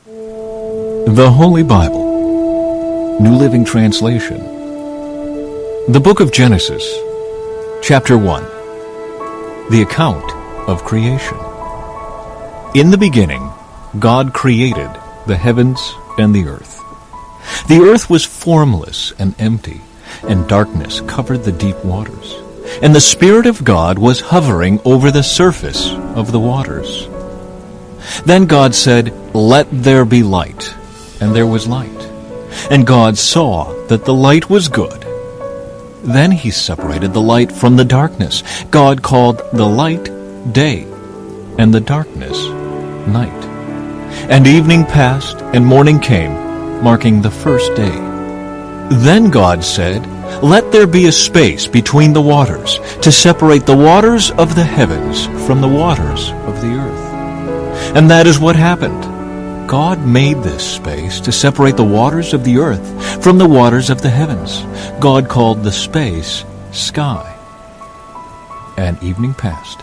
The Holy Bible, New Living Translation. The Book of Genesis, Chapter 1. The account of creation. In the beginning, God created the heavens and the earth. The earth was formless and empty, and darkness covered the deep waters. And the Spirit of God was hovering over the surface of the waters. Then God said, "Let there be light." And there was light. And God saw that the light was good. Then he separated the light from the darkness. God called the light day, and the darkness night. And evening passed, and morning came, marking the first day. Then God said, "Let there be a space between the waters, to separate the waters of the heavens from the waters of the earth." And that is what happened. God made this space to separate the waters of the earth from the waters of the heavens. God called the space sky. And evening passed,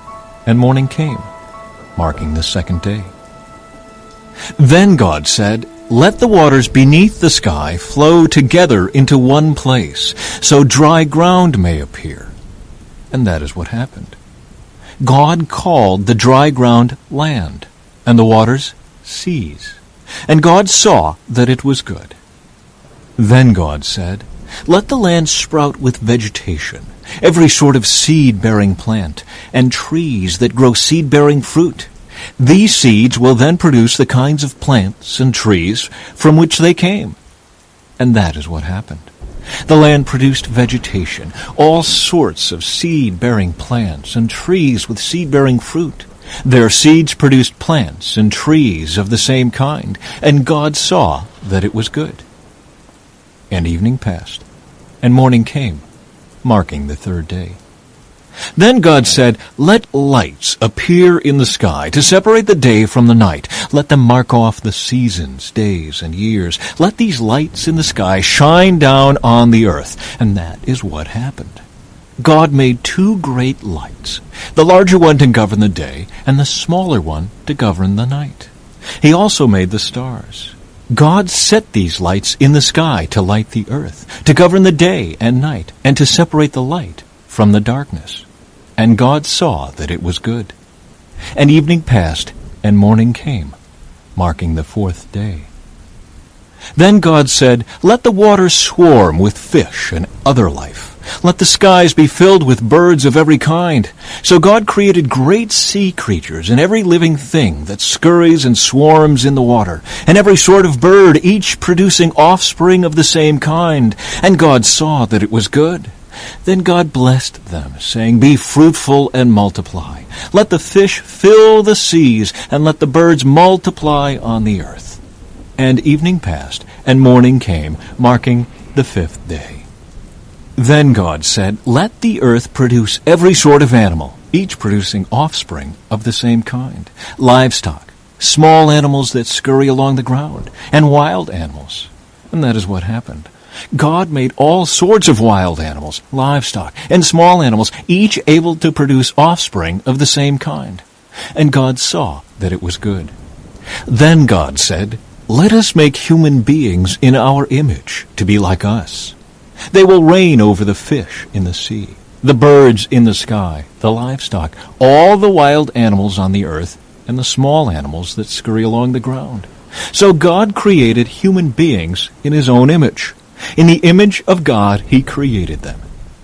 and morning came, marking the second day. Then God said, "Let the waters beneath the sky flow together into one place, so dry ground may appear." And that is what happened. God called the dry ground land, and the waters seas. And God saw that it was good. Then God said, "Let the land sprout with vegetation, every sort of seed-bearing plant, and trees that grow seed-bearing fruit. These seeds will then produce the kinds of plants and trees from which they came." And that is what happened. The land produced vegetation, all sorts of seed-bearing plants and trees with seed-bearing fruit. Their seeds produced plants and trees of the same kind, and God saw that it was good. And evening passed, and morning came, marking the third day. Then God said, "Let lights appear in the sky to separate the day from the night. Let them mark off the seasons, days, and years. Let these lights in the sky shine down on the earth." And that is what happened. God made two great lights, the larger one to govern the day, and the smaller one to govern the night. He also made the stars. God set these lights in the sky to light the earth, to govern the day and night, and to separate the light from the darkness. And God saw that it was good. And evening passed, and morning came, marking the fourth day. Then God said, "Let the waters swarm with fish and other life. Let the skies be filled with birds of every kind." So God created great sea creatures and every living thing that scurries and swarms in the water, and every sort of bird, each producing offspring of the same kind. And God saw that it was good. Then God blessed them, saying, "Be fruitful and multiply. Let the fish fill the seas, and let the birds multiply on the earth." And evening passed, and morning came, marking the fifth day. Then God said, "Let the earth produce every sort of animal, each producing offspring of the same kind, livestock, small animals that scurry along the ground, and wild animals." And that is what happened. God made all sorts of wild animals, livestock, and small animals, each able to produce offspring of the same kind. And God saw that it was good. Then God said, "Let us make human beings in our image, to be like us. They will reign over the fish in the sea, the birds in the sky, the livestock, all the wild animals on the earth, and the small animals that scurry along the ground." So God created human beings in his own image. In the image of God he created them.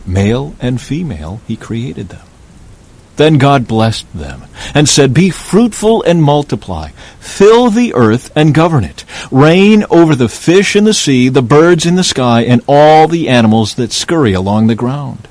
Male and female he created them. Then God blessed them, and said, "Be fruitful and multiply. Fill the earth and govern it. Reign over the fish in the sea, the birds in the sky, and all the animals that scurry along the ground."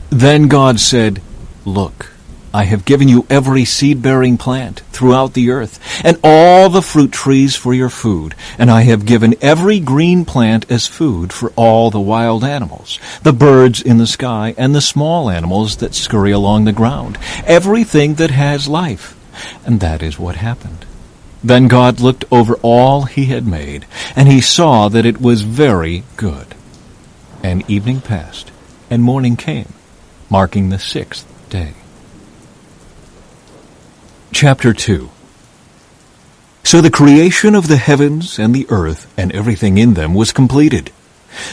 Then God said, "Look, I have given you every seed-bearing plant throughout the earth, and all the fruit trees for your food, and I have given every green plant as food for all the wild animals, the birds in the sky, and the small animals that scurry along the ground, everything that has life." And that is what happened. Then God looked over all he had made, and he saw that it was very good. And evening passed, and morning came, marking the sixth day. Chapter 2. So the creation of the heavens and the earth and everything in them was completed.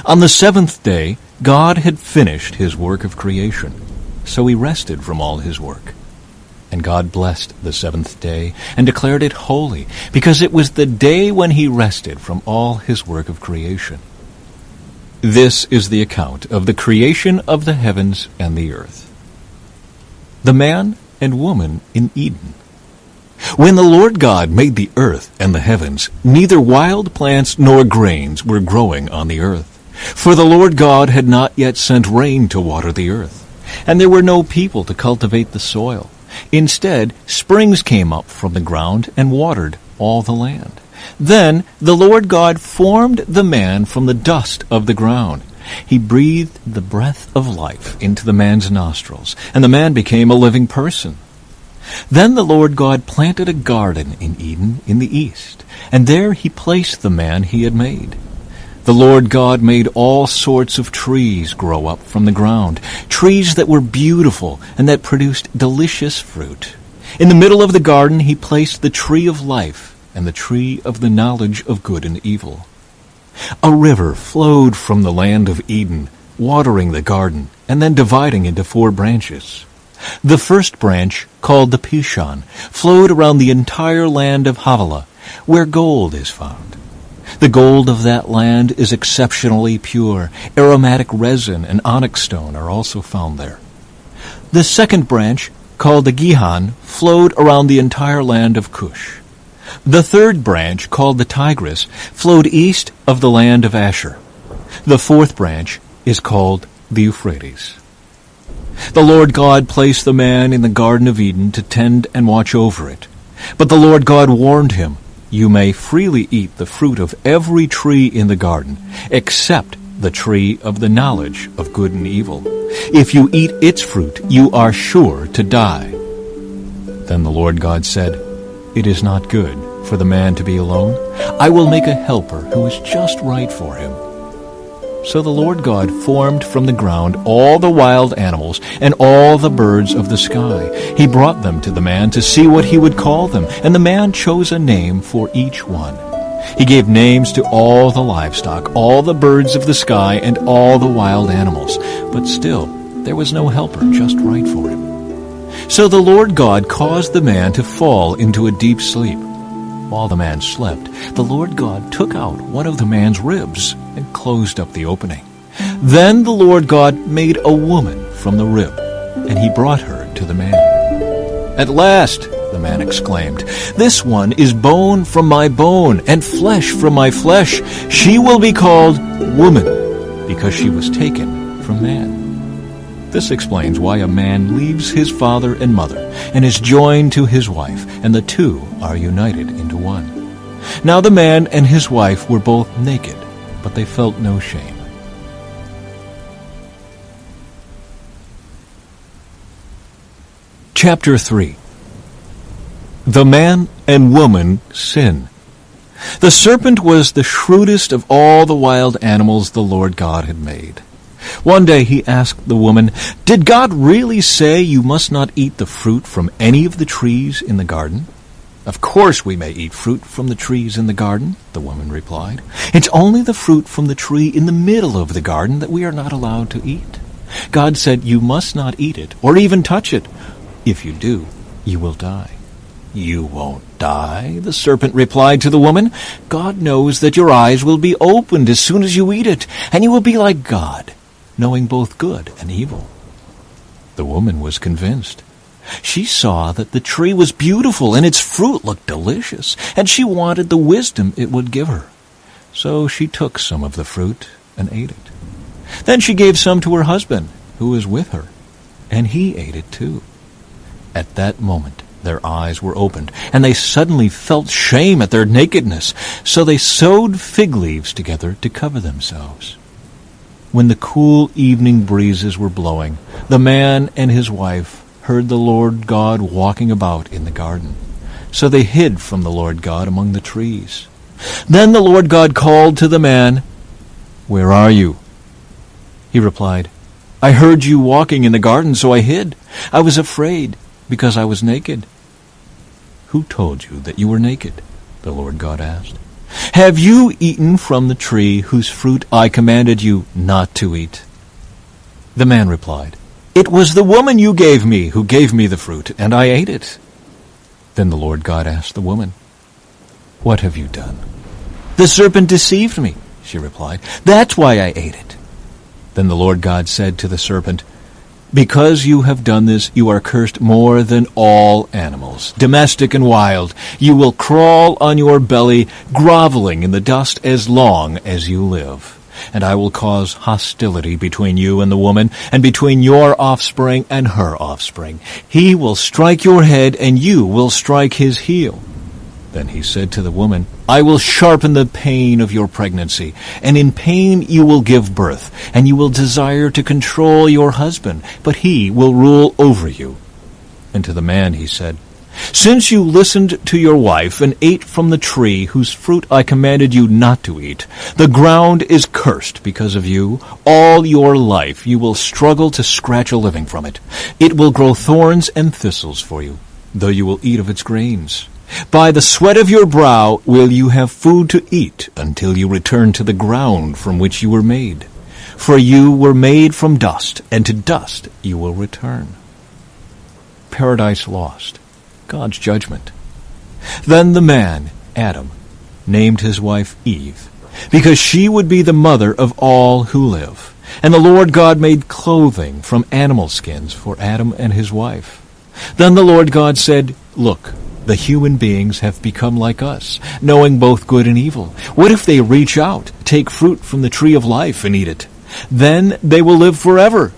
On the seventh day, God had finished his work of creation, so he rested from all his work. And God blessed the seventh day and declared it holy, because it was the day when he rested from all his work of creation. This is the account of the creation of the heavens and the earth. The man and woman in Eden. When the Lord God made the earth and the heavens, neither wild plants nor grains were growing on the earth. For the Lord God had not yet sent rain to water the earth, and there were no people to cultivate the soil. Instead, springs came up from the ground and watered all the land. Then the Lord God formed the man from the dust of the ground. He breathed the breath of life into the man's nostrils, and the man became a living person. Then the Lord God planted a garden in Eden in the east, and there he placed the man he had made. The Lord God made all sorts of trees grow up from the ground, trees that were beautiful and that produced delicious fruit. In the middle of the garden he placed the tree of life and the tree of the knowledge of good and evil. A river flowed from the land of Eden, watering the garden and then dividing into 4 branches. The first branch, called the Pishon, flowed around the entire land of Havilah, where gold is found. The gold of that land is exceptionally pure. Aromatic resin and onyx stone are also found there. The second branch, called the Gihon, flowed around the entire land of Cush. The third branch, called the Tigris, flowed east of the land of Asher. The fourth branch is called the Euphrates. The Lord God placed the man in the Garden of Eden to tend and watch over it. But the Lord God warned him, "You may freely eat the fruit of every tree in the garden, except the tree of the knowledge of good and evil. If you eat its fruit, you are sure to die." Then the Lord God said, "It is not good for the man to be alone. I will make a helper who is just right for him." So the Lord God formed from the ground all the wild animals and all the birds of the sky. He brought them to the man to see what he would call them, and the man chose a name for each one. He gave names to all the livestock, all the birds of the sky, and all the wild animals. But still, there was no helper just right for him. So the Lord God caused the man to fall into a deep sleep. While the man slept, the Lord God took out one of the man's ribs and closed up the opening. Then the Lord God made a woman from the rib, and he brought her to the man. "At last," the man exclaimed, "this one is bone from my bone and flesh from my flesh. She will be called woman, because she was taken from man." This explains why a man leaves his father and mother and is joined to his wife, and the two are united into one. Now the man and his wife were both naked, but they felt no shame. Chapter 3. The man and woman sin. The serpent was the shrewdest of all the wild animals the Lord God had made. One day he asked the woman, "Did God really say you must not eat the fruit from any of the trees in the garden?" "Of course we may eat fruit from the trees in the garden," the woman replied. "It's only the fruit from the tree in the middle of the garden that we are not allowed to eat. God said you must not eat it or even touch it. If you do, you will die." "You won't die," the serpent replied to the woman. "God knows that your eyes will be opened as soon as you eat it, and you will be like God, knowing both good and evil." The woman was convinced. She saw that the tree was beautiful and its fruit looked delicious, and she wanted the wisdom it would give her. So she took some of the fruit and ate it. Then she gave some to her husband, who was with her, and he ate it too. At that moment, their eyes were opened, and they suddenly felt shame at their nakedness, so they sewed fig leaves together to cover themselves. When the cool evening breezes were blowing, the man and his wife heard the Lord God walking about in the garden. So they hid from the Lord God among the trees. Then the Lord God called to the man, "Where are you?" He replied, "I heard you walking in the garden, so I hid. I was afraid, because I was naked." "Who told you that you were naked?" the Lord God asked. "Have you eaten from the tree whose fruit I commanded you not to eat?" The man replied, "It was the woman you gave me who gave me the fruit, and I ate it." Then the Lord God asked the woman, "What have you done?" "The serpent deceived me," she replied. "That's why I ate it." Then the Lord God said to the serpent, "Because you have done this, you are cursed more than all animals, domestic and wild. You will crawl on your belly, groveling in the dust as long as you live. And I will cause hostility between you and the woman, and between your offspring and her offspring. He will strike your head, and you will strike his heel." Then he said to the woman, "I will sharpen the pain of your pregnancy, and in pain you will give birth, and you will desire to control your husband, but he will rule over you." And to the man he said, "Since you listened to your wife and ate from the tree whose fruit I commanded you not to eat, the ground is cursed because of you. All your life you will struggle to scratch a living from it. It will grow thorns and thistles for you, though you will eat of its grains. By the sweat of your brow will you have food to eat until you return to the ground from which you were made. For you were made from dust, and to dust you will return." Paradise lost. God's judgment. Then the man, Adam, named his wife Eve, because she would be the mother of all who live. And the Lord God made clothing from animal skins for Adam and his wife. Then the Lord God said, "Look, the human beings have become like us, knowing both good and evil. What if they reach out, take fruit from the tree of life, and eat it? Then they will live forever."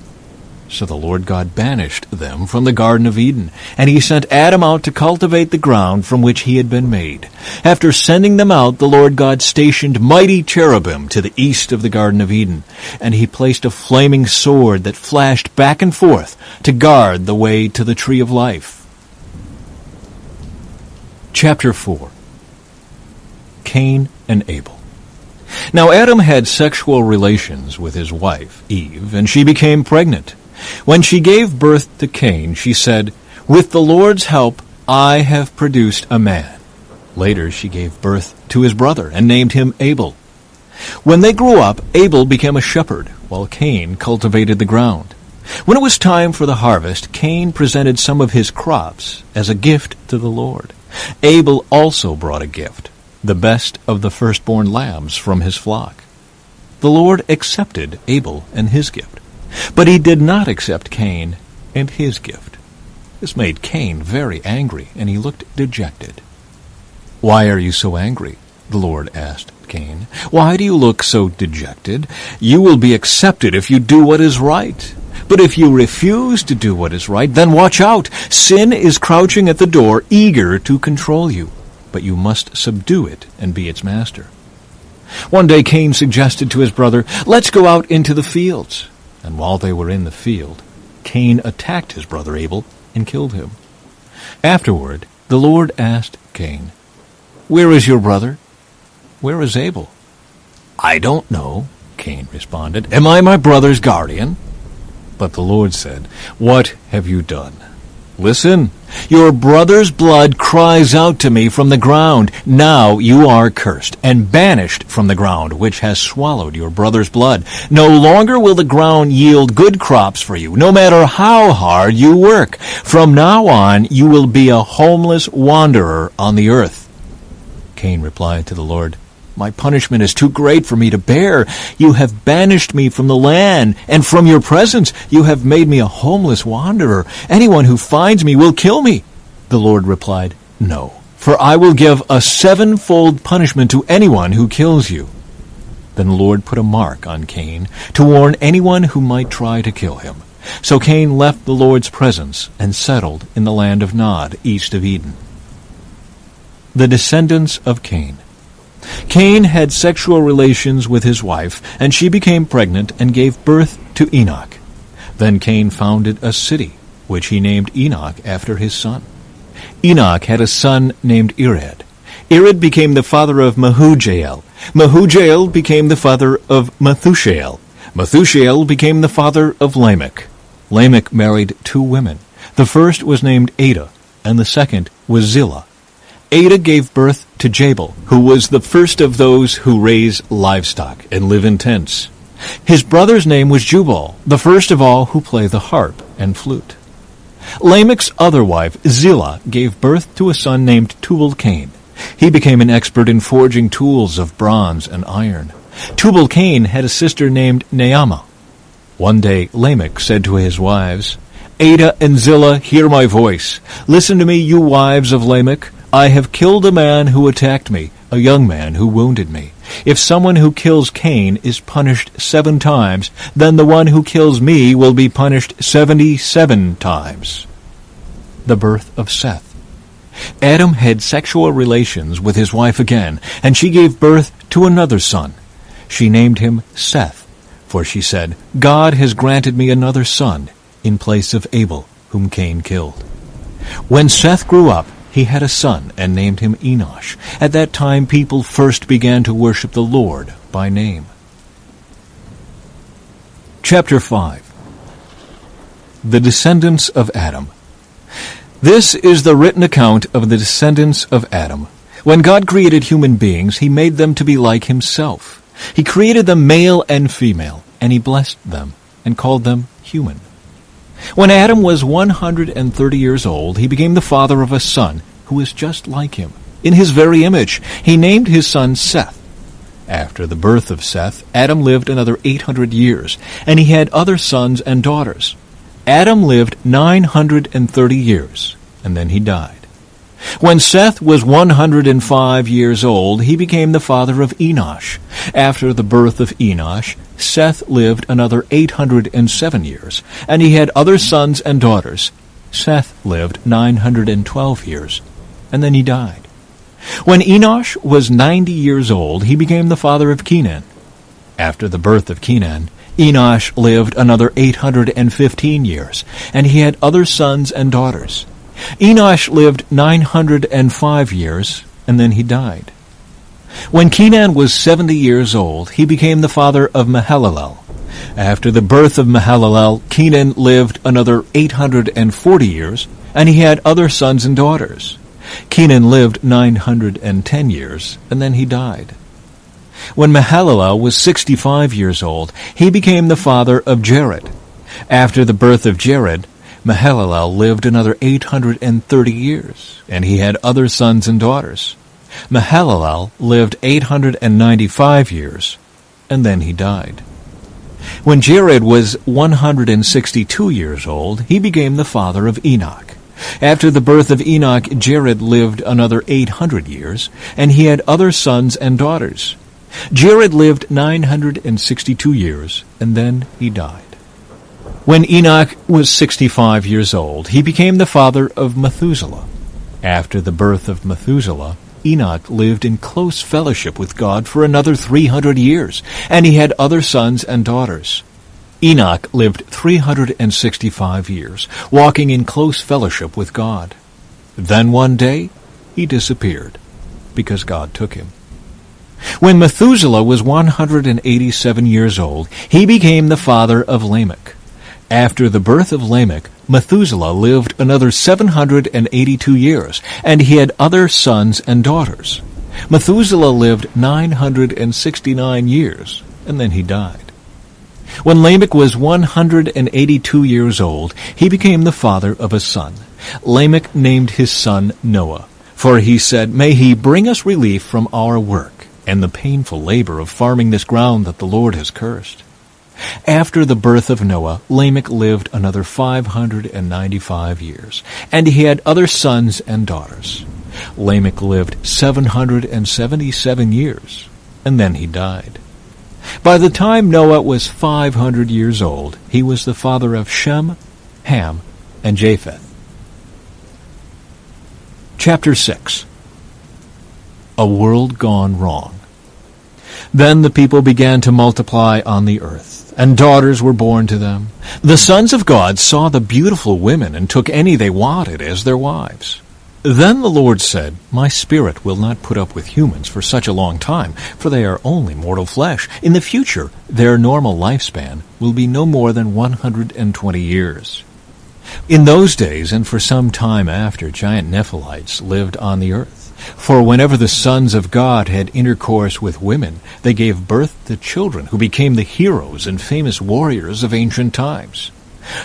So the Lord God banished them from the Garden of Eden, and he sent Adam out to cultivate the ground from which he had been made. After sending them out, the Lord God stationed mighty cherubim to the east of the Garden of Eden, and he placed a flaming sword that flashed back and forth to guard the way to the tree of life. Chapter 4. Cain and Abel. Now Adam had sexual relations with his wife, Eve, and she became pregnant. When she gave birth to Cain, she said, "With the Lord's help, I have produced a man." Later she gave birth to his brother and named him Abel. When they grew up, Abel became a shepherd, while Cain cultivated the ground. When it was time for the harvest, Cain presented some of his crops as a gift to the Lord. Abel also brought a gift, the best of the firstborn lambs from his flock. The Lord accepted Abel and his gift, but he did not accept Cain and his gift. This made Cain very angry, and he looked dejected. "Why are you so angry?" the Lord asked Cain. "Why do you look so dejected? You will be accepted if you do what is right. But if you refuse to do what is right, then watch out. Sin is crouching at the door, eager to control you. But you must subdue it and be its master." One day Cain suggested to his brother, "Let's go out into the fields." And while they were in the field, Cain attacked his brother Abel and killed him. Afterward, the Lord asked Cain, "Where is your brother? Where is Abel?" "I don't know," Cain responded. "Am I my brother's guardian?" But the Lord said, "What have you done? Listen, your brother's blood cries out to me from the ground. Now you are cursed and banished from the ground, which has swallowed your brother's blood. No longer will the ground yield good crops for you, no matter how hard you work. From now on, you will be a homeless wanderer on the earth." Cain replied to the Lord, "My punishment is too great for me to bear. You have banished me from the land, and from your presence you have made me a homeless wanderer. Anyone who finds me will kill me." The Lord replied, "No, for I will give a sevenfold punishment to anyone who kills you." Then the Lord put a mark on Cain to warn anyone who might try to kill him. So Cain left the Lord's presence and settled in the land of Nod, east of Eden. The descendants of Cain. Cain had sexual relations with his wife, and she became pregnant and gave birth to Enoch. Then Cain founded a city, which he named Enoch after his son. Enoch had a son named Irad. Irad became the father of Mehujael. Mehujael became the father of Methushael. Methushael became the father of Lamech. Lamech married two women. The first was named Ada, and the second was Zillah. Ada gave birth to Jabal, who was the first of those who raise livestock and live in tents. His brother's name was Jubal, the first of all who play the harp and flute. Lamech's other wife, Zillah, gave birth to a son named Tubal-Cain. He became an expert in forging tools of bronze and iron. Tubal-Cain had a sister named Naamah. One day Lamech said to his wives, "Ada and Zillah, hear my voice. Listen to me, you wives of Lamech. I have killed a man who attacked me, a young man who wounded me. If someone who kills Cain is punished 7 times, then the one who kills me will be punished 77 times." The birth of Seth. Adam had sexual relations with his wife again, and she gave birth to another son. She named him Seth, for she said, "God has granted me another son in place of Abel, whom Cain killed." When Seth grew up, he had a son and named him Enosh. At that time, people first began to worship the Lord by name. Chapter 5. The Descendants of Adam. This is the written account of the descendants of Adam. When God created human beings, he made them to be like himself. He created them male and female, and he blessed them and called them human. When Adam was 130 years old, he became the father of a son who was just like him. In his very image, he named his son Seth. After the birth of Seth, Adam lived another 800 years, and he had other sons and daughters. Adam lived 930 years, and then he died. When Seth was 105 years old, he became the father of Enosh. After the birth of Enosh, Seth lived another 807 years, and he had other sons and daughters. Seth lived 912 years, and then he died. When Enosh was 90 years old, he became the father of Kenan. After the birth of Kenan, Enosh lived another 815 years, and he had other sons and daughters. Enosh lived 905 years, and then he died. When Kenan was 70 years old, he became the father of Mahalalel. After the birth of Mahalalel, Kenan lived another 840 years, and he had other sons and daughters. Kenan lived 910 years, and then he died. When Mahalalel was 65 years old, he became the father of Jared. After the birth of Jared, Mahalalel lived another 830 years, and he had other sons and daughters. Mahalalel lived 895 years, and then he died. When Jared was 162 years old, he became the father of Enoch. After the birth of Enoch, Jared lived another 800 years, and he had other sons and daughters. Jared lived 962 years, and then he died. When Enoch was 65 years old, he became the father of Methuselah. After the birth of Methuselah, Enoch lived in close fellowship with God for another 300 years, and he had other sons and daughters. Enoch lived 365 years, walking in close fellowship with God. Then one day, he disappeared, because God took him. When Methuselah was 187 years old, he became the father of Lamech. After the birth of Lamech, Methuselah lived another 782 years, and he had other sons and daughters. Methuselah lived 969 years, and then he died. When Lamech was 182 years old, he became the father of a son. Lamech named his son Noah, for he said, "May he bring us relief from our work and the painful labor of farming this ground that the Lord has cursed." After the birth of Noah, Lamech lived another 595 years, and he had other sons and daughters. Lamech lived 777 years, and then he died. By the time Noah was 500 years old, he was the father of Shem, Ham, and Japheth. Chapter 6. A World Gone Wrong. Then the people began to multiply on the earth, and daughters were born to them. The sons of God saw the beautiful women and took any they wanted as their wives. Then the Lord said, "My spirit will not put up with humans for such a long time, for they are only mortal flesh. In the future, their normal lifespan will be no more than 120 years. In those days, and for some time after, giant Nephilites lived on the earth. For whenever the sons of God had intercourse with women, they gave birth to children who became the heroes and famous warriors of ancient times.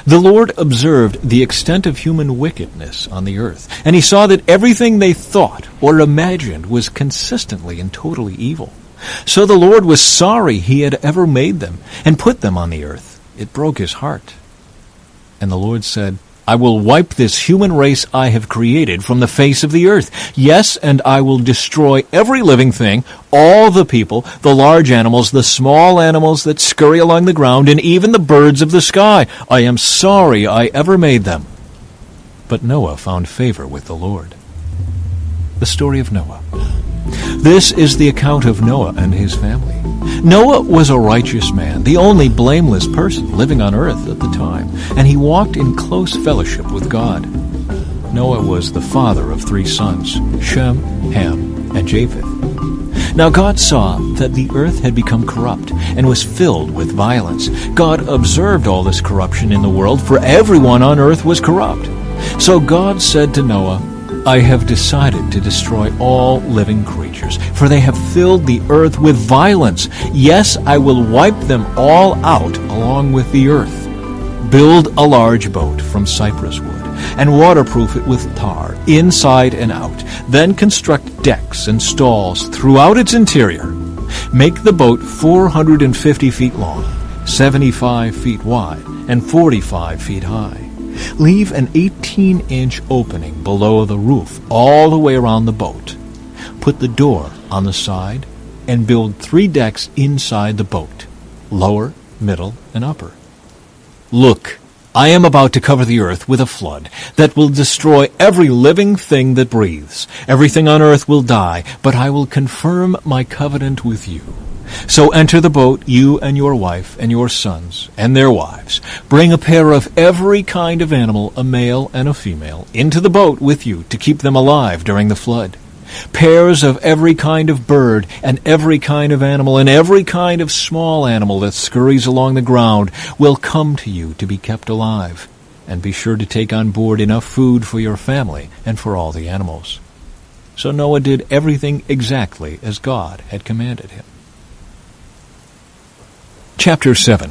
The Lord observed the extent of human wickedness on the earth, and he saw that everything they thought or imagined was consistently and totally evil. So the Lord was sorry he had ever made them and put them on the earth. It broke his heart. And the Lord said, I will wipe this human race I have created from the face of the earth. Yes, and I will destroy every living thing, all the people, the large animals, the small animals that scurry along the ground, and even the birds of the sky. I am sorry I ever made them. But Noah found favor with the Lord. The story of Noah. This is the account of Noah and his family. Noah was a righteous man, the only blameless person living on earth at the time, and he walked in close fellowship with God. Noah was the father of 3 sons, Shem, Ham, and Japheth. Now God saw that the earth had become corrupt and was filled with violence. God observed all this corruption in the world, for everyone on earth was corrupt. So God said to Noah, I have decided to destroy all living creatures, for they have filled the earth with violence. Yes, I will wipe them all out along with the earth. Build a large boat from cypress wood and waterproof it with tar, inside and out. Then construct decks and stalls throughout its interior. Make the boat 450 feet long, 75 feet wide, and 45 feet high. Leave an 18-inch opening below the roof all the way around the boat. Put the door on the side and build 3 decks inside the boat, lower, middle, and upper. Look, I am about to cover the earth with a flood that will destroy every living thing that breathes. Everything on earth will die, but I will confirm my covenant with you. So enter the boat, you and your wife and your sons and their wives. Bring a pair of every kind of animal, a male and a female, into the boat with you to keep them alive during the flood. Pairs of every kind of bird and every kind of animal and every kind of small animal that scurries along the ground will come to you to be kept alive. And be sure to take on board enough food for your family and for all the animals. So Noah did everything exactly as God had commanded him. Chapter 7.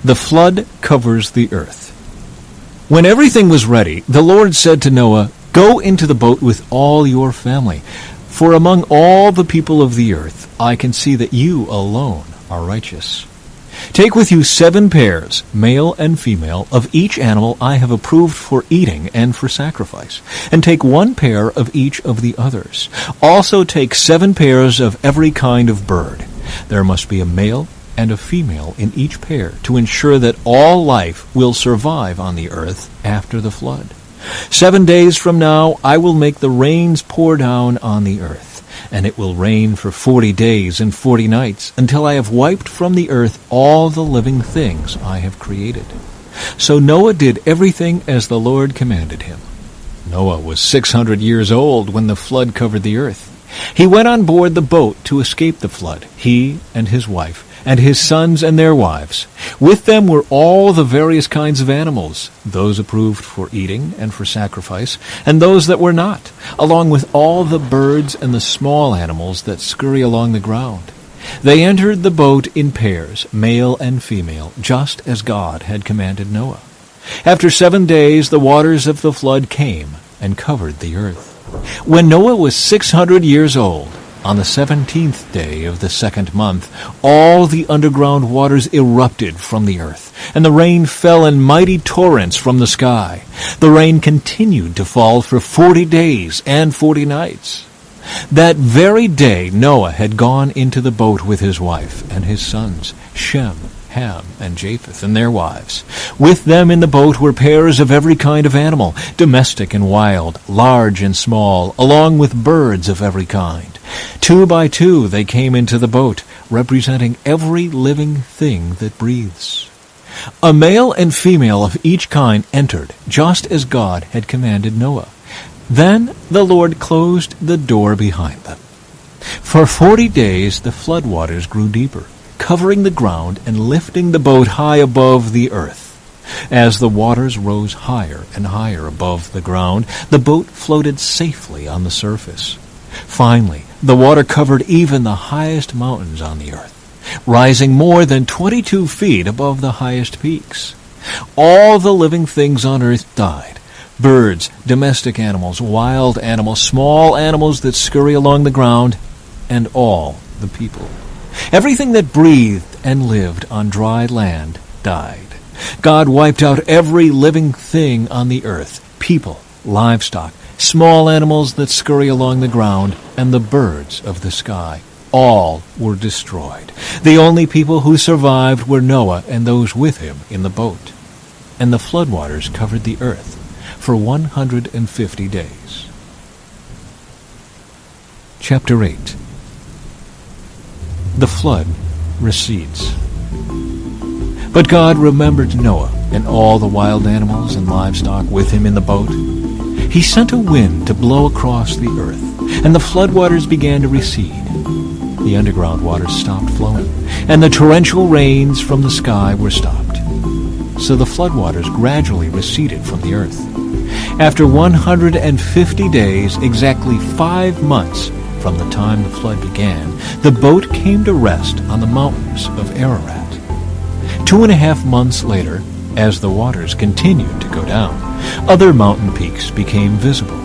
The flood covers the earth. When everything was ready, the Lord said to Noah, Go into the boat with all your family, for among all the people of the earth I can see that you alone are righteous. Take with you 7 pairs, male and female, of each animal I have approved for eating and for sacrifice, and take 1 pair of each of the others. Also take 7 pairs of every kind of bird. There must be a male and a female in each pair to ensure that all life will survive on the earth after the flood. 7 days from now I will make the rains pour down on the earth, and it will rain for 40 days and 40 nights until I have wiped from the earth all the living things I have created. So Noah did everything as the Lord commanded him. Noah was 600 years old when the flood covered the earth. He went on board the boat to escape the flood, he and his wife, and his sons and their wives. With them were all the various kinds of animals, those approved for eating and for sacrifice, and those that were not, along with all the birds and the small animals that scurry along the ground. They entered the boat in pairs, male and female, just as God had commanded Noah. After 7 days the waters of the flood came and covered the earth. When Noah was 600 years old, on the 17th day of the 2nd month, all the underground waters erupted from the earth, and the rain fell in mighty torrents from the sky. The rain continued to fall for 40 days and 40 nights. That very day Noah had gone into the boat with his wife and his sons, Shem, Ham, and Japheth, and their wives. With them in the boat were pairs of every kind of animal, domestic and wild, large and small, along with birds of every kind. 2 by 2 they came into the boat, representing every living thing that breathes. A male and female of each kind entered, just as God had commanded Noah. Then the Lord closed the door behind them. For 40 days the floodwaters grew deeper, covering the ground and lifting the boat high above the earth. As the waters rose higher and higher above the ground, the boat floated safely on the surface. Finally, the water covered even the highest mountains on the earth, rising more than 22 feet above the highest peaks. All the living things on earth died: birds, domestic animals, wild animals, small animals that scurry along the ground, and all the people. Everything that breathed and lived on dry land died. God wiped out every living thing on the earth: people, livestock, small animals that scurry along the ground, and the birds of the sky. All were destroyed. The only people who survived were Noah and those with him in the boat. And the floodwaters covered the earth for 150 days. Chapter 8. The flood recedes. But God remembered Noah and all the wild animals and livestock with him in the boat. He sent a wind to blow across the earth, and the floodwaters began to recede. The underground waters stopped flowing, and the torrential rains from the sky were stopped. So the floodwaters gradually receded from the earth. After 150 days, exactly 5 months from the time the flood began, the boat came to rest on the mountains of Ararat. 2.5 months later, as the waters continued to go down, other mountain peaks became visible.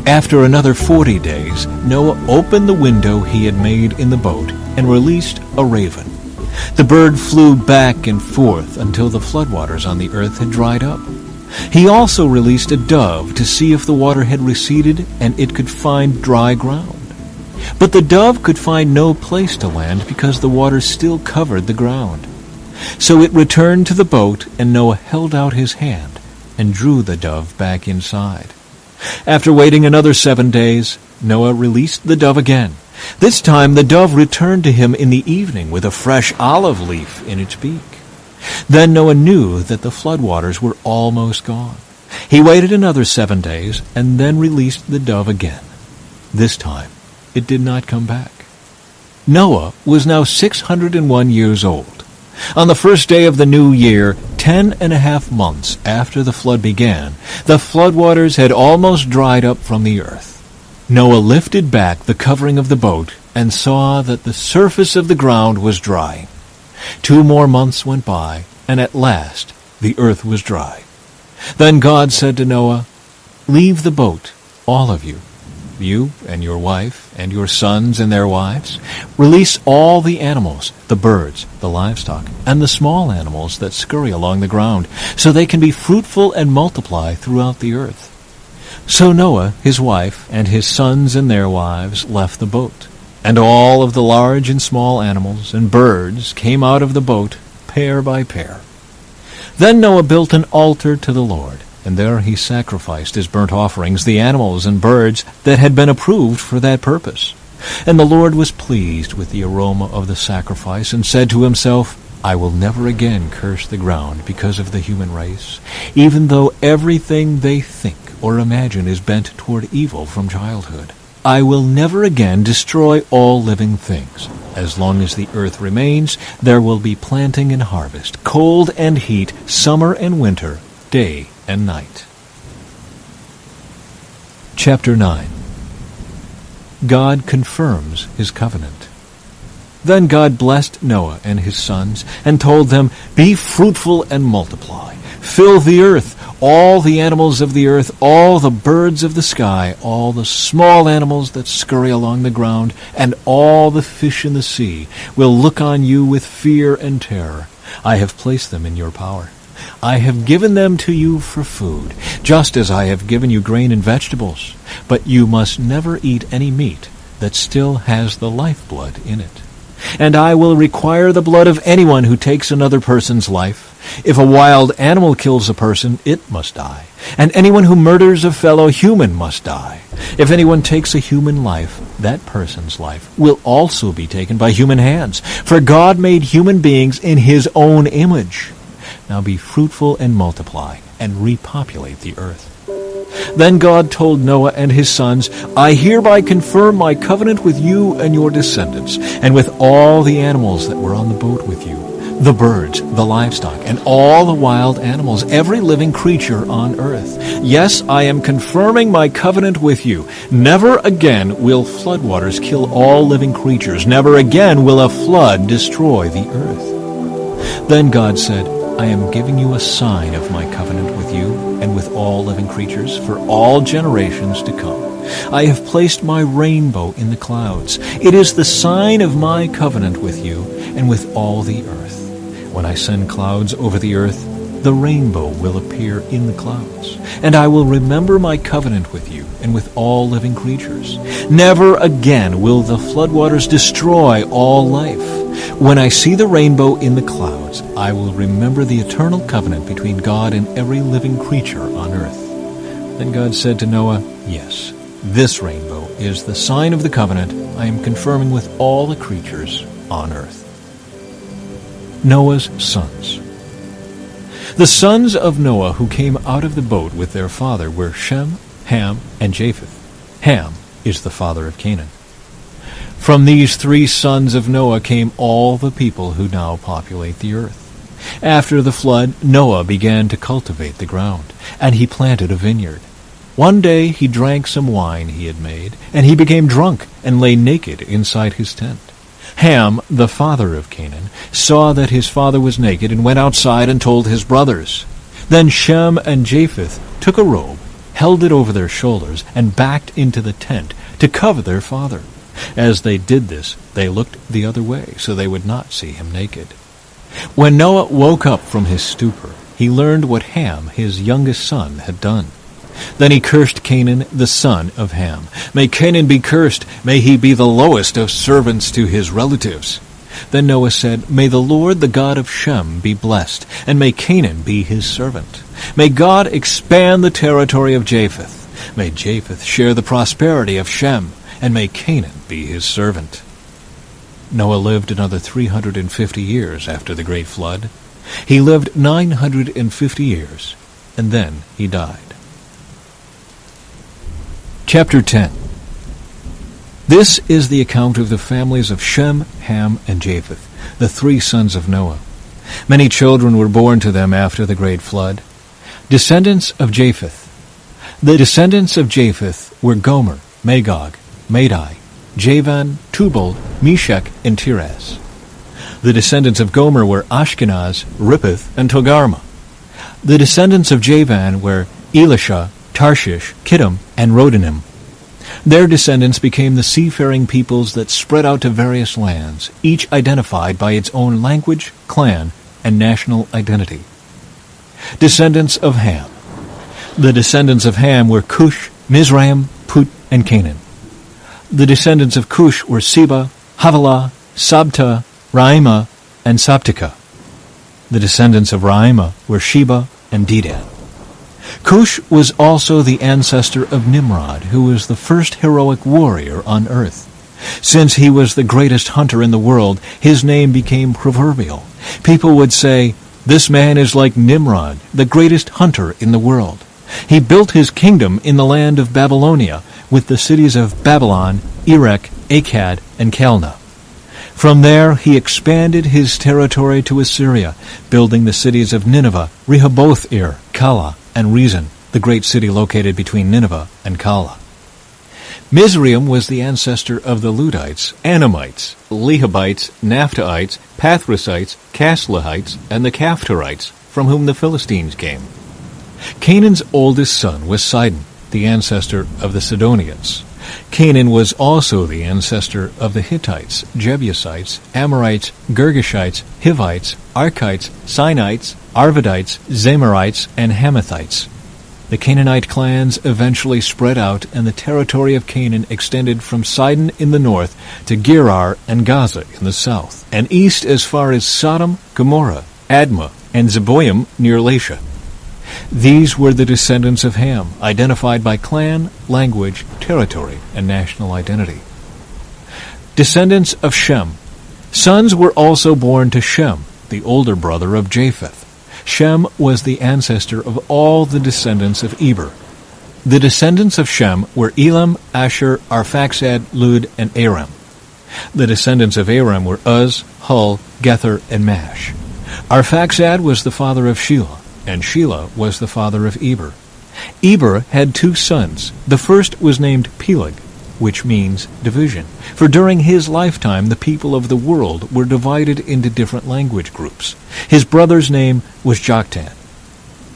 After another 40 days, Noah opened the window he had made in the boat and released a raven. The bird flew back and forth until the floodwaters on the earth had dried up. He also released a dove to see if the water had receded and it could find dry ground. But the dove could find no place to land because the water still covered the ground. So it returned to the boat, and Noah held out his hand and drew the dove back inside. After waiting another 7 days, Noah released the dove again. This time the dove returned to him in the evening with a fresh olive leaf in its beak. Then Noah knew that the floodwaters were almost gone. He waited another 7 days and then released the dove again. This time it did not come back. Noah was now 601 years old. On the first day of the new year, 10.5 months after the flood began, the floodwaters had almost dried up from the earth. Noah lifted back the covering of the boat and saw that the surface of the ground was dry. 2 more months went by, and at last the earth was dry. Then God said to Noah, "Leave the boat, all of you, you and your wife and your sons and their wives. Release all the animals, the birds, the livestock, and the small animals that scurry along the ground, so they can be fruitful and multiply throughout the earth." So Noah, his wife, and his sons and their wives left the boat, and all of the large and small animals and birds came out of the boat, pair by pair. Then Noah built an altar to the Lord, and there he sacrificed as burnt offerings the animals and birds that had been approved for that purpose. And the Lord was pleased with the aroma of the sacrifice, and said to himself, "I will never again curse the ground because of the human race, even though everything they think or imagine is bent toward evil from childhood. I will never again destroy all living things. As long as the earth remains, there will be planting and harvest, cold and heat, summer and winter, day and night." Chapter 9. God confirms his covenant. Then God blessed Noah and his sons, and told them, "Be fruitful and multiply. Fill the earth, all the animals of the earth, all the birds of the sky, all the small animals that scurry along the ground, and all the fish in the sea will look on you with fear and terror. I have placed them in your power. I have given them to you for food, just as I have given you grain and vegetables. But you must never eat any meat that still has the lifeblood in it. And I will require the blood of anyone who takes another person's life. If a wild animal kills a person, it must die. And anyone who murders a fellow human must die. If anyone takes a human life, that person's life will also be taken by human hands. For God made human beings in his own image. Now be fruitful and multiply, and repopulate the earth." Then God told Noah and his sons, "I hereby confirm my covenant with you and your descendants, and with all the animals that were on the boat with you, the birds, the livestock, and all the wild animals, every living creature on earth. Yes, I am confirming my covenant with you. Never again will floodwaters kill all living creatures. Never again will a flood destroy the earth. Then God said, I am giving you a sign of my covenant with you and with all living creatures for all generations to come. I have placed my rainbow in the clouds. It is the sign of my covenant with you and with all the earth. When I send clouds over the earth, the rainbow will appear in the clouds, and I will remember my covenant with you and with all living creatures. Never again will the floodwaters destroy all life. When I see the rainbow in the clouds, I will remember the eternal covenant between God and every living creature on earth. Then God said to Noah, yes, this rainbow is the sign of the covenant I am confirming with all the creatures on earth. Noah's sons. The sons of Noah who came out of the boat with their father were Shem, Ham, and Japheth. Ham is the father of Canaan. From these three sons of Noah came all the people who now populate the earth. After the flood, Noah began to cultivate the ground, and he planted a vineyard. One day he drank some wine he had made, and he became drunk and lay naked inside his tent. Ham, the father of Canaan, saw that his father was naked and went outside and told his brothers. Then Shem and Japheth took a robe, held it over their shoulders, and backed into the tent to cover their father. As they did this, they looked the other way so they would not see him naked. When Noah woke up from his stupor, he learned what Ham, his youngest son, had done. Then he cursed Canaan, the son of Ham. May Canaan be cursed. May he be the lowest of servants to his relatives. Then Noah said, May the Lord, the God of Shem, be blessed, and may Canaan be his servant. May God expand the territory of Japheth. May Japheth share the prosperity of Shem, and may Canaan be his servant. Noah lived another 350 years after the great flood. He lived 950 years, and then he died. Chapter 10. This is the account of the families of Shem, Ham, and Japheth, the three sons of Noah. Many children were born to them after the great flood. Descendants of Japheth. The descendants of Japheth were Gomer, Magog, Madai, Javan, Tubal, Meshech, and Tiras. The descendants of Gomer were Ashkenaz, Rippeth, and Togarmah. The descendants of Javan were Elisha, Tarshish, Kittim, and Rodanim. Their descendants became the seafaring peoples that spread out to various lands, each identified by its own language, clan, and national identity. Descendants of Ham. The descendants of Ham were Cush, Mizraim, Put, and Canaan. The descendants of Cush were Seba, Havilah, Sabta, Raimah, and Sabtika. The descendants of Raimah were Sheba and Dedan. Cush was also the ancestor of Nimrod, who was the first heroic warrior on earth. Since he was the greatest hunter in the world, his name became proverbial. People would say, "This man is like Nimrod, the greatest hunter in the world. He built his kingdom in the land of Babylonia, with the cities of Babylon, Erech, Akkad, and Calneh. From there he expanded his territory to Assyria, building the cities of Nineveh, Rehoboth-ir, Calah, and Rezin, the great city located between Nineveh and Calah. Mizraim was the ancestor of the Ludites, Anamites, Lehabites, Naphtalites, Pathrusites, Casluhites, and the Caphtorites, from whom the Philistines came. Canaan's oldest son was Sidon, the ancestor of the Sidonians. Canaan was also the ancestor of the Hittites, Jebusites, Amorites, Girgashites, Hivites, Archites, Sinites, Arvadites, Zamarites, and Hamathites. The Canaanite clans eventually spread out, and the territory of Canaan extended from Sidon in the north to Gerar and Gaza in the south, and east as far as Sodom, Gomorrah, Admah, and Zeboim near Lasha. These were the descendants of Ham, identified by clan, language, territory, and national identity. Descendants of Shem. Sons were also born to Shem, the older brother of Japheth. Shem was the ancestor of all the descendants of Eber. The descendants of Shem were Elam, Asher, Arphaxad, Lud, and Aram. The descendants of Aram were Uz, Hul, Gether, and Mash. Arphaxad was the father of Shelah, and Shelah was the father of Eber. Eber had 2 sons. The first was named Peleg, which means division, for during his lifetime the people of the world were divided into different language groups. His brother's name was Joktan.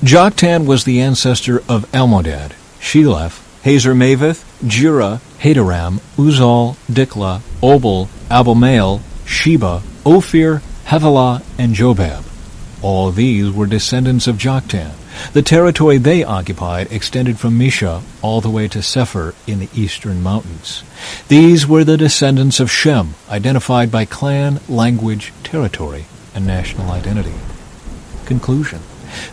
Joktan was the ancestor of Almodad, Sheleph, Hazarmaveth, Jura, Hadoram, Uzal, Dikla, Obal, Abimael, Sheba, Ophir, Havilah, and Jobab. All these were descendants of Joktan. The territory they occupied extended from Misha all the way to Sephir in the eastern mountains. These were the descendants of Shem, identified by clan, language, territory, and national identity. Conclusion.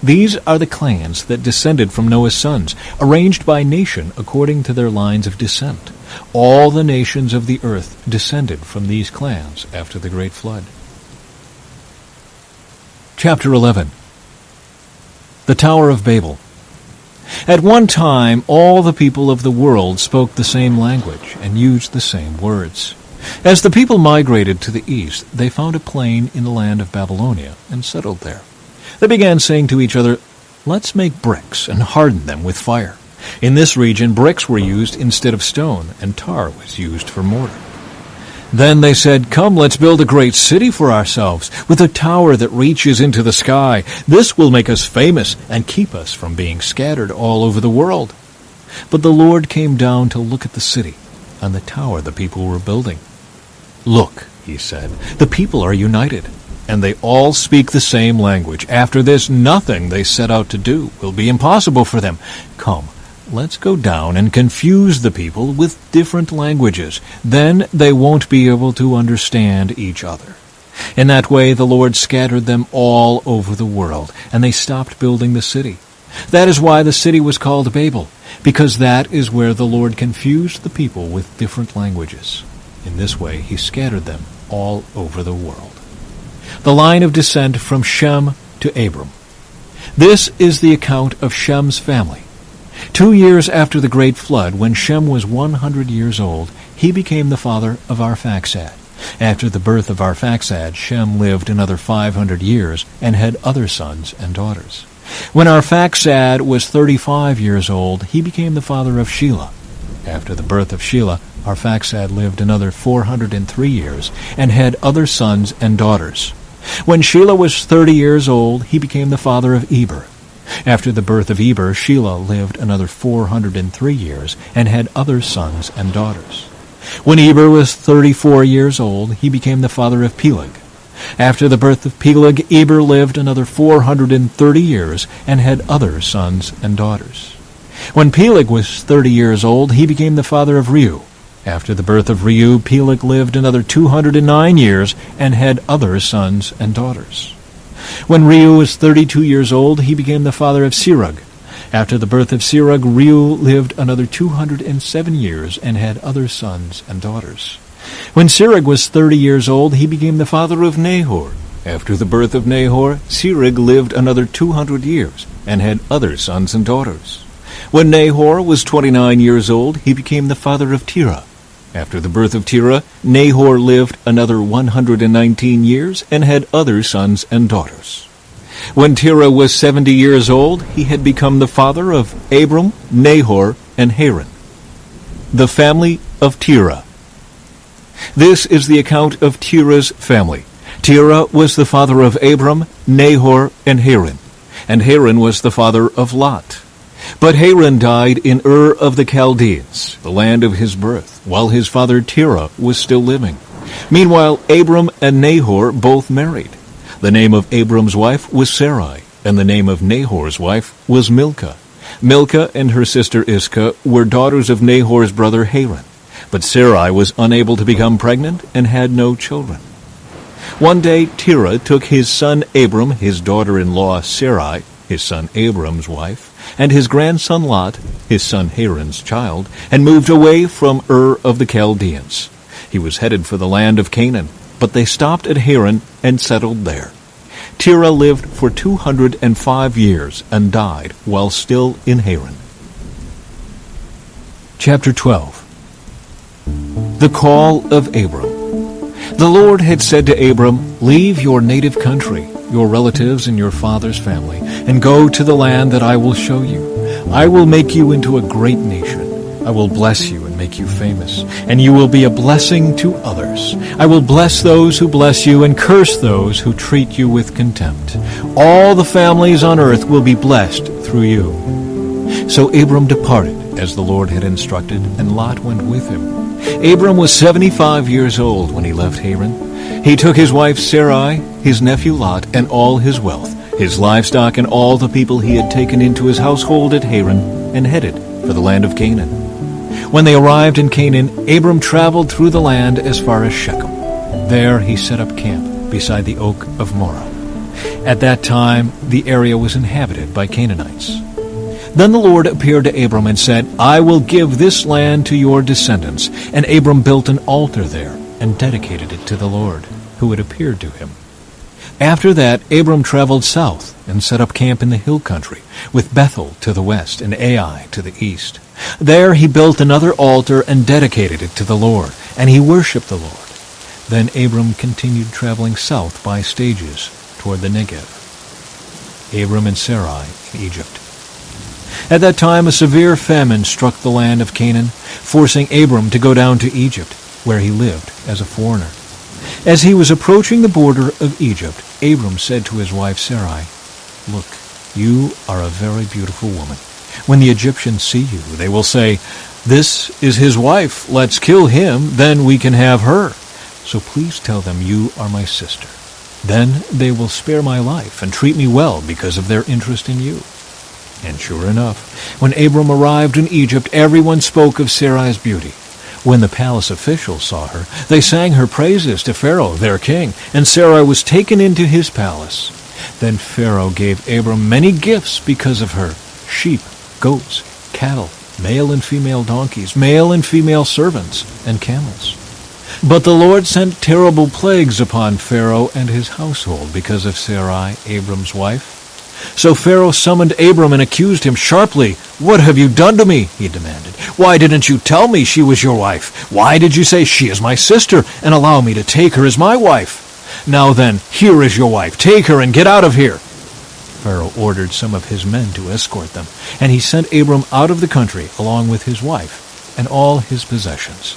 These are the clans that descended from Noah's sons, arranged by nation according to their lines of descent. All the nations of the earth descended from these clans after the great flood. Chapter 11. The Tower of Babel. At one time, all the people of the world spoke the same language and used the same words. As the people migrated to the east, they found a plain in the land of Babylonia and settled there. They began saying to each other, "Let's make bricks and harden them with fire." In this region, bricks were used instead of stone, and tar was used for mortar. Then they said, "Come, let's build a great city for ourselves, with a tower that reaches into the sky. This will make us famous and keep us from being scattered all over the world." But the Lord came down to look at the city and the tower the people were building. "Look," he said, "the people are united, and they all speak the same language. After this, nothing they set out to do will be impossible for them. Come, let's go down and confuse the people with different languages. Then they won't be able to understand each other." In that way, the Lord scattered them all over the world, and they stopped building the city. That is why the city was called Babel, because that is where the Lord confused the people with different languages. In this way, he scattered them all over the world. The line of descent from Shem to Abram. This is the account of Shem's family. 2 years after the great flood, when Shem was 100 years old, he became the father of Arphaxad. After the birth of Arphaxad, Shem lived another 500 years and had other sons and daughters. When Arphaxad was 35 years old, he became the father of Shelah. After the birth of Shelah, Arphaxad lived another 403 years and had other sons and daughters. When Shelah was 30 years old, he became the father of Eber. After the birth of Eber, Shelah lived another 403 years and had other sons and daughters. When Eber was 34 years old, he became the father of Peleg. After the birth of Peleg, Eber lived another 430 years and had other sons and daughters. When Peleg was 30 years old, he became the father of Reu. After the birth of Reu, Peleg lived another 209 years and had other sons and daughters. When Reu was 32 years old, he became the father of Serug. After the birth of Serug, Reu lived another 207 years and had other sons and daughters. When Serug was 30 years old, he became the father of Nahor. After the birth of Nahor, Serug lived another 200 years and had other sons and daughters. When Nahor was 29 years old, he became the father of Terah. After the birth of Terah, Nahor lived another 119 years and had other sons and daughters. When Terah was 70 years old, he had become the father of Abram, Nahor, and Haran. The family of Terah. This is the account of Terah's family. Terah was the father of Abram, Nahor, and Haran was the father of Lot. But Haran died in Ur of the Chaldeans, the land of his birth, while his father Terah was still living. Meanwhile, Abram and Nahor both married. The name of Abram's wife was Sarai, and the name of Nahor's wife was Milcah. Milcah and her sister Iscah were daughters of Nahor's brother Haran. But Sarai was unable to become pregnant and had no children. One day Terah took his son Abram, his daughter-in-law Sarai, his son Abram's wife, and his grandson Lot, his son Haran's child, and moved away from Ur of the Chaldeans. He was headed for the land of Canaan, but they stopped at Haran and settled there. Terah lived for 205 years and died while still in Haran. Chapter 12. The Call of Abram. The Lord had said to Abram, "Leave your native country your relatives and your father's family, and go to the land that I will show you. I will make you into a great nation. I will bless you and make you famous, and you will be a blessing to others. I will bless those who bless you and curse those who treat you with contempt. All the families on earth will be blessed through you." So Abram departed as the Lord had instructed, and Lot went with him. Abram was 75 years old when he left Haran. He took his wife Sarai, his nephew Lot, and all his wealth, his livestock, and all the people he had taken into his household at Haran, and headed for the land of Canaan. When they arrived in Canaan, Abram traveled through the land as far as Shechem. There he set up camp beside the oak of Moreh. At that time, the area was inhabited by Canaanites. Then the Lord appeared to Abram and said, "I will give this land to your descendants." And Abram built an altar there and dedicated it to the Lord, who had appeared to him. After that, Abram traveled south and set up camp in the hill country, with Bethel to the west and Ai to the east. There he built another altar and dedicated it to the Lord, and he worshipped the Lord. Then Abram continued traveling south by stages toward the Negev. Abram and Sarai in Egypt. At that time a severe famine struck the land of Canaan, forcing Abram to go down to Egypt, where he lived as a foreigner. As he was approaching the border of Egypt, Abram said to his wife Sarai, "Look, you are a very beautiful woman. When the Egyptians see you, they will say, 'This is his wife. Let's kill him, then we can have her.' So please tell them you are my sister. Then they will spare my life and treat me well because of their interest in you." And sure enough, when Abram arrived in Egypt, everyone spoke of Sarai's beauty. When the palace officials saw her, they sang her praises to Pharaoh, their king, and Sarai was taken into his palace. Then Pharaoh gave Abram many gifts because of her: sheep, goats, cattle, male and female donkeys, male and female servants, and camels. But the Lord sent terrible plagues upon Pharaoh and his household because of Sarai, Abram's wife. So Pharaoh summoned Abram and accused him sharply. "What have you done to me?" he demanded. "Why didn't you tell me she was your wife? Why did you say she is my sister and allow me to take her as my wife? Now then, here is your wife. Take her and get out of here." Pharaoh ordered some of his men to escort them, and he sent Abram out of the country along with his wife and all his possessions.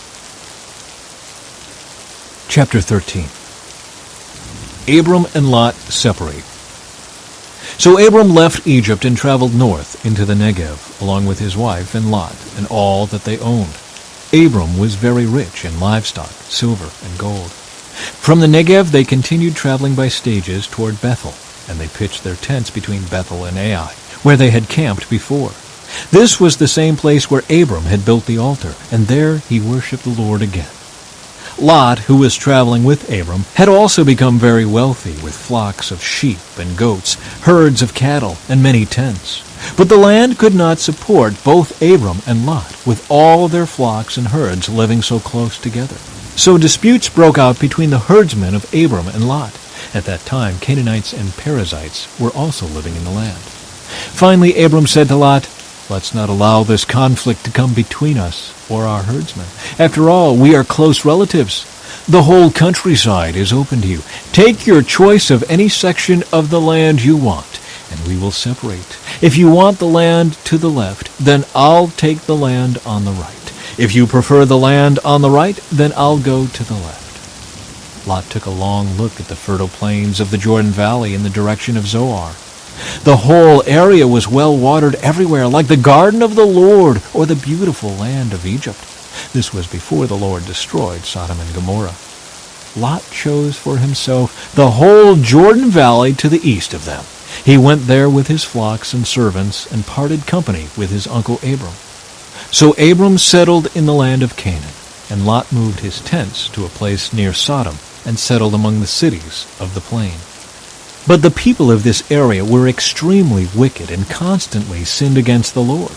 Chapter 13. Abram and Lot separate. So Abram left Egypt and traveled north into the Negev, along with his wife and Lot and all that they owned. Abram was very rich in livestock, silver, and gold. From the Negev they continued traveling by stages toward Bethel, and they pitched their tents between Bethel and Ai, where they had camped before. This was the same place where Abram had built the altar, and there he worshipped the Lord again. Lot, who was traveling with Abram, had also become very wealthy with flocks of sheep and goats, herds of cattle, and many tents. But the land could not support both Abram and Lot, with all their flocks and herds living so close together. So disputes broke out between the herdsmen of Abram and Lot. At that time, Canaanites and Perizzites were also living in the land. Finally, Abram said to Lot, "Let's not allow this conflict to come between us or our herdsmen. After all, we are close relatives. The whole countryside is open to you. Take your choice of any section of the land you want, and we will separate. If you want the land to the left, then I'll take the land on the right. If you prefer the land on the right, then I'll go to the left." Lot took a long look at the fertile plains of the Jordan Valley in the direction of Zoar. The whole area was well watered everywhere, like the garden of the Lord or the beautiful land of Egypt. This was before the Lord destroyed Sodom and Gomorrah. Lot chose for himself the whole Jordan Valley to the east of them. He went there with his flocks and servants and parted company with his uncle Abram. So Abram settled in the land of Canaan, and Lot moved his tents to a place near Sodom and settled among the cities of the plain. But the people of this area were extremely wicked and constantly sinned against the Lord.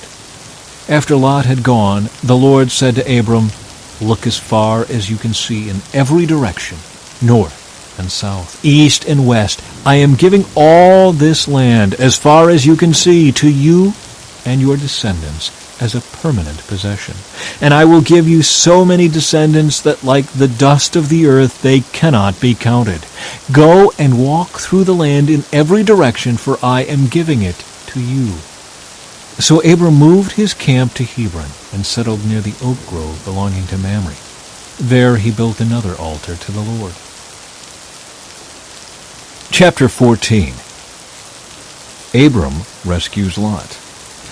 After Lot had gone, the Lord said to Abram, "Look as far as you can see in every direction, north and south, east and west. I am giving all this land as far as you can see to you and your descendants as a permanent possession. And I will give you so many descendants that like the dust of the earth they cannot be counted. Go and walk through the land in every direction, for I am giving it to you." So Abram moved his camp to Hebron and settled near the oak grove belonging to Mamre. There he built another altar to the Lord. Chapter 14. Abram rescues Lot.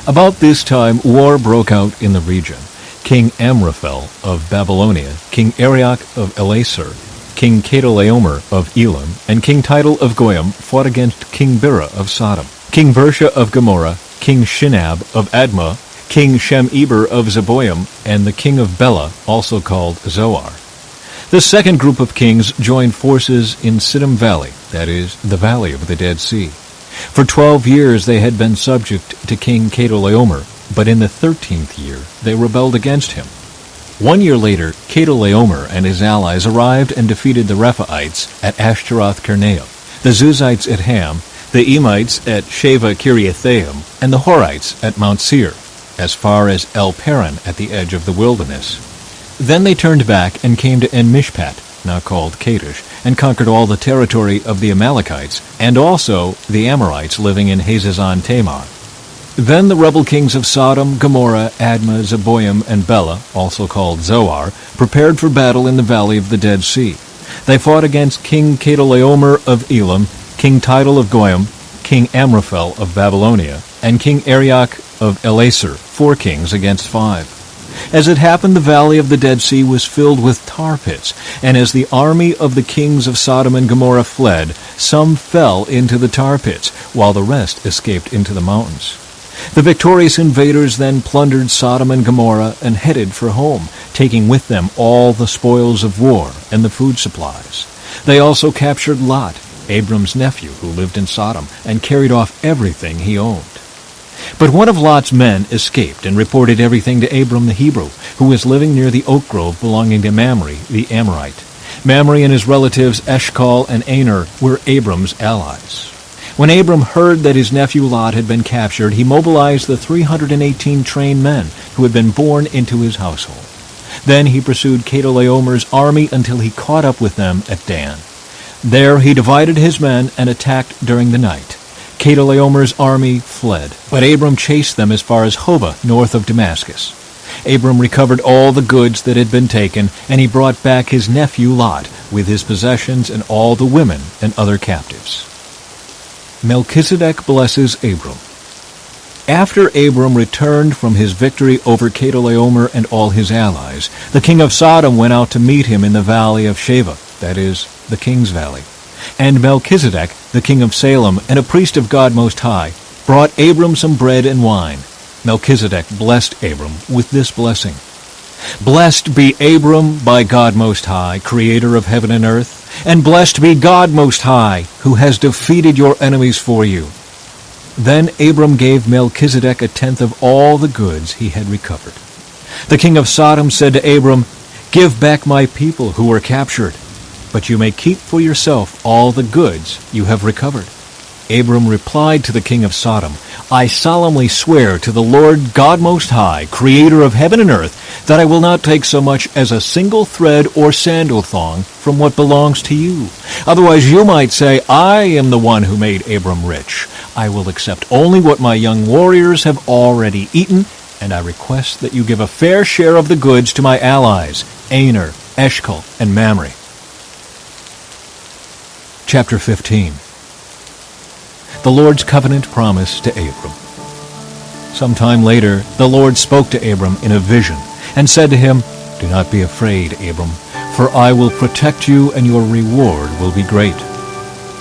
About this time, war broke out in the region. King Amraphel of Babylonia, King Arioch of Elasar, King Chedorlaomer of Elam, and King Tidal of Goyim fought against King Bera of Sodom, King Bersha of Gomorrah, King Shinab of Admah, King Shemeber of Zeboim, and the king of Bela, also called Zoar. The second group of kings joined forces in Siddim Valley, that is, the valley of the Dead Sea. For 12 years they had been subject to King Chedorlaomer, but in the 13th year they rebelled against him. 1 year later, Chedorlaomer and his allies arrived and defeated the Rephaites at Ashtaroth-Karnaim, the Zuzites at Ham, the Emites at Sheva Kiriathaim, and the Horites at Mount Seir, as far as El Paran at the edge of the wilderness. Then they turned back and came to En-Mishpat, now called Kadesh, and conquered all the territory of the Amalekites, and also the Amorites living in Hazazon Tamar. Then the rebel kings of Sodom, Gomorrah, Admah, Zeboim, and Bela, also called Zoar, prepared for battle in the valley of the Dead Sea. They fought against King Chedorlaomer of Elam, King Tidal of Goyim, King Amraphel of Babylonia, and King Arioch of Elasar, 4 kings against 5. As it happened, the valley of the Dead Sea was filled with tar pits, and as the army of the kings of Sodom and Gomorrah fled, some fell into the tar pits, while the rest escaped into the mountains. The victorious invaders then plundered Sodom and Gomorrah and headed for home, taking with them all the spoils of war and the food supplies. They also captured Lot, Abram's nephew who lived in Sodom, and carried off everything he owned. But one of Lot's men escaped and reported everything to Abram the Hebrew, who was living near the oak grove belonging to Mamre the Amorite. Mamre and his relatives Eshcol and Aner were Abram's allies. When Abram heard that his nephew Lot had been captured, he mobilized the 318 trained men who had been born into his household. Then he pursued Chedorlaomer's army until he caught up with them at Dan. There he divided his men and attacked during the night. Chedorlaomer's army fled, but Abram chased them as far as Hobah, north of Damascus. Abram recovered all the goods that had been taken, and he brought back his nephew Lot, with his possessions and all the women and other captives. Melchizedek blesses Abram. After Abram returned from his victory over Chedorlaomer and all his allies, the king of Sodom went out to meet him in the valley of Sheva, that is, the king's valley. And Melchizedek, the king of Salem, and a priest of God Most High, brought Abram some bread and wine. Melchizedek blessed Abram with this blessing. "Blessed be Abram by God Most High, creator of heaven and earth, and blessed be God Most High, who has defeated your enemies for you." Then Abram gave Melchizedek 1/10 of all the goods he had recovered. The king of Sodom said to Abram, "Give back my people who were captured, but you may keep for yourself all the goods you have recovered." Abram replied to the king of Sodom, "I solemnly swear to the Lord God Most High, creator of heaven and earth, that I will not take so much as a single thread or sandal thong from what belongs to you. Otherwise you might say, I am the one who made Abram rich. I will accept only what my young warriors have already eaten, and I request that you give a fair share of the goods to my allies, Aner, Eshcol, and Mamre." Chapter 15. The Lord's covenant promise to Abram. Sometime later, the Lord spoke to Abram in a vision and said to him, "Do not be afraid, Abram, for I will protect you and your reward will be great."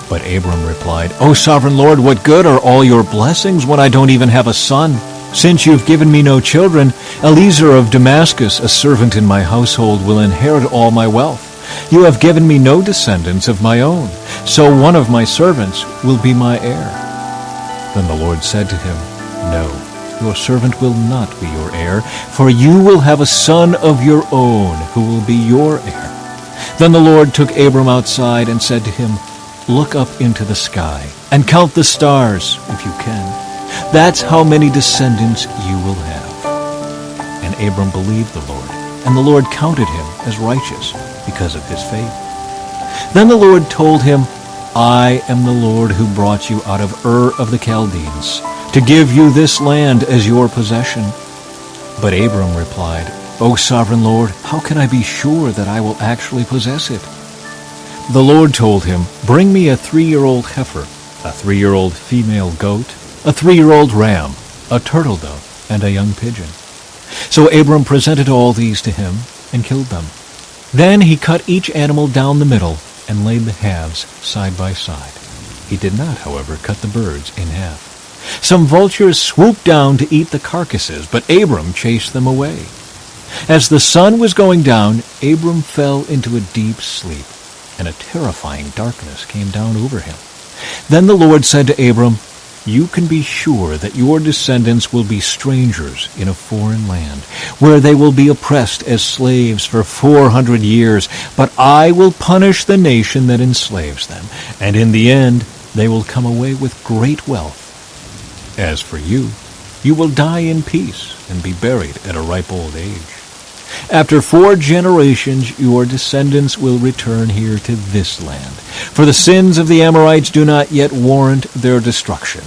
But Abram replied, "O sovereign Lord, what good are all your blessings when I don't even have a son? Since you've given me no children, Eliezer of Damascus, a servant in my household, will inherit all my wealth. You have given me no descendants of my own, so one of my servants will be my heir." Then the Lord said to him, "No, your servant will not be your heir, for you will have a son of your own who will be your heir." Then the Lord took Abram outside and said to him, "Look up into the sky and count the stars, if you can. That's how many descendants you will have." Abram believed the Lord, and the Lord counted him as righteous because of his faith. Then the Lord told him, I am the Lord who brought you out of Ur of the Chaldeans, to give you this land as your possession. But Abram replied, O sovereign Lord, how can I be sure that I will actually possess it? The Lord told him, Bring me a 3-year-old heifer, a 3-year-old female goat, a 3-year-old ram, a turtle dove, and a young pigeon. So Abram presented all these to him and killed them. Then he cut each animal down the middle and laid the halves side by side. He did not, however, cut the birds in half. Some vultures swooped down to eat the carcasses, but Abram chased them away. As the sun was going down, Abram fell into a deep sleep, and a terrifying darkness came down over him. Then the Lord said to Abram, You can be sure that your descendants will be strangers in a foreign land, where they will be oppressed as slaves for 400 years, but I will punish the nation that enslaves them, and in the end they will come away with great wealth. As for you, you will die in peace and be buried at a ripe old age. After 4 generations your descendants will return here to this land, for the sins of the Amorites do not yet warrant their destruction.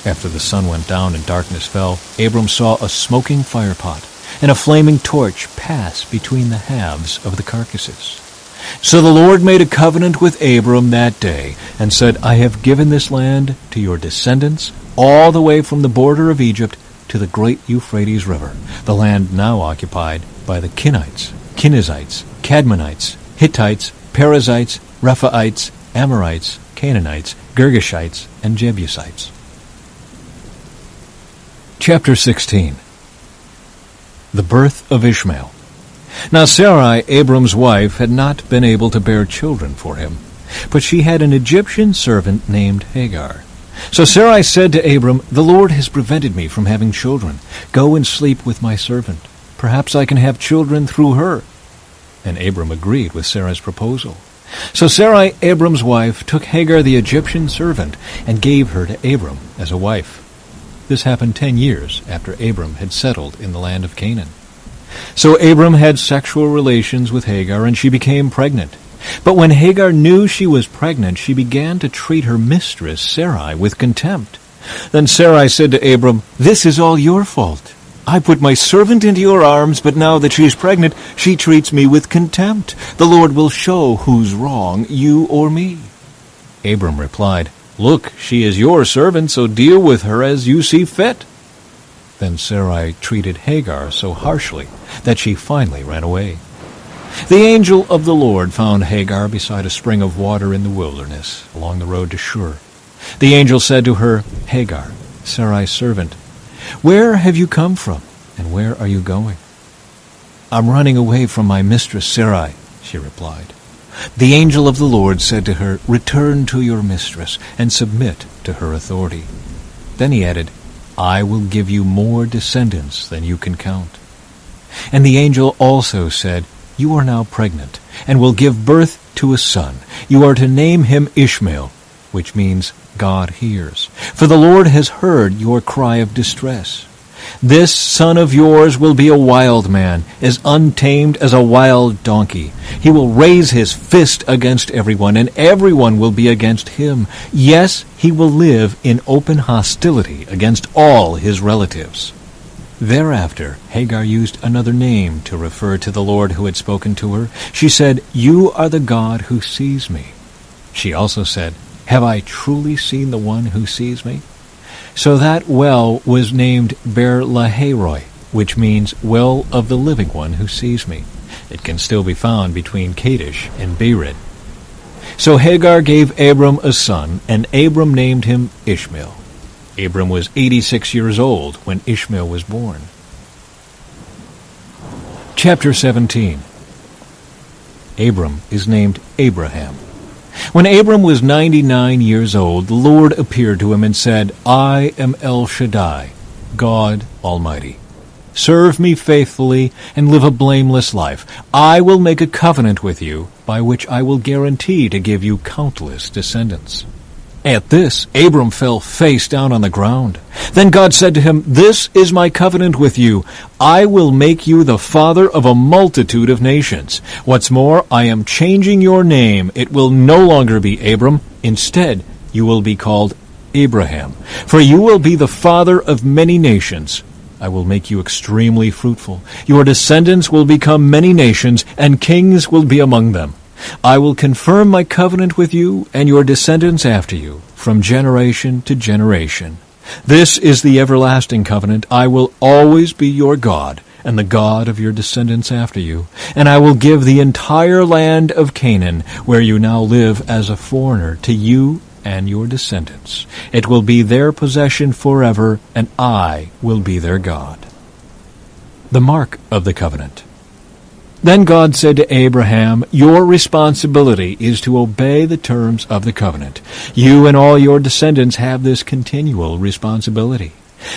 After the sun went down and darkness fell, Abram saw a smoking firepot and a flaming torch pass between the halves of the carcasses. So the Lord made a covenant with Abram that day and said, I have given this land to your descendants all the way from the border of Egypt to the great Euphrates River, the land now occupied by the Kenites, Kenizzites, Cadmonites, Hittites, Perizzites, Rephaites, Amorites, Canaanites, Girgashites, and Jebusites. Chapter 16. The birth of Ishmael. Now Sarai, Abram's wife, had not been able to bear children for him, but she had an Egyptian servant named Hagar. So Sarai said to Abram, The Lord has prevented me from having children. Go and sleep with my servant. Perhaps I can have children through her. And Abram agreed with Sarai's proposal. So Sarai, Abram's wife, took Hagar the Egyptian servant and gave her to Abram as a wife. This happened 10 years after Abram had settled in the land of Canaan. So Abram had sexual relations with Hagar, and she became pregnant. But when Hagar knew she was pregnant, she began to treat her mistress, Sarai, with contempt. Then Sarai said to Abram, This is all your fault. I put my servant into your arms, but now that she is pregnant, she treats me with contempt. The Lord will show who's wrong, you or me. Abram replied, Look, she is your servant, so deal with her as you see fit. Then Sarai treated Hagar so harshly that she finally ran away. The angel of the Lord found Hagar beside a spring of water in the wilderness, along the road to Shur. The angel said to her, Hagar, Sarai's servant, Where have you come from, and where are you going? I'm running away from my mistress Sarai, she replied. The angel of the Lord said to her, Return to your mistress, and submit to her authority. Then he added, I will give you more descendants than you can count. And the angel also said, You are now pregnant, and will give birth to a son. You are to name him Ishmael, which means God hears. For the Lord has heard your cry of distress. This son of yours will be a wild man, as untamed as a wild donkey. He will raise his fist against everyone, and everyone will be against him. Yes, he will live in open hostility against all his relatives. Thereafter, Hagar used another name to refer to the Lord who had spoken to her. She said, You are the God who sees me. She also said, Have I truly seen the one who sees me? So that well was named Ber-Lahairoi, which means well of the living one who sees me. It can still be found between Kadesh and Bered. So Hagar gave Abram a son, and Abram named him Ishmael. Abram was 86 years old when Ishmael was born. Chapter 17. Abram is named Abraham. When Abram was 99 years old, the Lord appeared to him and said, I am El Shaddai, God Almighty. Serve me faithfully and live a blameless life. I will make a covenant with you, by which I will guarantee to give you countless descendants. At this, Abram fell face down on the ground. Then God said to him, "This is my covenant with you. I will make you the father of a multitude of nations. What's more, I am changing your name. It will no longer be Abram. Instead, you will be called Abraham, for you will be the father of many nations. I will make you extremely fruitful. Your descendants will become many nations, and kings will be among them. I will confirm my covenant with you and your descendants after you, from generation to generation. This is the everlasting covenant. I will always be your God, and the God of your descendants after you. And I will give the entire land of Canaan, where you now live as a foreigner, to you and your descendants. It will be their possession forever, and I will be their God." The mark of the covenant. Then God said to Abraham, "Your responsibility is to obey the terms of the covenant. You and all your descendants have this continual responsibility.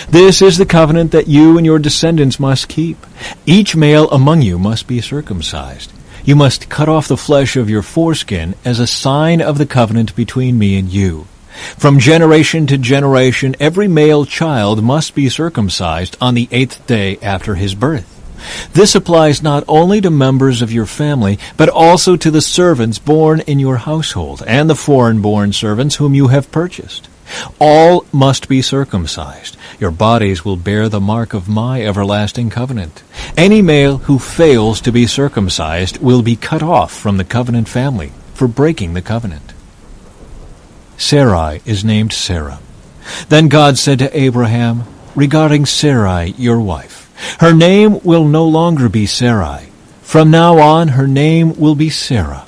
This is the covenant that you and your descendants must keep. Each male among you must be circumcised. You must cut off the flesh of your foreskin as a sign of the covenant between me and you. From generation to generation, every male child must be circumcised on the 8th day after his birth. This applies not only to members of your family, but also to the servants born in your household and the foreign-born servants whom you have purchased. All must be circumcised. Your bodies will bear the mark of my everlasting covenant. Any male who fails to be circumcised will be cut off from the covenant family for breaking the covenant." Sarai is named Sarah. Then God said to Abraham, "Regarding Sarai, your wife, her name will no longer be Sarai. From now on, her name will be Sarah.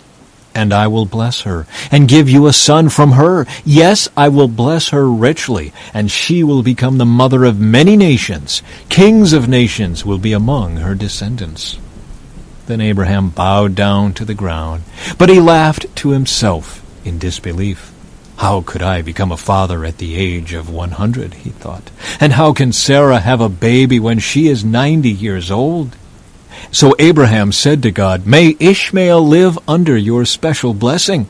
And I will bless her, and give you a son from her. Yes, I will bless her richly, and she will become the mother of many nations. Kings of nations will be among her descendants." Then Abraham bowed down to the ground, but he laughed to himself in disbelief. "How could I become a father at the age of 100, he thought. "And how can Sarah have a baby when she is 90 years old?" So Abraham said to God, "May Ishmael live under your special blessing."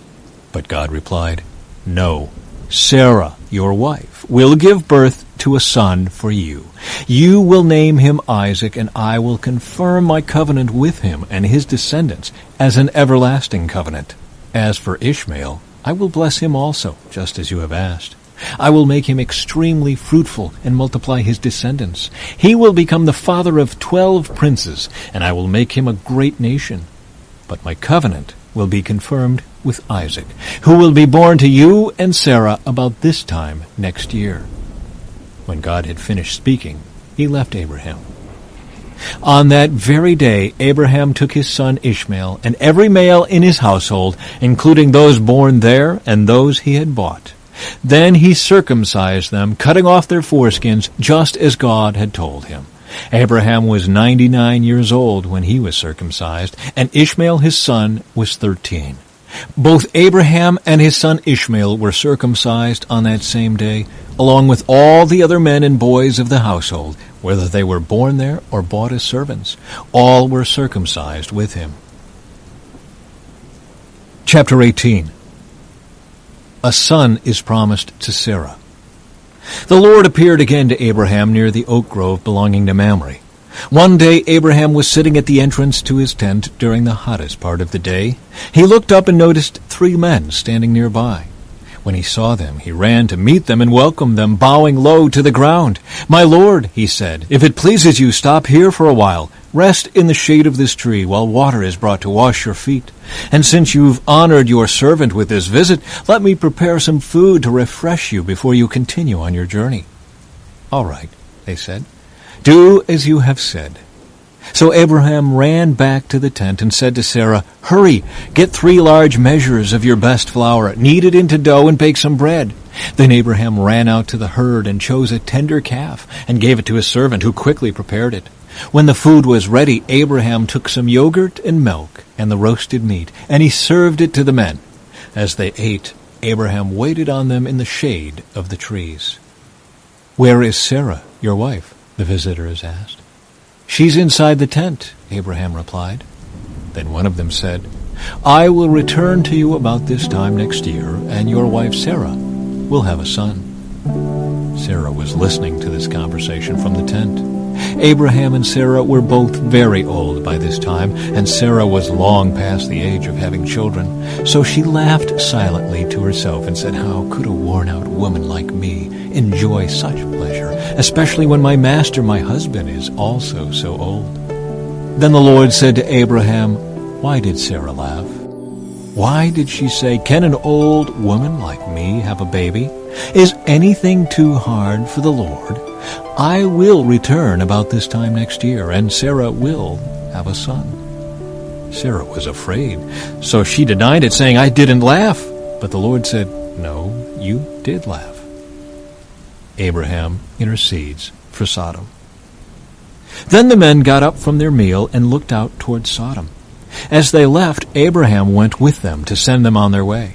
But God replied, "No, Sarah, your wife, will give birth to a son for you. You will name him Isaac, and I will confirm my covenant with him and his descendants as an everlasting covenant. As for Ishmael, I will bless him also, just as you have asked. I will make him extremely fruitful and multiply his descendants. He will become the father of 12 princes, and I will make him a great nation. But my covenant will be confirmed with Isaac, who will be born to you and Sarah about this time next year." When God had finished speaking, he left Abraham. On that very day, Abraham took his son Ishmael and every male in his household, including those born there and those he had bought. Then he circumcised them, cutting off their foreskins, just as God had told him. Abraham was 99 years old when he was circumcised, and Ishmael his son was 13. Both Abraham and his son Ishmael were circumcised on that same day, along with all the other men and boys of the household, whether they were born there or bought as servants. All were circumcised with him. Chapter 18. A son is promised to Sarah. The Lord appeared again to Abraham near the oak grove belonging to Mamre. One day Abraham was sitting at the entrance to his tent during the hottest part of the day. He looked up and noticed 3 men standing nearby. When he saw them, he ran to meet them and welcomed them, bowing low to the ground. "My Lord," he said, "if it pleases you, stop here for a while. Rest in the shade of this tree while water is brought to wash your feet. And since you've honored your servant with this visit, let me prepare some food to refresh you before you continue on your journey." "All right," they said. "Do as you have said." So Abraham ran back to the tent and said to Sarah, "Hurry, get 3 large measures of your best flour, knead it into dough, and bake some bread." Then Abraham ran out to the herd and chose a tender calf and gave it to his servant, who quickly prepared it. When the food was ready, Abraham took some yogurt and milk and the roasted meat, and he served it to the men. As they ate, Abraham waited on them in the shade of the trees. "Where is Sarah, your wife?" the visitors asked. "She's inside the tent," Abraham replied. Then one of them said, "I will return to you about this time next year, and your wife Sarah we'll have a son." Sarah was listening to this conversation from the tent. Abraham and Sarah were both very old by this time, and Sarah was long past the age of having children. So she laughed silently to herself and said, "How could a worn-out woman like me enjoy such pleasure, especially when my master, my husband, is also so old?" Then the Lord said to Abraham, "Why did Sarah laugh? Why did she say, 'Can an old woman like me have a baby?' Is anything too hard for the Lord? I will return about this time next year, and Sarah will have a son." Sarah was afraid, so she denied it, saying, "I didn't laugh." But the Lord said, "No, you did laugh." Abraham intercedes for Sodom. Then the men got up from their meal and looked out toward Sodom. As they left, Abraham went with them to send them on their way.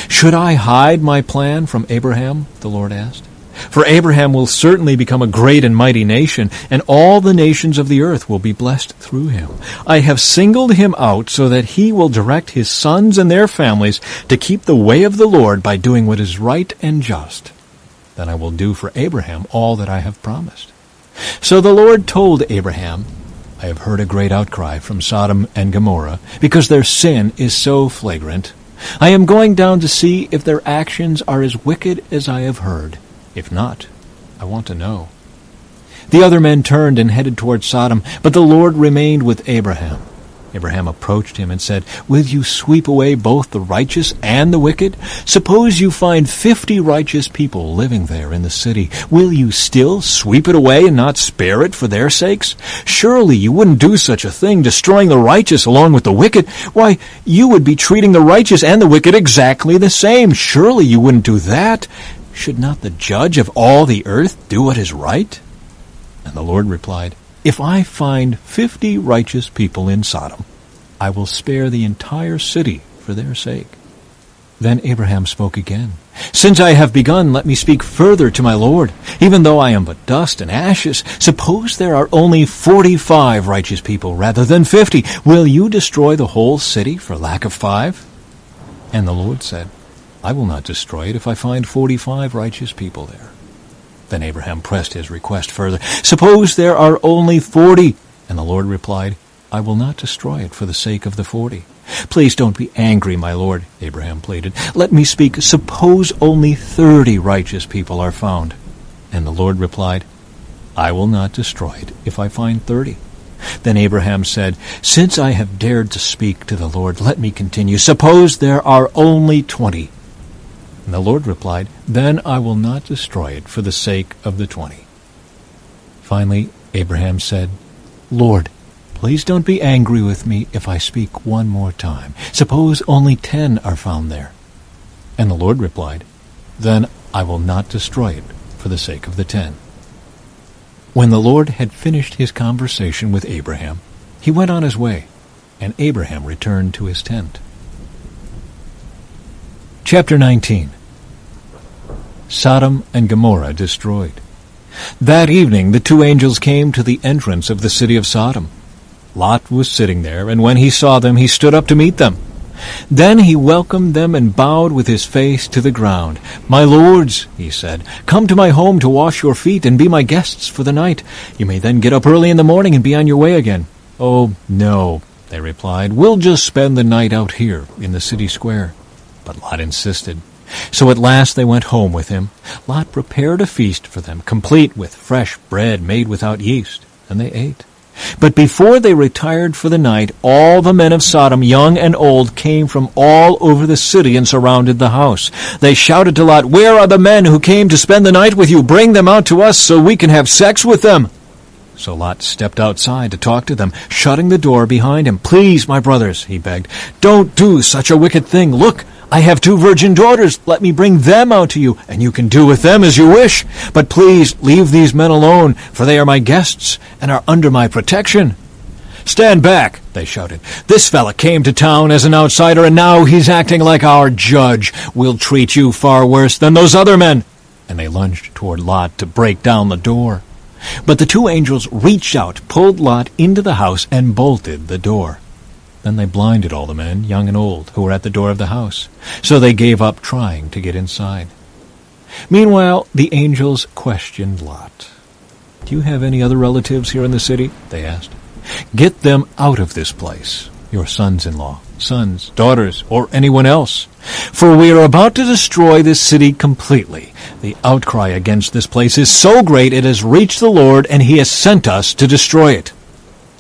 "Should I hide my plan from Abraham?" the Lord asked. "For Abraham will certainly become a great and mighty nation, and all the nations of the earth will be blessed through him. I have singled him out so that he will direct his sons and their families to keep the way of the Lord by doing what is right and just. Then I will do for Abraham all that I have promised." So the Lord told Abraham, "I have heard a great outcry from Sodom and Gomorrah, because their sin is so flagrant. I am going down to see if their actions are as wicked as I have heard. If not, I want to know." The other men turned and headed toward Sodom, but the Lord remained with Abraham. Abraham approached him and said, "Will you sweep away both the righteous and the wicked? Suppose you find 50 righteous people living there in the city. Will you still sweep it away and not spare it for their sakes? Surely you wouldn't do such a thing, destroying the righteous along with the wicked. Why, you would be treating the righteous and the wicked exactly the same. Surely you wouldn't do that. Should not the judge of all the earth do what is right?" And the Lord replied, "If I find 50 righteous people in Sodom, I will spare the entire city for their sake." Then Abraham spoke again. "Since I have begun, let me speak further to my Lord. Even though I am but dust and ashes, suppose there are only 45 righteous people rather than 50. Will you destroy the whole city for lack of 5? And the Lord said, "I will not destroy it if I find 45 righteous people there." Then Abraham pressed his request further. "Suppose there are only 40. And the Lord replied, "I will not destroy it for the sake of the 40. "Please don't be angry, my Lord," Abraham pleaded. "Let me speak. Suppose only 30 righteous people are found." And the Lord replied, "I will not destroy it if I find 30. Then Abraham said, "Since I have dared to speak to the Lord, let me continue. Suppose there are only 20. And the Lord replied, "Then I will not destroy it for the sake of the 20. Finally, Abraham said, "Lord, please don't be angry with me if I speak one more time. Suppose only 10 are found there." And the Lord replied, "Then I will not destroy it for the sake of the 10. When the Lord had finished his conversation with Abraham, he went on his way, and Abraham returned to his tent. Chapter 19. Sodom and Gomorrah destroyed. That evening the 2 angels came to the entrance of the city of Sodom. Lot was sitting there, and when he saw them, he stood up to meet them. Then he welcomed them and bowed with his face to the ground. "My lords," he said, "come to my home to wash your feet and be my guests for the night. You may then get up early in the morning and be on your way again." "Oh, no," they replied. "We'll just spend the night out here in the city square." But Lot insisted. So at last they went home with him. Lot prepared a feast for them, complete with fresh bread made without yeast, and they ate. But before they retired for the night, all the men of Sodom, young and old, came from all over the city and surrounded the house. They shouted to Lot, "Where are the men who came to spend the night with you? Bring them out to us so we can have sex with them." So Lot stepped outside to talk to them, shutting the door behind him. "Please, my brothers," he begged, "don't do such a wicked thing. Look, I have 2 virgin daughters. Let me bring them out to you, and you can do with them as you wish. But please leave these men alone, for they are my guests and are under my protection." "Stand back," they shouted. "This fella came to town as an outsider, and now he's acting like our judge. We'll treat you far worse than those other men." And they lunged toward Lot to break down the door. But the 2 angels reached out, pulled Lot into the house, and bolted the door. Then they blinded all the men, young and old, who were at the door of the house. So they gave up trying to get inside. Meanwhile, the angels questioned Lot. "Do you have any other relatives here in the city?" they asked. "Get them out of this place, your sons-in-law, sons, daughters, or anyone else. For we are about to destroy this city completely. The outcry against this place is so great it has reached the Lord, and he has sent us to destroy it."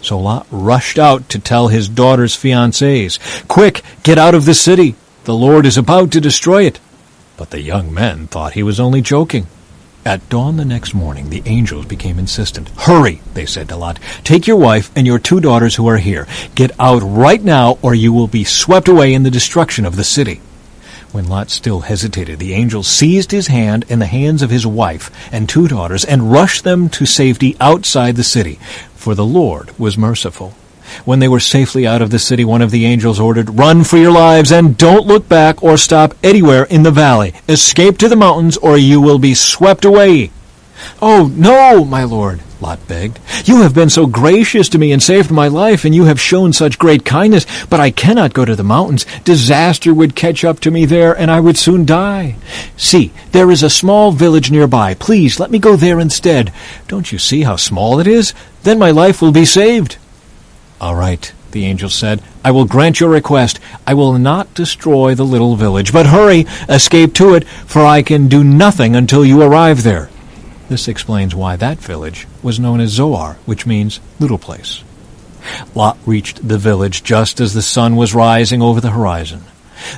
So Lot rushed out to tell his daughter's fiancés, "Quick, get out of the city. The Lord is about to destroy it." But the young men thought he was only joking. At dawn the next morning, the angels became insistent. "Hurry," they said to Lot. "Take your wife and your 2 daughters who are here. Get out right now, or you will be swept away in the destruction of the city." When Lot still hesitated, the angels seized his hand and the hands of his wife and 2 daughters and rushed them to safety outside the city, for the Lord was merciful. When they were safely out of the city, one of the angels ordered, "Run for your lives, and don't look back or stop anywhere in the valley. Escape to the mountains, or you will be swept away." "Oh, no, my lord," Lot begged. "You have been so gracious to me and saved my life, and you have shown such great kindness, but I cannot go to the mountains. Disaster would catch up to me there, and I would soon die. See, there is a small village nearby. Please, let me go there instead. Don't you see how small it is? Then my life will be saved." "All right," the angel said. "I will grant your request. I will not destroy the little village. But hurry, escape to it, for I can do nothing until you arrive there." This explains why that village was known as Zoar, which means little place. Lot reached the village just as the sun was rising over the horizon.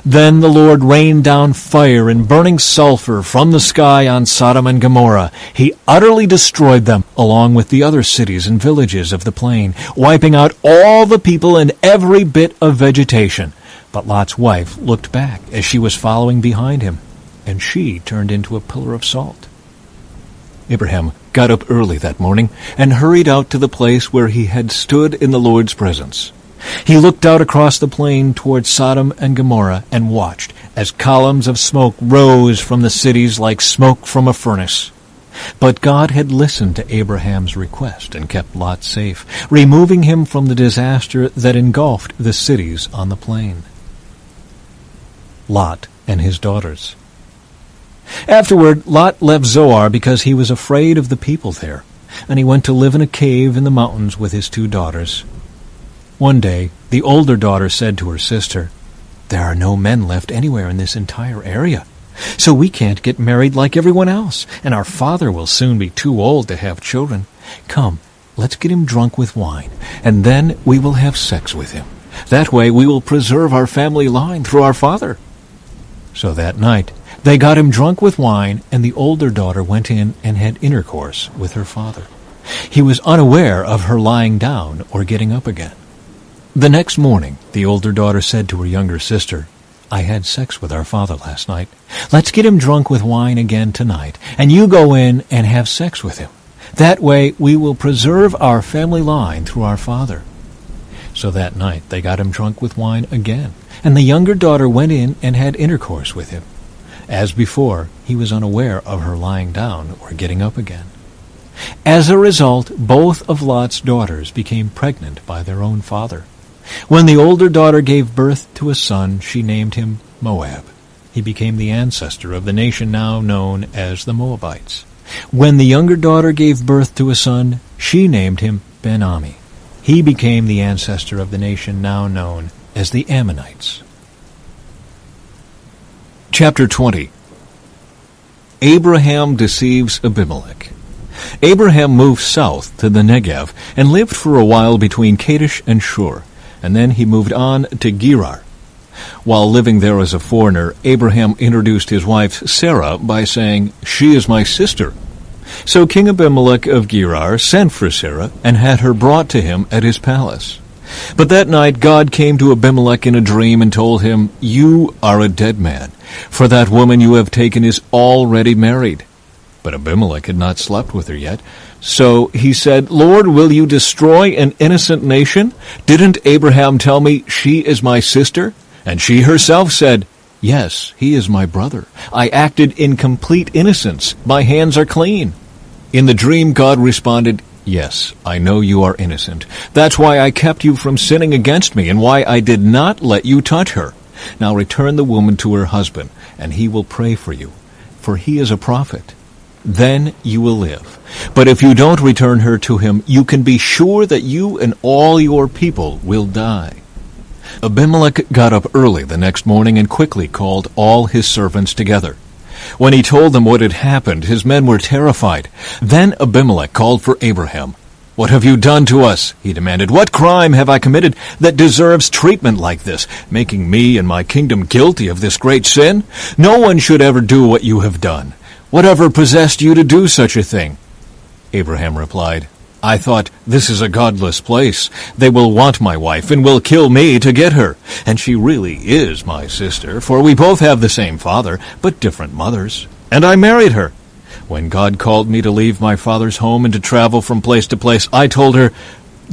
Then the Lord rained down fire and burning sulfur from the sky on Sodom and Gomorrah. He utterly destroyed them, along with the other cities and villages of the plain, wiping out all the people and every bit of vegetation. But Lot's wife looked back as she was following behind him, and she turned into a pillar of salt. Abraham got up early that morning and hurried out to the place where he had stood in the Lord's presence. He looked out across the plain toward Sodom and Gomorrah and watched as columns of smoke rose from the cities like smoke from a furnace. But God had listened to Abraham's request and kept Lot safe, removing him from the disaster that engulfed the cities on the plain. Lot and his daughters. Afterward, Lot left Zoar because he was afraid of the people there, and he went to live in a cave in the mountains with his 2 daughters. One day, the older daughter said to her sister, "There are no men left anywhere in this entire area, so we can't get married like everyone else, and our father will soon be too old to have children. Come, let's get him drunk with wine, and then we will have sex with him. That way we will preserve our family line through our father." So that night, they got him drunk with wine, and the older daughter went in and had intercourse with her father. He was unaware of her lying down or getting up again. The next morning, the older daughter said to her younger sister, "I had sex with our father last night. Let's get him drunk with wine again tonight, and you go in and have sex with him. That way we will preserve our family line through our father." So that night they got him drunk with wine again, and the younger daughter went in and had intercourse with him. As before, he was unaware of her lying down or getting up again. As a result, both of Lot's daughters became pregnant by their own father. When the older daughter gave birth to a son, she named him Moab. He became the ancestor of the nation now known as the Moabites. When the younger daughter gave birth to a son, she named him Ben-Ami. He became the ancestor of the nation now known as the Ammonites. Chapter 20. Abraham deceives Abimelech. Abraham moved south to the Negev and lived for a while between Kadesh and Shur, and then he moved on to Gerar. While living there as a foreigner, Abraham introduced his wife Sarah by saying, "She is my sister." So King Abimelech of Gerar sent for Sarah and had her brought to him at his palace. But that night God came to Abimelech in a dream and told him, "You are a dead man, for that woman you have taken is already married." But Abimelech had not slept with her yet. So he said, "Lord, will you destroy an innocent nation? Didn't Abraham tell me she is my sister?" And she herself said, "Yes, he is my brother. I acted in complete innocence. My hands are clean." In the dream, God responded, "Yes, I know you are innocent. That's why I kept you from sinning against me and why I did not let you touch her. Now return the woman to her husband, and he will pray for you. for he is a prophet. Then you will live. But if you don't return her to him, you can be sure that you and all your people will die." Abimelech got up early the next morning and quickly called all his servants together. When he told them what had happened, his men were terrified. Then Abimelech called for Abraham. "What have you done to us?" he demanded. "What crime have I committed that deserves treatment like this, making me and my kingdom guilty of this great sin? No one should ever do what you have done. Whatever possessed you to do such a thing?" Abraham replied, "I thought, this is a godless place. They will want my wife and will kill me to get her. And she really is my sister, for we both have the same father, but different mothers. And I married her. When God called me to leave my father's home and to travel from place to place, I told her,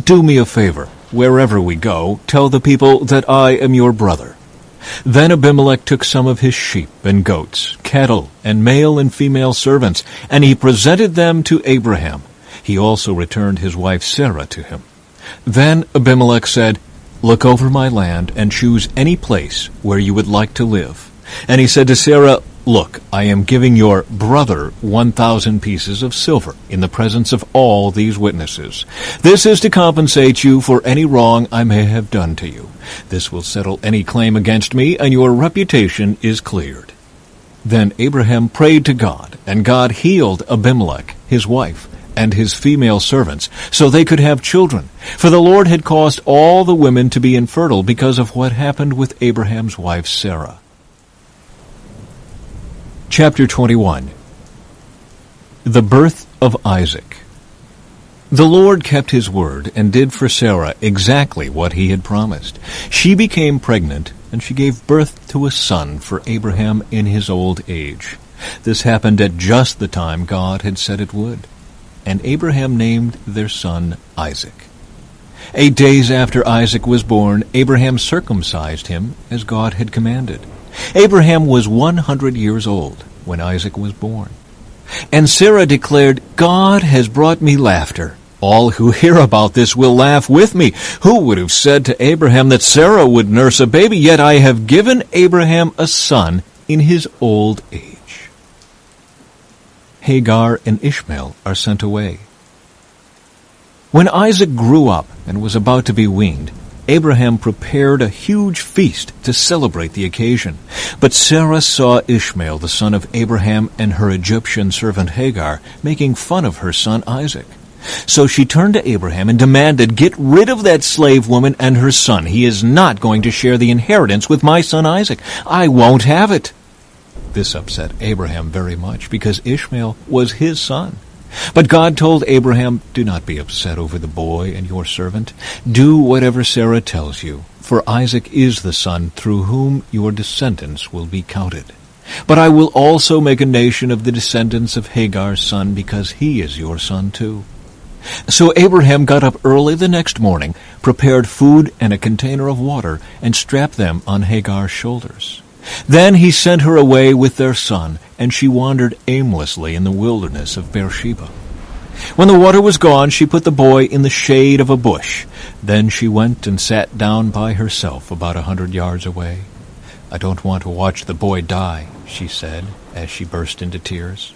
'Do me a favor. Wherever we go, tell the people that I am your brother.' Then Abimelech took some of his sheep and goats, cattle, and male and female servants, and he presented them to Abraham. He also returned his wife Sarah to him. Then Abimelech said, 'Look over my land and choose any place where you would like to live.' And he said to Sarah, 'Look, I am giving your brother 1,000 pieces of silver in the presence of all these witnesses. This is to compensate you for any wrong I may have done to you. This will settle any claim against me, and your reputation is cleared.' Then Abraham prayed to God, and God healed Abimelech, his wife, and his female servants, so they could have children. For the Lord had caused all the women to be infertile because of what happened with Abraham's wife Sarah. Chapter 21. The birth of Isaac. The Lord kept his word and did for Sarah exactly what he had promised. She became pregnant, and she gave birth to a son for Abraham in his old age. This happened at just the time God had said it would. And Abraham named their son Isaac. 8 days after Isaac was born, Abraham circumcised him as God had commanded. Abraham was 100 years old when Isaac was born. And Sarah declared, "God has brought me laughter. All who hear about this will laugh with me. Who would have said to Abraham that Sarah would nurse a baby? Yet I have given Abraham a son in his old age." Hagar and Ishmael are sent away. When Isaac grew up and was about to be weaned, Abraham prepared a huge feast to celebrate the occasion. But Sarah saw Ishmael, the son of Abraham, and her Egyptian servant Hagar making fun of her son Isaac. So she turned to Abraham and demanded, "Get rid of that slave woman and her son. He is not going to share the inheritance with my son Isaac. I won't have it." This upset Abraham very much, because Ishmael was his son. But God told Abraham, "Do not be upset over the boy and your servant. Do whatever Sarah tells you, for Isaac is the son through whom your descendants will be counted. But I will also make a nation of the descendants of Hagar's son, because he is your son too." So Abraham got up early the next morning, prepared food and a container of water, and strapped them on Hagar's shoulders. Then he sent her away with their son, and she wandered aimlessly in the wilderness of Beersheba. When the water was gone, she put the boy in the shade of a bush. Then she went and sat down by herself about 100 yards away. "I don't want to watch the boy die," she said, as she burst into tears.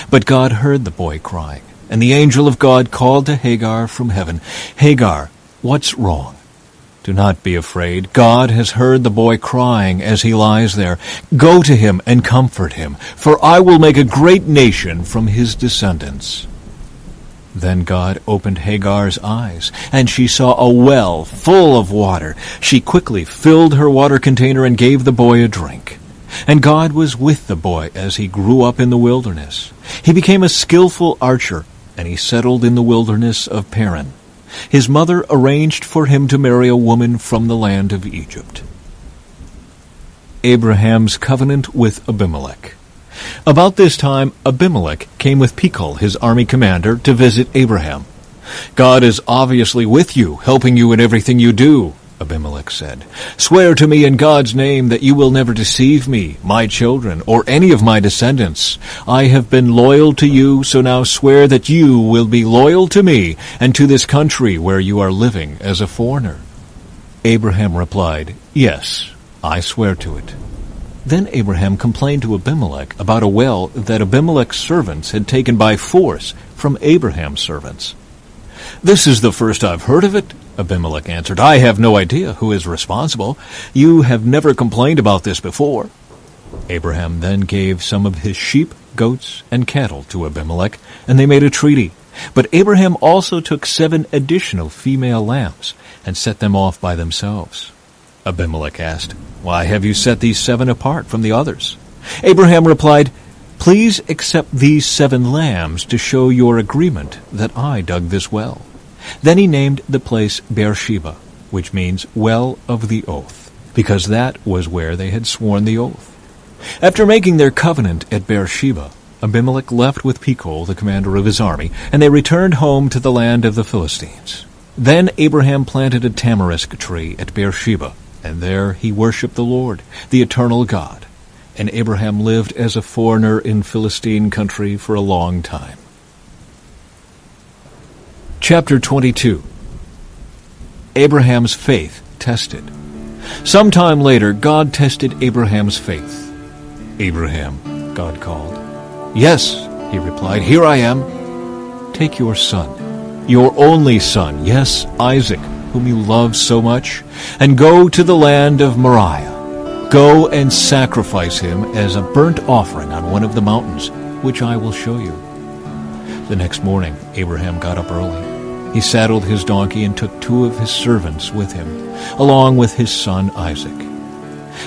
But God heard the boy crying, and the angel of God called to Hagar from heaven, "Hagar, what's wrong? Do not be afraid. God has heard the boy crying as he lies there. Go to him and comfort him, for I will make a great nation from his descendants." Then God opened Hagar's eyes, and she saw a well full of water. She quickly filled her water container and gave the boy a drink. And God was with the boy as he grew up in the wilderness. He became a skillful archer, and he settled in the wilderness of Paran. His mother arranged for him to marry a woman from the land of Egypt. Abraham's covenant with Abimelech. About this time, Abimelech came with Phicol, his army commander, to visit Abraham. "God is obviously with you, helping you in everything you do," Abimelech said. "Swear to me in God's name that you will never deceive me, my children, or any of my descendants. I have been loyal to you, so now swear that you will be loyal to me and to this country where you are living as a foreigner." Abraham replied, "Yes, I swear to it." Then Abraham complained to Abimelech about a well that Abimelech's servants had taken by force from Abraham's servants. "This is the first I've heard of it," Abimelech answered. "I have no idea who is responsible. You have never complained about this before." Abraham then gave some of his sheep, goats, and cattle to Abimelech, and they made a treaty. But Abraham also took 7 additional female lambs and set them off by themselves. Abimelech asked, "Why have you set these 7 apart from the others?" Abraham replied, "Please accept these 7 lambs to show your agreement that I dug this well." Then he named the place Beersheba, which means well of the oath, because that was where they had sworn the oath. After making their covenant at Beersheba, Abimelech left with Phicol, the commander of his army, and they returned home to the land of the Philistines. Then Abraham planted a tamarisk tree at Beersheba, and there he worshipped the Lord, the eternal God. And Abraham lived as a foreigner in Philistine country for a long time. Chapter 22. Abraham's faith tested. Sometime later, God tested Abraham's faith. "Abraham," God called. "Yes," he replied, "here I am." "Take your son, your only son, yes, Isaac, whom you love so much, and go to the land of Moriah. Go and sacrifice him as a burnt offering on one of the mountains, which I will show you." The next morning, Abraham got up early. He saddled his donkey and took 2 of his servants with him, along with his son Isaac.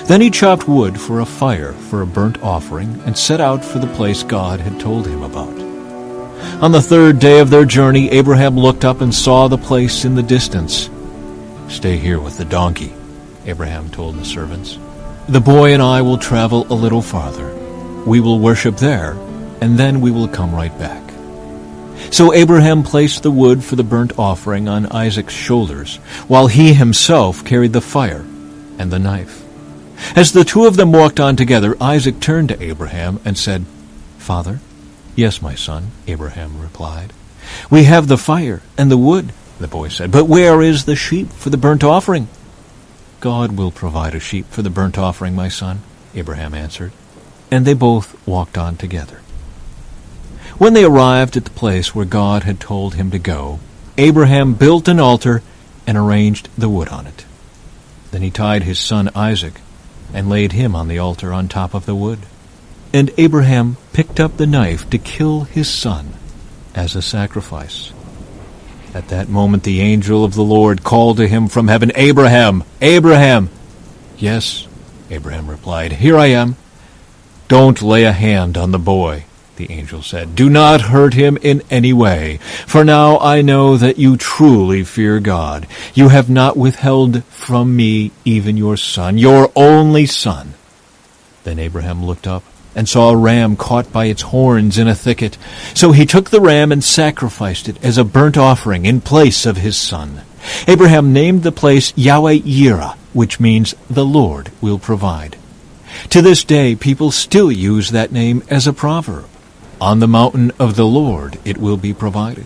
Then he chopped wood for a fire for a burnt offering and set out for the place God had told him about. On the 3rd day of their journey, Abraham looked up and saw the place in the distance. "Stay here with the donkey," Abraham told the servants. "The boy and I will travel a little farther. We will worship there, and then we will come right back." So Abraham placed the wood for the burnt offering on Isaac's shoulders, while he himself carried the fire and the knife. As the 2 of them walked on together, Isaac turned to Abraham and said, "Father?" "Yes, my son," Abraham replied. "We have the fire and the wood," the boy said, "but where is the sheep for the burnt offering?" "God will provide a sheep for the burnt offering, my son," Abraham answered. And they both walked on together. When they arrived at the place where God had told him to go, Abraham built an altar and arranged the wood on it. Then he tied his son Isaac and laid him on the altar on top of the wood. And Abraham picked up the knife to kill his son as a sacrifice. At that moment the angel of the Lord called to him from heaven, "Abraham, Abraham!" "Yes," Abraham replied, "here I am." "Don't lay a hand on the boy," the angel said. "Do not hurt him in any way, for now I know that you truly fear God. You have not withheld from me even your son, your only son." Then Abraham looked up and saw a ram caught by its horns in a thicket. So he took the ram and sacrificed it as a burnt offering in place of his son. Abraham named the place Yahweh-Yireh, which means the Lord will provide. To this day, people still use that name as a proverb. On the mountain of the Lord it will be provided.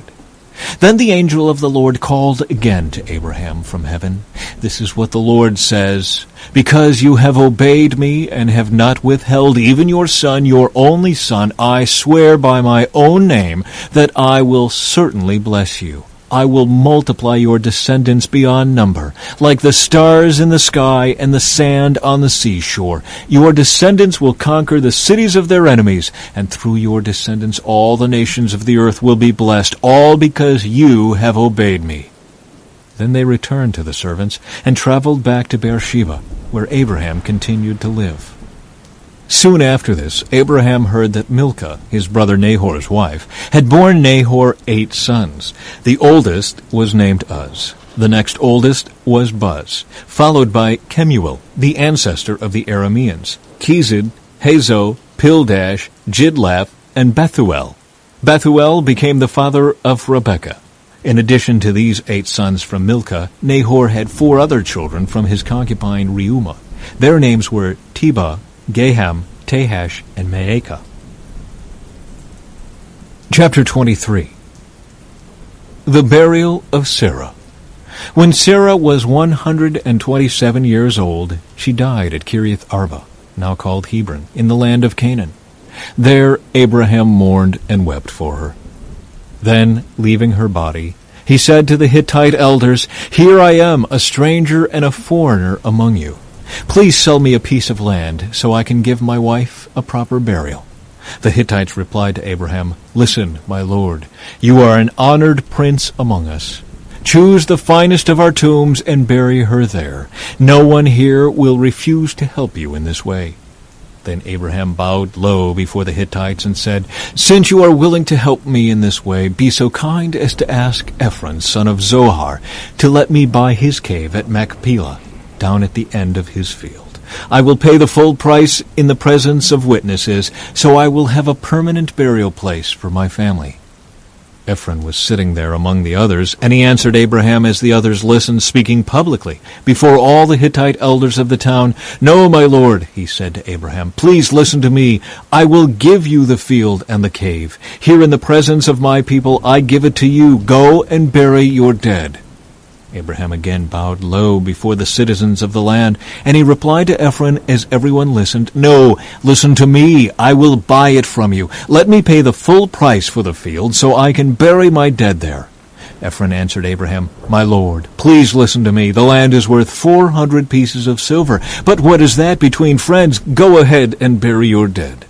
Then the angel of the Lord called again to Abraham from heaven. "This is what the Lord says, because you have obeyed me and have not withheld even your son, your only son, I swear by my own name that I will certainly bless you. I will multiply your descendants beyond number, like the stars in the sky and the sand on the seashore. Your descendants will conquer the cities of their enemies, and through your descendants all the nations of the earth will be blessed, all because you have obeyed me." Then they returned to the servants and traveled back to Beersheba, where Abraham continued to live. Soon after this, Abraham heard that Milcah, his brother Nahor's wife, had borne Nahor 8 sons. The oldest was named Uz. The next oldest was Buz, followed by Kemuel, the ancestor of the Arameans, Kezid, Hazo, Pildash, Jidlaph, and Bethuel. Bethuel became the father of Rebekah. In addition to these 8 sons from Milcah, Nahor had 4 other children from his concubine Reumah. Their names were Tebah, Gaham, Tahash, and Maacah. Chapter 23. The burial of Sarah. When Sarah was 127 years old, she died at Kiriath Arba. now called Hebron, in the land of Canaan. There Abraham mourned and wept for her. Then, leaving her body, he said to the Hittite elders, "Here I am, a stranger and a foreigner among you. Please sell me a piece of land so I can give my wife a proper burial." The Hittites replied to Abraham, "Listen, my lord, you are an honored prince among us. Choose the finest of our tombs and bury her there. No one here will refuse to help you in this way." Then Abraham bowed low before the Hittites and said, "Since you are willing to help me in this way, be so kind as to ask Ephron, son of Zohar, to let me buy his cave at Machpelah, down at the end of his field. I will pay the full price in the presence of witnesses, so I will have a permanent burial place for my family." Ephron was sitting there among the others, and he answered Abraham as the others listened, speaking publicly before all the Hittite elders of the town. "No, my lord," he said to Abraham, "please listen to me. I will give you the field and the cave. Here in the presence of my people I give it to you. Go and bury your dead." Abraham again bowed low before the citizens of the land, and he replied to Ephron as everyone listened, "No, listen to me. I will buy it from you. Let me pay the full price for the field so I can bury my dead there." Ephron answered Abraham, "My lord, please listen to me. The land is worth 400 pieces of silver. But what is that between friends? Go ahead and bury your dead."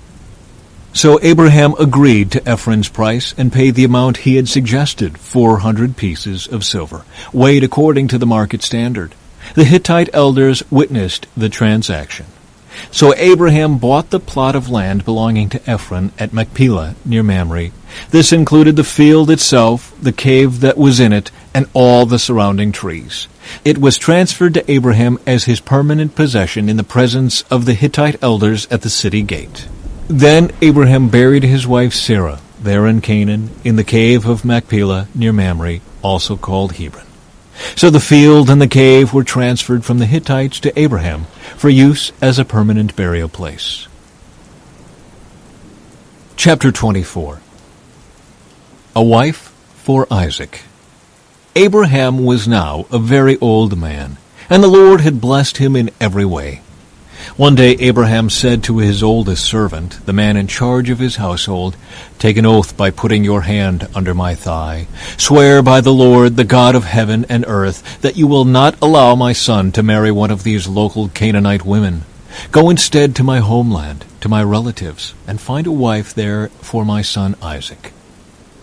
So Abraham agreed to Ephron's price and paid the amount he had suggested, 400 pieces of silver, weighed according to the market standard. The Hittite elders witnessed the transaction. So Abraham bought the plot of land belonging to Ephron at Machpelah near Mamre. This included the field itself, the cave that was in it, and all the surrounding trees. It was transferred to Abraham as his permanent possession in the presence of the Hittite elders at the city gate. Then Abraham buried his wife Sarah there in Canaan, in the cave of Machpelah near Mamre, also called Hebron. So the field and the cave were transferred from the Hittites to Abraham for use as a permanent burial place. Chapter 24. A wife for Isaac. Abraham was now a very old man, and the Lord had blessed him in every way. One day Abraham said to his oldest servant, the man in charge of his household, "Take an oath by putting your hand under my thigh. Swear by the Lord, the God of heaven and earth, that you will not allow my son to marry one of these local Canaanite women. Go instead to my homeland, to my relatives, and find a wife there for my son Isaac."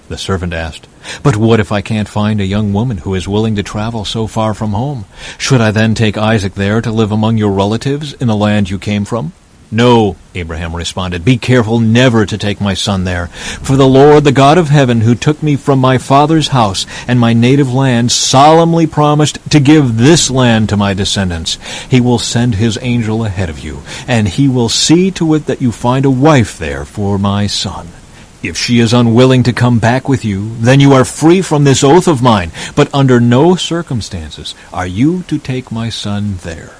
The servant asked, "But what if I can't find a young woman who is willing to travel so far from home? Should I then take Isaac there to live among your relatives in the land you came from?" "No," Abraham responded. "Be careful never to take my son there. For the Lord, the God of heaven, who took me from my father's house and my native land, solemnly promised to give this land to my descendants. He will send his angel ahead of you, and he will see to it that you find a wife there for my son. If she is unwilling to come back with you, then you are free from this oath of mine, but under no circumstances are you to take my son there."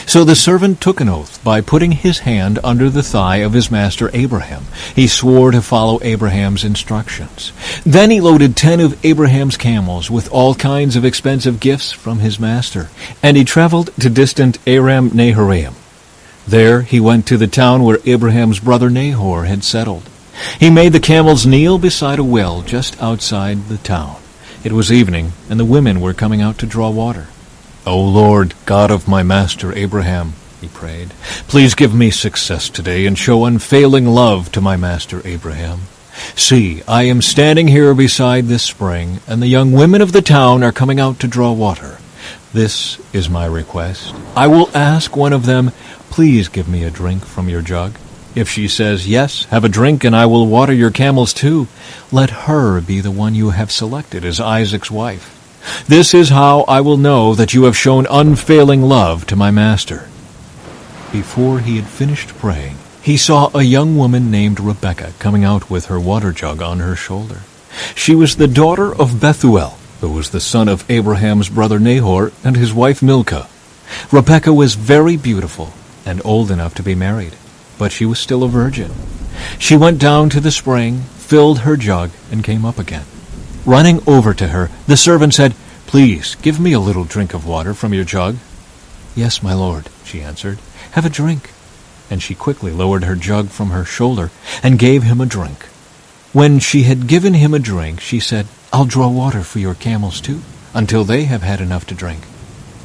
So the servant took an oath by putting his hand under the thigh of his master Abraham. He swore to follow Abraham's instructions. Then he loaded 10 of Abraham's camels with all kinds of expensive gifts from his master, and he traveled to distant Aram Naharaim. There he went to the town where Abraham's brother Nahor had settled. He made the camels kneel beside a well just outside the town. It was evening, and the women were coming out to draw water. "O Lord, God of my master Abraham," he prayed, "please give me success today and show unfailing love to my master Abraham. See, I am standing here beside this spring, and the young women of the town are coming out to draw water. This is my request. I will ask one of them, 'Please give me a drink from your jug.' If she says, 'Yes, have a drink, and I will water your camels too,' let her be the one you have selected as Isaac's wife. This is how I will know that you have shown unfailing love to my master." Before he had finished praying, he saw a young woman named Rebekah coming out with her water jug on her shoulder. She was the daughter of Bethuel, who was the son of Abraham's brother Nahor and his wife Milcah. Rebekah was very beautiful and old enough to be married, but she was still a virgin. She went down to the spring, filled her jug, and came up again. Running over to her, the servant said, "Please, give me a little drink of water from your jug." "Yes, my lord," she answered. "Have a drink." and she quickly lowered her jug from her shoulder and gave him a drink. When she had given him a drink, she said, "I'll draw water for your camels too, until they have had enough to drink."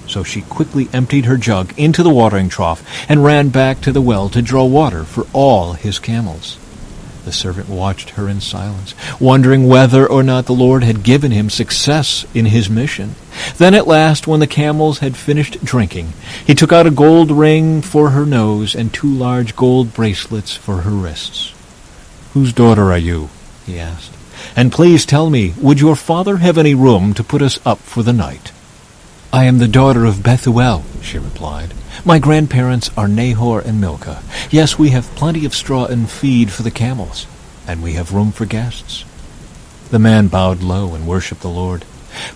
So she quickly emptied her jug into the watering trough and ran back to the well to draw water for all his camels. The servant watched her in silence, wondering whether or not the Lord had given him success in his mission. Then at last, when the camels had finished drinking, he took out a gold ring for her nose and 2 large gold bracelets for her wrists. "Whose daughter are you?" he asked. "And please tell me, would your father have any room to put us up for the night?" "I am the daughter of Bethuel," she replied. "My grandparents are Nahor and Milcah. Yes, we have plenty of straw and feed for the camels, and we have room for guests." The man bowed low and worshipped the Lord.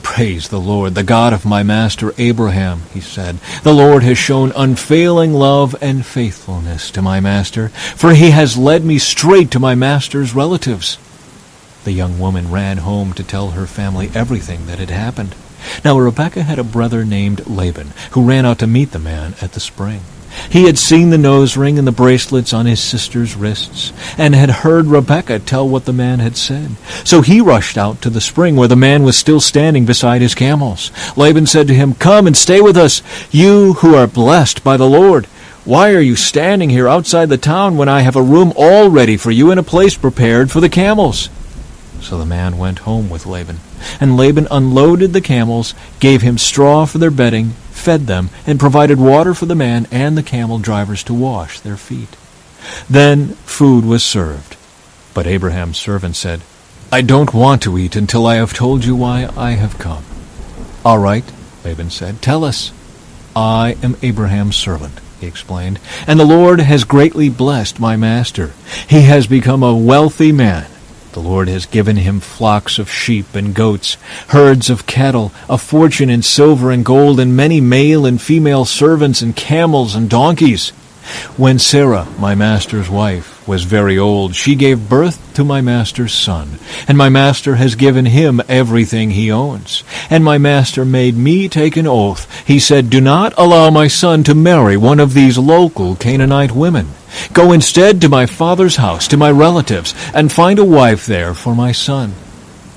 "Praise the Lord, the God of my master Abraham," he said. "The Lord has shown unfailing love and faithfulness to my master, for he has led me straight to my master's relatives." The young woman ran home to tell her family everything that had happened. Now Rebekah had a brother named Laban, who ran out to meet the man at the spring. He had seen the nose ring and the bracelets on his sister's wrists, and had heard Rebekah tell what the man had said. So he rushed out to the spring where the man was still standing beside his camels. Laban said to him, "Come and stay with us, you who are blessed by the Lord. Why are you standing here outside the town when I have a room all ready for you and a place prepared for the camels?" So the man went home with Laban. And Laban unloaded the camels, gave him straw for their bedding, fed them, and provided water for the man and the camel drivers to wash their feet. Then food was served. But Abraham's servant said, "I don't want to eat until I have told you why I have come." "All right," Laban said, "tell us." "I am Abraham's servant," he explained, "and the Lord has greatly blessed my master. He has become a wealthy man. The Lord has given him flocks of sheep and goats, herds of cattle, a fortune in silver and gold, and many male and female servants and camels and donkeys. When Sarah, my master's wife, was very old, she gave birth to my master's son, and my master has given him everything he owns. And my master made me take an oath. He said, 'Do not allow my son to marry one of these local Canaanite women. Go instead to my father's house, to my relatives, and find a wife there for my son.'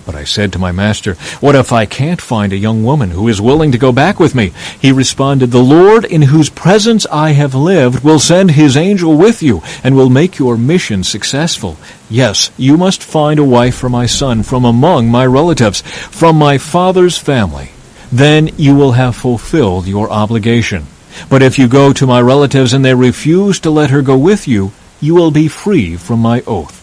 But I said to my master, 'What if I can't find a young woman who is willing to go back with me?' He responded, 'The Lord in whose presence I have lived will send his angel with you and will make your mission successful. Yes, you must find a wife for my son from among my relatives, from my father's family. Then you will have fulfilled your obligation. But if you go to my relatives and they refuse to let her go with you, you will be free from my oath.'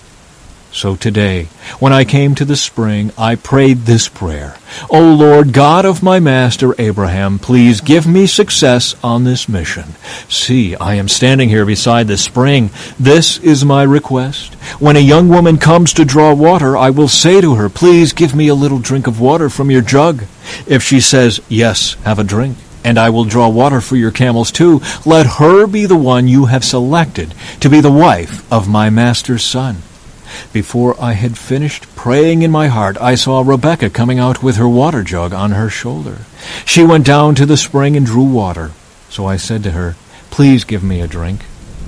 So today, when I came to the spring, I prayed this prayer, 'O Lord, God of my master Abraham, please give me success on this mission. See, I am standing here beside the spring. This is my request. When a young woman comes to draw water, I will say to her, "Please give me a little drink of water from your jug." If she says, "Yes, have a drink, and I will draw water for your camels too," let her be the one you have selected to be the wife of my master's son." Before I had finished praying in my heart, I saw Rebekah coming out with her water jug on her shoulder. She went down to the spring and drew water. So I said to her, "Please give me a drink."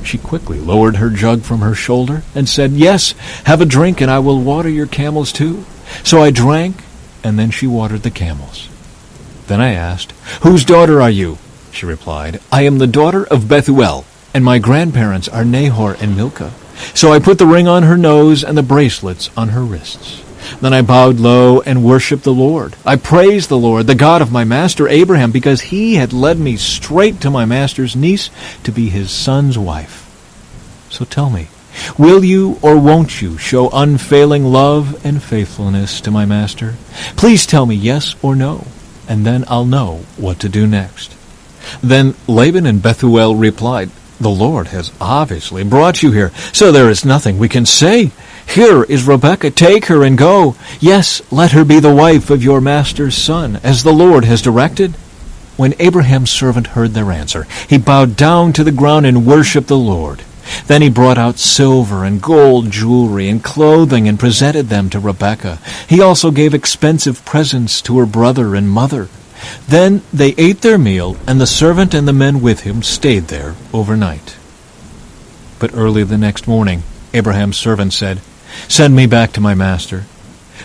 She quickly lowered her jug from her shoulder and said, "Yes, have a drink, and I will water your camels too." So I drank, and then she watered the camels. Then I asked, "Whose daughter are you?" She replied, "I am the daughter of Bethuel, and my grandparents are Nahor and Milcah." So I put the ring on her nose and the bracelets on her wrists. Then I bowed low and worshipped the Lord. I praised the Lord, the God of my master Abraham, because he had led me straight to my master's niece to be his son's wife. So tell me, will you or won't you show unfailing love and faithfulness to my master? Please tell me yes or no, and then I'll know what to do next." Then Laban and Bethuel replied, "The Lord has obviously brought you here, so there is nothing we can say. Here is Rebekah, take her and go. Yes, let her be the wife of your master's son, as the Lord has directed." When Abraham's servant heard their answer, he bowed down to the ground and worshipped the Lord. Then he brought out silver and gold jewelry and clothing and presented them to Rebekah. He also gave expensive presents to her brother and mother. Then they ate their meal, and the servant and the men with him stayed there overnight. But early the next morning, Abraham's servant said, "Send me back to my master."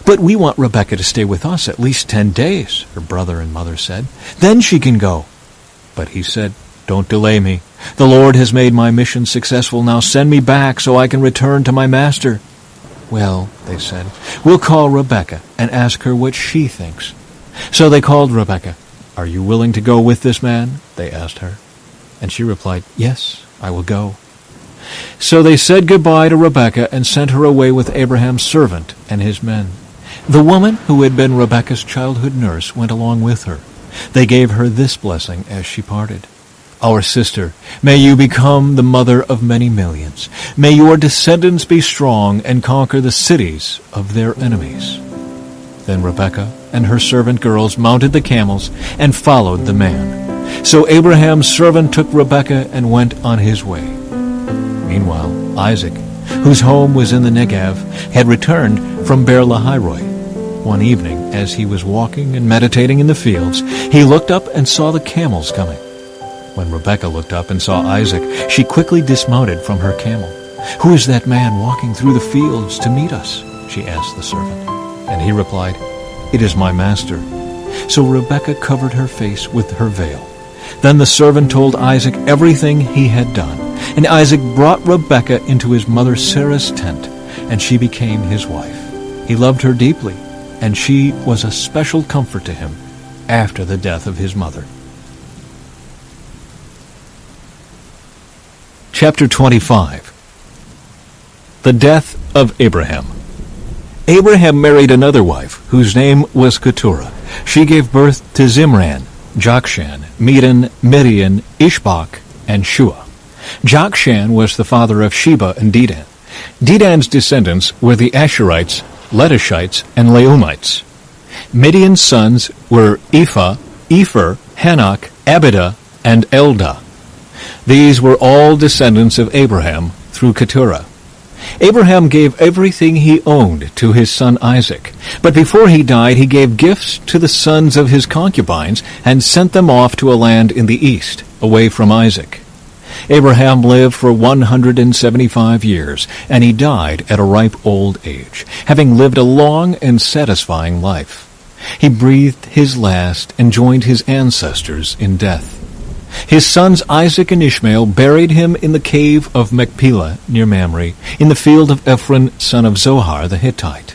"But we want Rebekah to stay with us at least 10 days, her brother and mother said. "Then she can go." But he said, "Don't delay me. The Lord has made my mission successful. Now send me back so I can return to my master." "Well," they said, "we'll call Rebekah and ask her what she thinks." So they called Rebekah. "Are you willing to go with this man?" they asked her. And she replied, "Yes, I will go." So they said goodbye to Rebekah and sent her away with Abraham's servant and his men. The woman who had been Rebekah's childhood nurse went along with her. They gave her this blessing as she parted. "Our sister, may you become the mother of many millions. May your descendants be strong and conquer the cities of their enemies." Then Rebekah and her servant girls mounted the camels and followed the man. So Abraham's servant took Rebekah and went on his way. Meanwhile, Isaac, whose home was in the Negev, had returned from Beer-lahai-roi. One evening, as he was walking and meditating in the fields, he looked up and saw the camels coming. When Rebekah looked up and saw Isaac, she quickly dismounted from her camel. "Who is that man walking through the fields to meet us?" she asked the servant. And he replied, "It is my master." So Rebekah covered her face with her veil. Then the servant told Isaac everything he had done. And Isaac brought Rebekah into his mother Sarah's tent, and she became his wife. He loved her deeply, and she was a special comfort to him after the death of his mother. Chapter 25. The death of Abraham. Abraham married another wife, whose name was Keturah. She gave birth to Zimran, Jokshan, Medan, Midian, Ishbak, and Shua. Jokshan was the father of Sheba and Dedan. Dedan's descendants were the Asherites, Letushites, and Leumites. Midian's sons were Ephah, Epher, Hanok, Abidah, and Eldah. These were all descendants of Abraham through Keturah. Abraham gave everything he owned to his son Isaac, but before he died he gave gifts to the sons of his concubines and sent them off to a land in the east, away from Isaac. Abraham lived for 175 years, and he died at a ripe old age, having lived a long and satisfying life. He breathed his last and joined his ancestors in death. His sons Isaac and Ishmael buried him in the cave of Machpelah near Mamre, in the field of Ephron, son of Zohar the Hittite.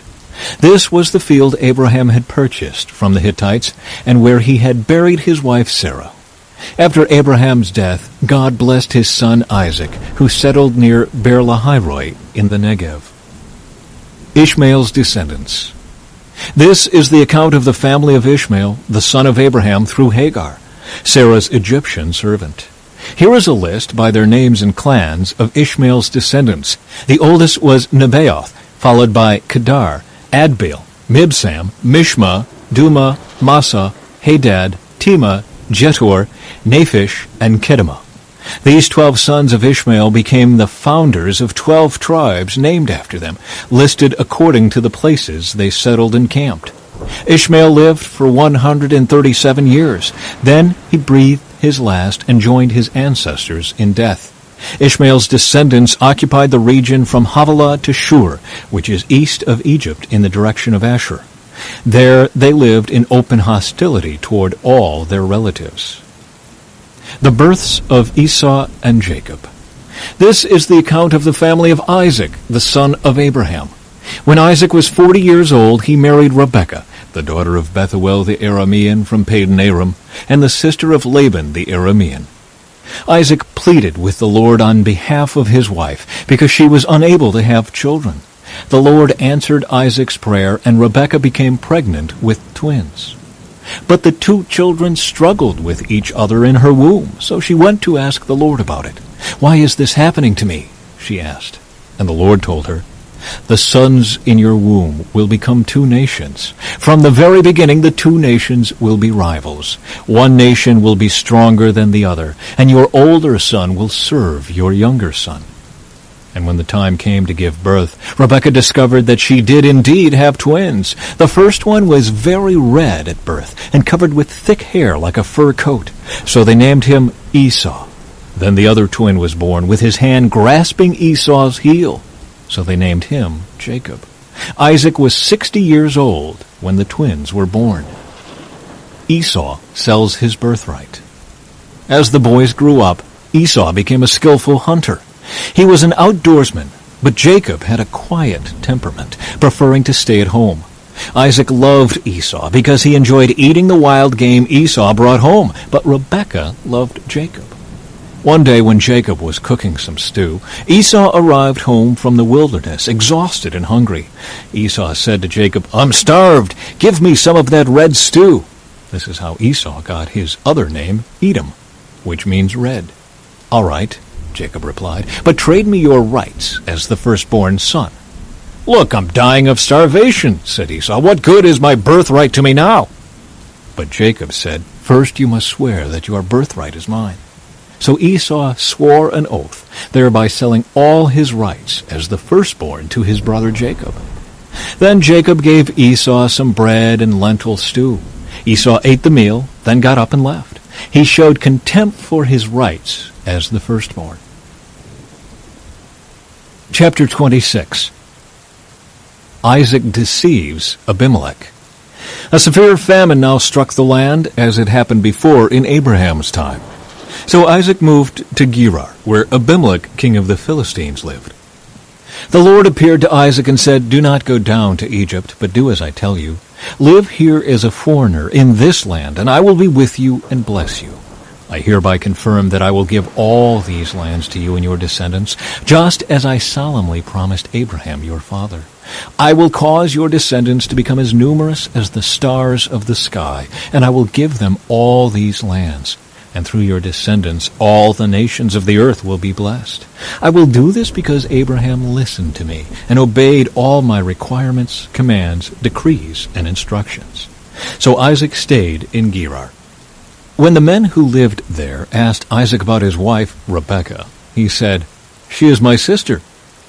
This was the field Abraham had purchased from the Hittites, and where he had buried his wife Sarah. After Abraham's death, God blessed his son Isaac, who settled near Beer-lahai-roi in the Negev. Ishmael's descendants. This is the account of the family of Ishmael, the son of Abraham, through Hagar, Sarah's Egyptian servant. Here is a list by their names and clans of Ishmael's descendants. The oldest was Nebaioth, followed by Kedar, Adbeel, Mibsam, Mishma, Duma, Massa, Hadad, Tema, Jetur, Naphish, and Kedemah. These 12 sons of Ishmael became the founders of 12 tribes named after them, listed according to the places they settled and camped. Ishmael lived for 137 years. Then he breathed his last and joined his ancestors in death. Ishmael's descendants occupied the region from Havilah to Shur, which is east of Egypt in the direction of Ashur. There they lived in open hostility toward all their relatives. The births of Esau and Jacob. This is the account of the family of Isaac, the son of Abraham. When Isaac was 40 years old, he married Rebekah, the daughter of Bethuel the Aramean from Padan Aram, and the sister of Laban the Aramean. Isaac pleaded with the Lord on behalf of his wife, because she was unable to have children. The Lord answered Isaac's prayer, and Rebekah became pregnant with twins. But the two children struggled with each other in her womb, so she went to ask the Lord about it. "Why is this happening to me?" she asked. And the Lord told her, "The sons in your womb will become two nations. From the very beginning, the two nations will be rivals. One nation will be stronger than the other, and your older son will serve your younger son." And when the time came to give birth, Rebekah discovered that she did indeed have twins. The first one was very red at birth and covered with thick hair like a fur coat. So they named him Esau. Then the other twin was born, with his hand grasping Esau's heel. So they named him Jacob. Isaac was 60 years old when the twins were born. Esau sells his birthright. As the boys grew up, Esau became a skillful hunter. He was an outdoorsman, but Jacob had a quiet temperament, preferring to stay at home. Isaac loved Esau because he enjoyed eating the wild game Esau brought home, but Rebekah loved Jacob. One day when Jacob was cooking some stew, Esau arrived home from the wilderness, exhausted and hungry. Esau said to Jacob, "I'm starved. Give me some of that red stew." This is how Esau got his other name, Edom, which means red. "All right," Jacob replied, "but trade me your rights as the firstborn son." "Look, I'm dying of starvation," said Esau. "What good is my birthright to me now?" But Jacob said, "First you must swear that your birthright is mine." So Esau swore an oath, thereby selling all his rights as the firstborn to his brother Jacob. Then Jacob gave Esau some bread and lentil stew. Esau ate the meal, then got up and left. He showed contempt for his rights as the firstborn. Chapter 26. Isaac deceives Abimelech. A severe famine now struck the land, as it happened before in Abraham's time. So Isaac moved to Gerar, where Abimelech, king of the Philistines, lived. The Lord appeared to Isaac and said, "Do not go down to Egypt, but do as I tell you. Live here as a foreigner in this land, and I will be with you and bless you. I hereby confirm that I will give all these lands to you and your descendants, just as I solemnly promised Abraham your father. I will cause your descendants to become as numerous as the stars of the sky, and I will give them all these lands. And through your descendants all the nations of the earth will be blessed. I will do this because Abraham listened to me and obeyed all my requirements, commands, decrees, and instructions." So Isaac stayed in Gerar. When the men who lived there asked Isaac about his wife, Rebekah, he said, "She is my sister."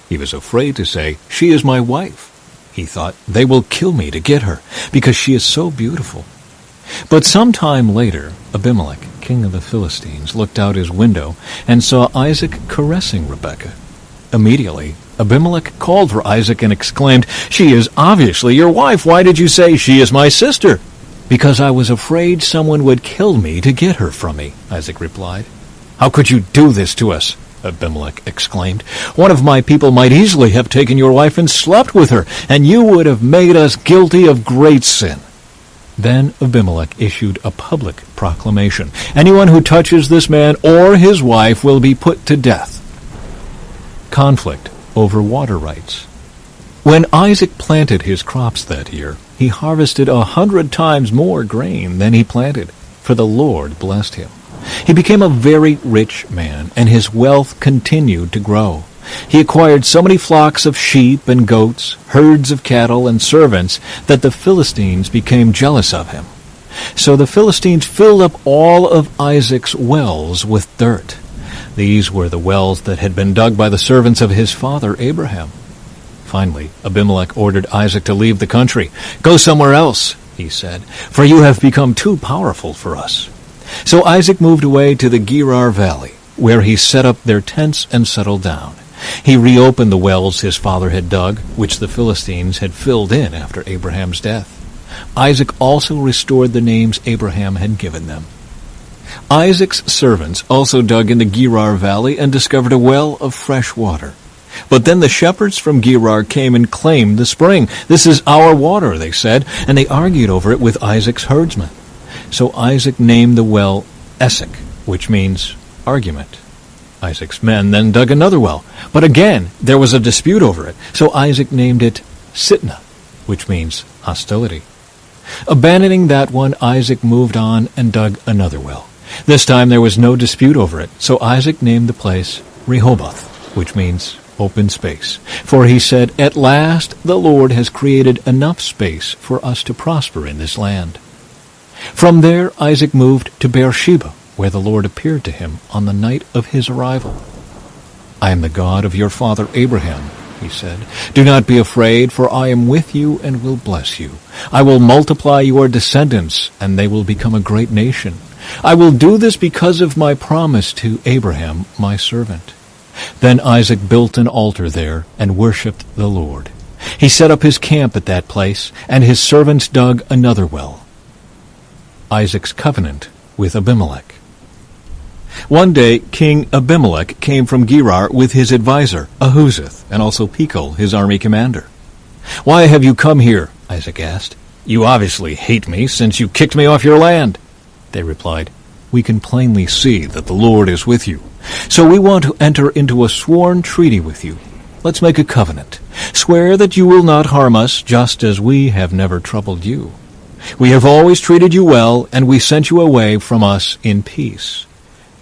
He was afraid to say, "She is my wife." He thought, "They will kill me to get her, because she is so beautiful." But some time later, Abimelech, king of the Philistines, looked out his window and saw Isaac caressing Rebekah. Immediately, Abimelech called for Isaac and exclaimed, "She is obviously your wife. Why did you say, 'She is my sister'?" "Because I was afraid someone would kill me to get her from me," Isaac replied. "How could you do this to us?" Abimelech exclaimed. "One of my people might easily have taken your wife and slept with her, and you would have made us guilty of great sin." Then Abimelech issued a public proclamation. "Anyone who touches this man or his wife will be put to death." Conflict over water rights. When Isaac planted his crops that year, he harvested 100 times more grain than he planted, for the Lord blessed him. He became a very rich man, and his wealth continued to grow. He acquired so many flocks of sheep and goats, herds of cattle and servants, that the Philistines became jealous of him. So the Philistines filled up all of Isaac's wells with dirt. These were the wells that had been dug by the servants of his father Abraham. Finally, Abimelech ordered Isaac to leave the country. "Go somewhere else," he said, "for you have become too powerful for us." So Isaac moved away to the Gerar Valley, where he set up their tents and settled down. He reopened the wells his father had dug, which the Philistines had filled in after Abraham's death. Isaac also restored the names Abraham had given them. Isaac's servants also dug in the Gerar Valley and discovered a well of fresh water. But then the shepherds from Gerar came and claimed the spring. "This is our water," they said, and they argued over it with Isaac's herdsmen. So Isaac named the well Esek, which means argument. Isaac's men then dug another well, but again there was a dispute over it, so Isaac named it Sitnah, which means hostility. Abandoning that one, Isaac moved on and dug another well. This time there was no dispute over it, so Isaac named the place Rehoboth, which means open space. For he said, "At last the Lord has created enough space for us to prosper in this land." From there Isaac moved to Beersheba, where the Lord appeared to him on the night of his arrival. "I am the God of your father Abraham," he said. "Do not be afraid, for I am with you and will bless you. I will multiply your descendants, and they will become a great nation. I will do this because of my promise to Abraham, my servant." Then Isaac built an altar there and worshipped the Lord. He set up his camp at that place, and his servants dug another well. Isaac's covenant with Abimelech. One day King Abimelech came from Gerar with his advisor, Ahuzeth, and also Pekal, his army commander. "Why have you come here?" Isaac asked. "You obviously hate me since you kicked me off your land." They replied, "We can plainly see that the Lord is with you. So we want to enter into a sworn treaty with you. Let's make a covenant. Swear that you will not harm us, just as we have never troubled you. We have always treated you well, and we sent you away from us in peace.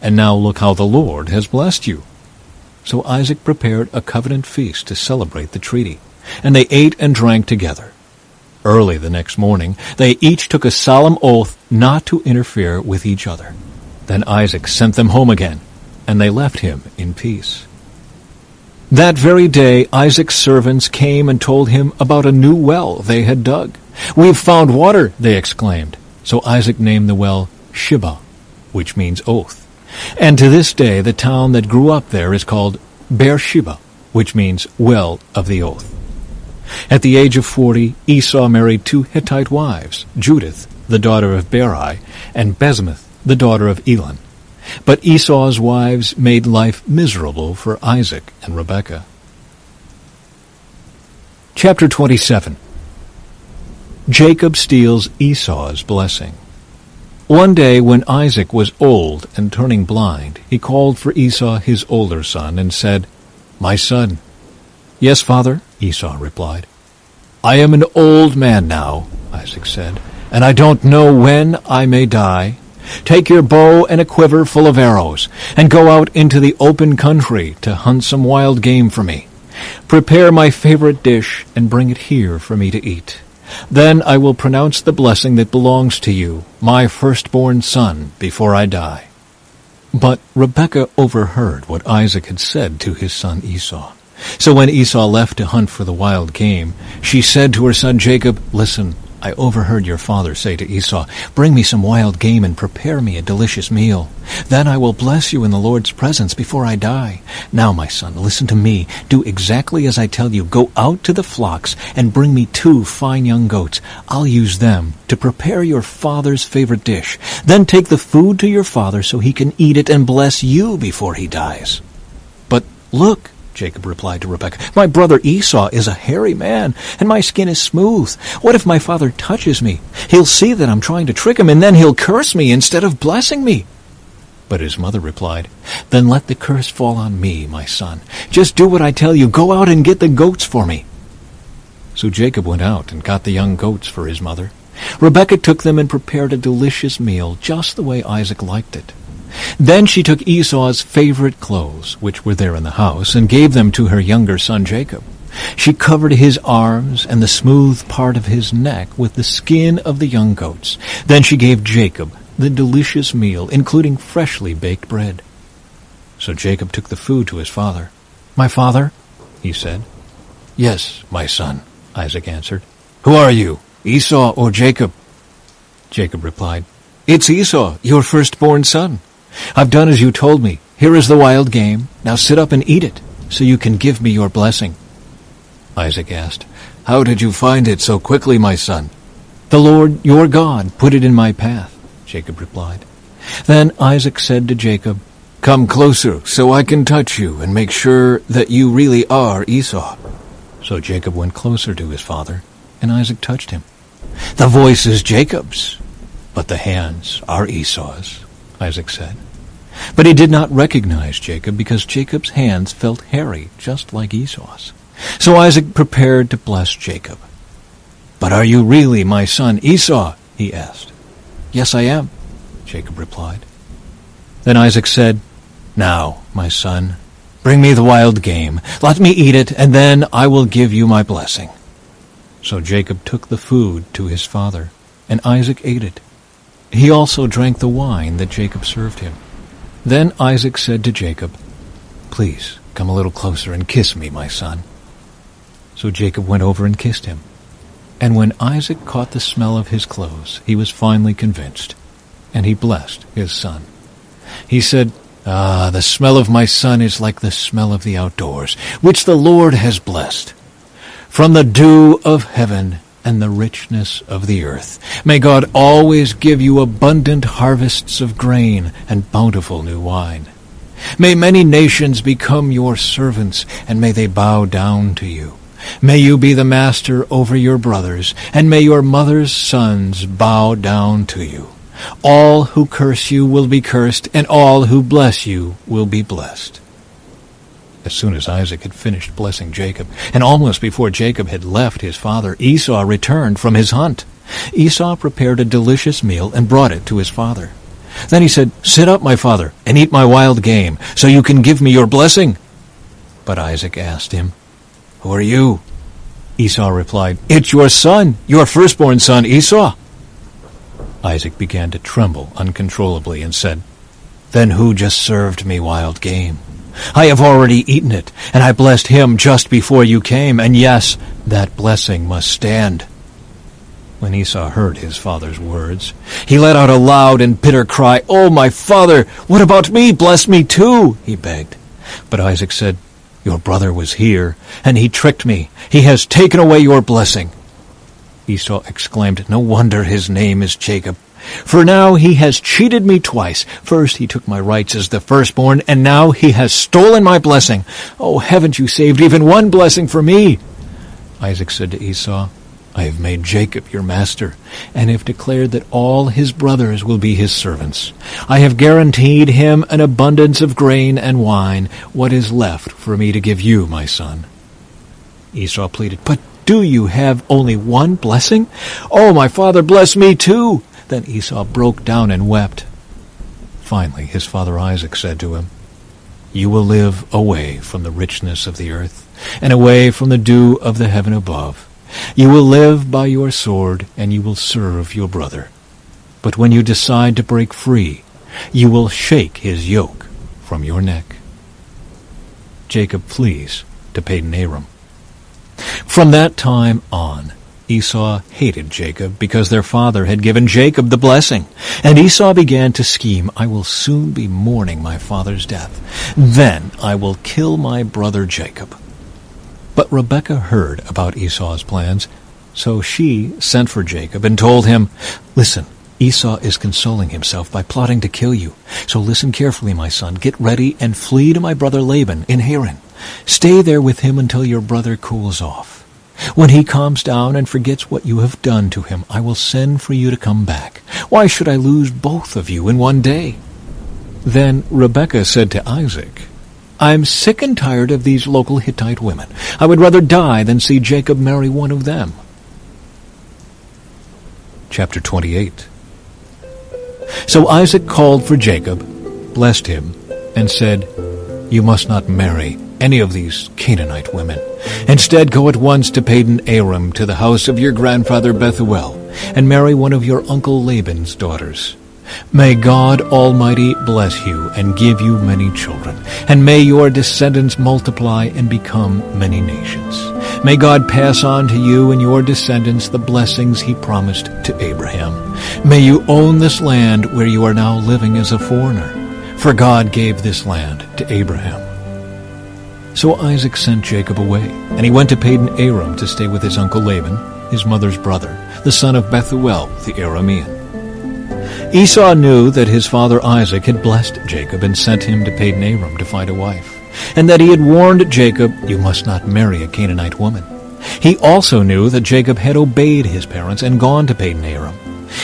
And now look how the Lord has blessed you." So Isaac prepared a covenant feast to celebrate the treaty, and they ate and drank together. Early the next morning, they each took a solemn oath not to interfere with each other. Then Isaac sent them home again, and they left him in peace. That very day Isaac's servants came and told him about a new well they had dug. "We've found water," they exclaimed. So Isaac named the well Shibah, which means oath. And to this day the town that grew up there is called Beersheba, which means well of the oath. At the age of 40, Esau married 2 Hittite wives, Judith, the daughter of Beeri, and Basemath, the daughter of Elon. But Esau's wives made life miserable for Isaac and Rebekah. Chapter 27. Jacob steals Esau's blessing. One day when Isaac was old and turning blind, he called for Esau his older son and said, "My son." "Yes, father," Esau replied. "I am an old man now," Isaac said, "and I don't know when I may die. Take your bow and a quiver full of arrows, and go out into the open country to hunt some wild game for me. Prepare my favorite dish and bring it here for me to eat. Then I will pronounce the blessing that belongs to you, my firstborn son, before I die." But Rebekah overheard what Isaac had said to his son Esau. So when Esau left to hunt for the wild game, she said to her son Jacob, "Listen, I overheard your father say to Esau, 'Bring me some wild game and prepare me a delicious meal. Then I will bless you in the Lord's presence before I die. Now, my son, listen to me. Do exactly as I tell you. Go out to the flocks and bring me 2 fine young goats. I'll use them to prepare your father's favorite dish. Then take the food to your father so he can eat it and bless you before he dies.'" "But look," Jacob replied to Rebekah, "my brother Esau is a hairy man, and my skin is smooth. What if my father touches me? He'll see that I'm trying to trick him, and then he'll curse me instead of blessing me." But his mother replied, "Then let the curse fall on me, my son. Just do what I tell you. Go out and get the goats for me." So Jacob went out and got the young goats for his mother. Rebekah took them and prepared a delicious meal, just the way Isaac liked it. Then she took Esau's favorite clothes, which were there in the house, and gave them to her younger son Jacob. She covered his arms and the smooth part of his neck with the skin of the young goats. Then she gave Jacob the delicious meal, including freshly baked bread. So Jacob took the food to his father. "My father?" he said. "Yes, my son," Isaac answered. "Who are you, Esau or Jacob?" Jacob replied, "It's Esau, your firstborn son. I've done as you told me. Here is the wild game. Now sit up and eat it, so you can give me your blessing." Isaac asked, "How did you find it so quickly, my son?" "The Lord, your God, put it in my path," Jacob replied. Then Isaac said to Jacob, "Come closer so I can touch you and make sure that you really are Esau." So Jacob went closer to his father, and Isaac touched him. "The voice is Jacob's, but the hands are Esau's," Isaac said. But he did not recognize Jacob because Jacob's hands felt hairy, just like Esau's. So Isaac prepared to bless Jacob. "But are you really my son Esau?" he asked. "Yes, I am," Jacob replied. Then Isaac said, "Now, my son, bring me the wild game. Let me eat it, and then I will give you my blessing." So Jacob took the food to his father, and Isaac ate it. He also drank the wine that Jacob served him. Then Isaac said to Jacob, "Please come a little closer and kiss me, my son." So Jacob went over and kissed him. And when Isaac caught the smell of his clothes, he was finally convinced. and he blessed his son. He said, "Ah, the smell of my son is like the smell of the outdoors, which the Lord has blessed. From the dew of heaven and the richness of the earth, may God always give you abundant harvests of grain and bountiful new wine. May many nations become your servants, and may they bow down to you. May you be the master over your brothers, and may your mother's sons bow down to you. All who curse you will be cursed, and all who bless you will be blessed." As soon as Isaac had finished blessing Jacob, and almost before Jacob had left his father, Esau returned from his hunt. Esau prepared a delicious meal and brought it to his father. Then he said, "Sit up, my father, and eat my wild game, so you can give me your blessing." But Isaac asked him, "Who are you?" Esau replied, "It's your son, your firstborn son, Esau." Isaac began to tremble uncontrollably and said, "Then who just served me wild game? I have already eaten it, and I blessed him just before you came, and yes, that blessing must stand." When Esau heard his father's words, he let out a loud and bitter cry. "Oh, my father, what about me? Bless me too," he begged. But Isaac said, "Your brother was here, and he tricked me. He has taken away your blessing." Esau exclaimed, "No wonder his name is Jacob, for now he has cheated me twice. First he took my rights as the firstborn, and now he has stolen my blessing. Oh, haven't you saved even one blessing for me?" Isaac said to Esau, "I have made Jacob your master, and have declared that all his brothers will be his servants. I have guaranteed him an abundance of grain and wine, what is left for me to give you, my son." Esau pleaded, "But do you have only one blessing? Oh, my father, bless me too." Then Esau broke down and wept. Finally, his father Isaac said to him, "You will live away from the richness of the earth, and away from the dew of the heaven above. You will live by your sword, and you will serve your brother. But when you decide to break free, you will shake his yoke from your neck." Jacob flees to Padan-aram. From that time on, Esau hated Jacob because their father had given Jacob the blessing. And Esau began to scheme, "I will soon be mourning my father's death. Then I will kill my brother Jacob." But Rebekah heard about Esau's plans, so she sent for Jacob and told him, "Listen, Esau is consoling himself by plotting to kill you. So listen carefully, my son. Get ready and flee to my brother Laban in Haran. Stay there with him until your brother cools off. When he calms down and forgets what you have done to him, I will send for you to come back. Why should I lose both of you in one day?" Then Rebekah said to Isaac, "I'm sick and tired of these local Hittite women. I would rather die than see Jacob marry one of them." Chapter 28. So Isaac called for Jacob, blessed him, and said, "You must not marry any of these Canaanite women. Instead, go at once to Padan-aram, to the house of your grandfather Bethuel, and marry one of your uncle Laban's daughters. May God Almighty bless you and give you many children, and may your descendants multiply and become many nations. May God pass on to you and your descendants the blessings he promised to Abraham. May you own this land where you are now living as a foreigner, for God gave this land to Abraham." So Isaac sent Jacob away, and he went to Padan-aram to stay with his uncle Laban, his mother's brother, the son of Bethuel the Aramean. Esau knew that his father Isaac had blessed Jacob and sent him to Padan-aram to find a wife, and that he had warned Jacob, "You must not marry a Canaanite woman." He also knew that Jacob had obeyed his parents and gone to Padan-aram.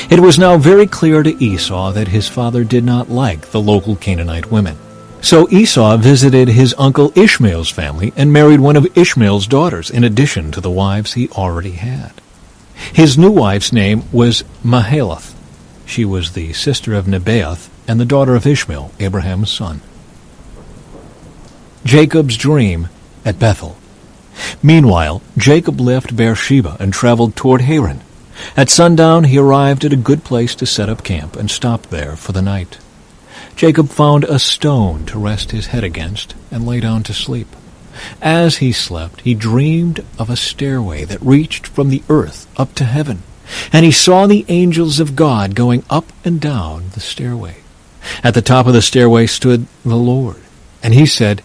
It was now very clear to Esau that his father did not like the local Canaanite women. So Esau visited his uncle Ishmael's family and married one of Ishmael's daughters, in addition to the wives he already had. His new wife's name was Mahalath. She was the sister of Nebaioth and the daughter of Ishmael, Abraham's son. Jacob's dream at Bethel. Meanwhile, Jacob left Beersheba and traveled toward Haran. At sundown, he arrived at a good place to set up camp and stopped there for the night. Jacob found a stone to rest his head against and lay down to sleep. As he slept, he dreamed of a stairway that reached from the earth up to heaven. And he saw the angels of God going up and down the stairway. At the top of the stairway stood the Lord, and he said,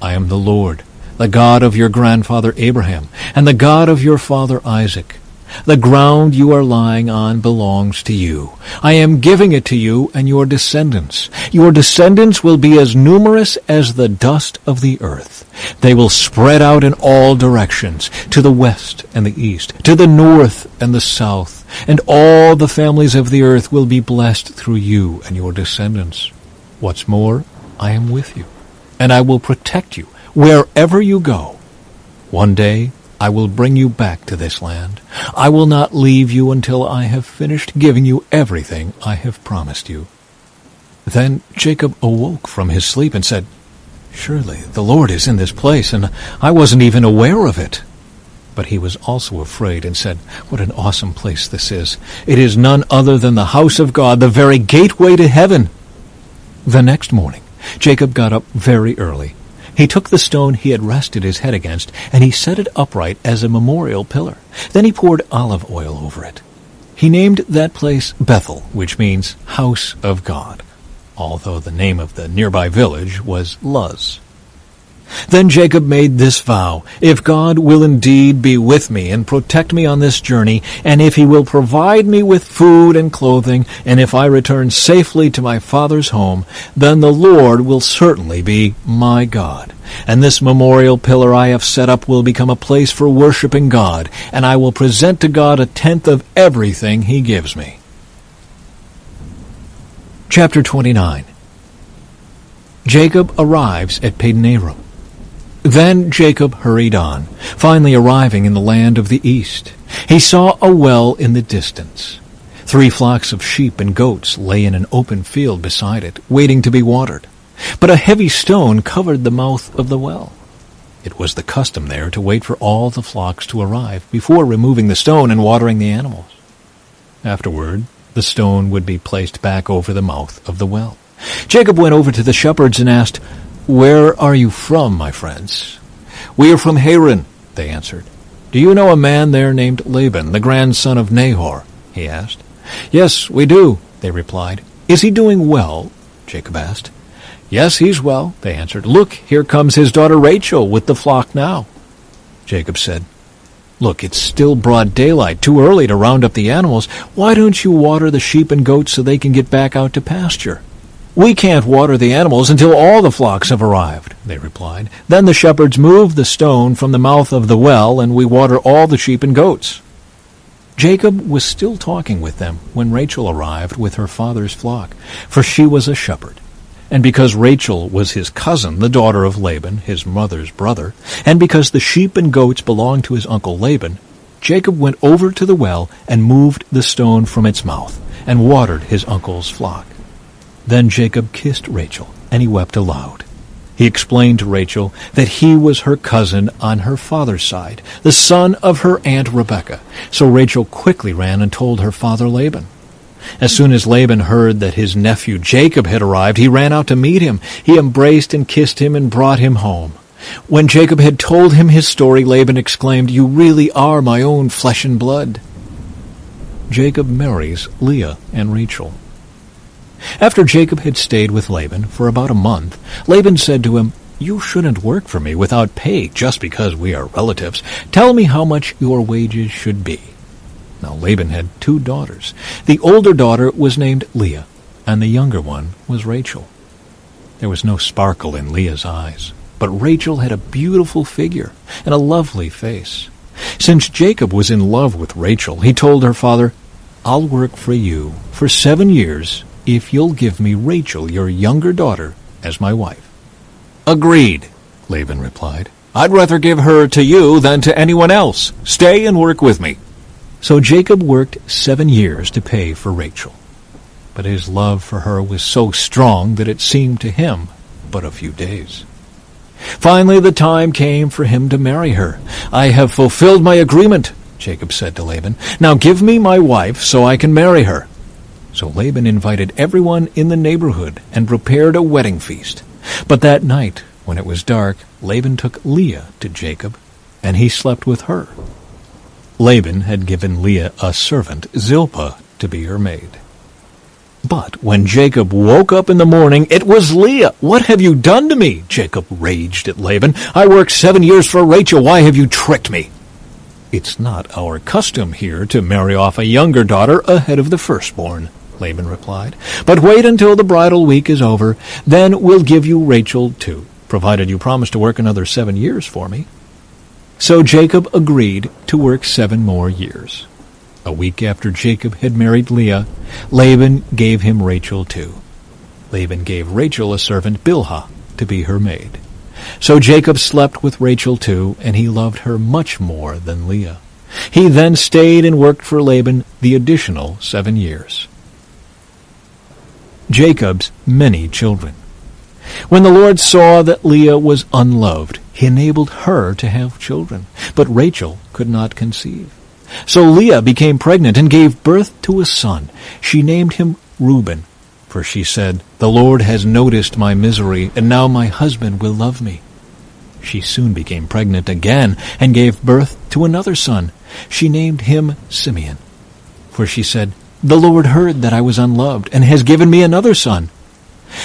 I am the Lord, the God of your grandfather Abraham, and the God of your father Isaac. The ground you are lying on belongs to you. I am giving it to you and your descendants. Your descendants will be as numerous as the dust of the earth. They will spread out in all directions, to the west and the east, to the north and the south, and all the families of the earth will be blessed through you and your descendants. What's more, I am with you, and I will protect you wherever you go. One day I will bring you back to this land. I will not leave you until I have finished giving you everything I have promised you. Then Jacob awoke from his sleep and said, Surely the Lord is in this place, and I wasn't even aware of it. But he was also afraid and said, What an awesome place this is. It is none other than the house of God, the very gateway to heaven. The next morning, Jacob got up very early. He took the stone he had rested his head against, and he set it upright as a memorial pillar. Then he poured olive oil over it. He named that place Bethel, which means house of God, although the name of the nearby village was Luz. Then Jacob made this vow, If God will indeed be with me and protect me on this journey, and if he will provide me with food and clothing, and if I return safely to my father's home, then the Lord will certainly be my God. And this memorial pillar I have set up will become a place for worshiping God, and I will present to God 1/10 of everything he gives me. Chapter 29. Jacob arrives at Paddan-aram. Then Jacob hurried on, finally arriving in the land of the east. He saw a well in the distance. 3 flocks of sheep and goats lay in an open field beside it, waiting to be watered. But a heavy stone covered the mouth of the well. It was the custom there to wait for all the flocks to arrive before removing the stone and watering the animals. Afterward, the stone would be placed back over the mouth of the well. Jacob went over to the shepherds and asked, Where are you from, my friends? We are from Haran, they answered. Do you know a man there named Laban, the grandson of Nahor? He asked. Yes, we do, they replied. Is he doing well? Jacob asked. Yes, he's well, they answered. Look, here comes his daughter Rachel with the flock now. Jacob said, Look, it's still broad daylight, too early to round up the animals. Why don't you water the sheep and goats so they can get back out to pasture? We can't water the animals until all the flocks have arrived, they replied. Then the shepherds move the stone from the mouth of the well, and we water all the sheep and goats. Jacob was still talking with them when Rachel arrived with her father's flock, for she was a shepherd. And because Rachel was his cousin, the daughter of Laban, his mother's brother, and because the sheep and goats belonged to his uncle Laban, Jacob went over to the well and moved the stone from its mouth and watered his uncle's flock. Then Jacob kissed Rachel, and he wept aloud. He explained to Rachel that he was her cousin on her father's side, the son of her aunt Rebekah. So Rachel quickly ran and told her father Laban. As soon as Laban heard that his nephew Jacob had arrived, he ran out to meet him. He embraced and kissed him and brought him home. When Jacob had told him his story, Laban exclaimed, You really are my own flesh and blood. Jacob marries Leah and Rachel. After Jacob had stayed with Laban for about a month, Laban said to him, You shouldn't work for me without pay just because we are relatives. Tell me how much your wages should be. Now Laban had 2 daughters. The older daughter was named Leah, and the younger one was Rachel. There was no sparkle in Leah's eyes, but Rachel had a beautiful figure and a lovely face. Since Jacob was in love with Rachel, he told her father, I'll work for you for 7 years if you'll give me Rachel, your younger daughter, as my wife. Agreed, Laban replied. I'd rather give her to you than to anyone else. Stay and work with me. So Jacob worked 7 years to pay for Rachel. But his love for her was so strong that it seemed to him but a few days. Finally the time came for him to marry her. I have fulfilled my agreement, Jacob said to Laban. Now give me my wife so I can marry her. So Laban invited everyone in the neighborhood and prepared a wedding feast. But that night, when it was dark, Laban took Leah to Jacob, and he slept with her. Laban had given Leah a servant, Zilpah, to be her maid. But when Jacob woke up in the morning, it was Leah. "What have you done to me?" Jacob raged at Laban. "I worked 7 years for Rachel. Why have you tricked me?" "It's not our custom here to marry off a younger daughter ahead of the firstborn," Laban replied. "But wait until the bridal week is over. Then we'll give you Rachel too, provided you promise to work another 7 years for me." So Jacob agreed to work 7 more years. A week after Jacob had married Leah, Laban gave him Rachel too. Laban gave Rachel a servant, Bilhah, to be her maid. So Jacob slept with Rachel too, and he loved her much more than Leah. He then stayed and worked for Laban the additional 7 years. Jacob's many children. When the Lord saw that Leah was unloved, he enabled her to have children, but Rachel could not conceive. So Leah became pregnant and gave birth to a son. She named him Reuben, for she said, "The Lord has noticed my misery, and now my husband will love me." She soon became pregnant again and gave birth to another son. She named him Simeon, for she said, "The Lord heard that I was unloved and has given me another son."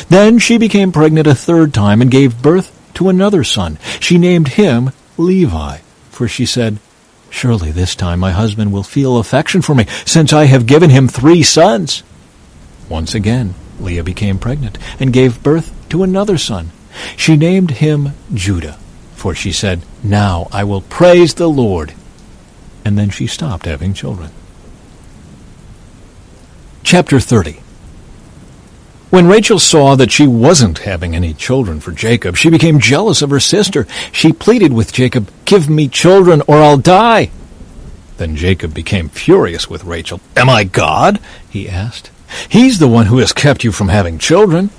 Then she became pregnant a third time and gave birth to another son. She named him Levi, for she said, "Surely this time my husband will feel affection for me, since I have given him 3 sons." Once again, Leah became pregnant and gave birth to another son. She named him Judah, for she said, "Now I will praise the Lord." And then she stopped having children. Chapter 30. When Rachel saw that she wasn't having any children for Jacob, she became jealous of her sister. She pleaded with Jacob, "Give me children or I'll die." Then Jacob became furious with Rachel. "Am I God?" he asked. "He's the one who has kept you from having children."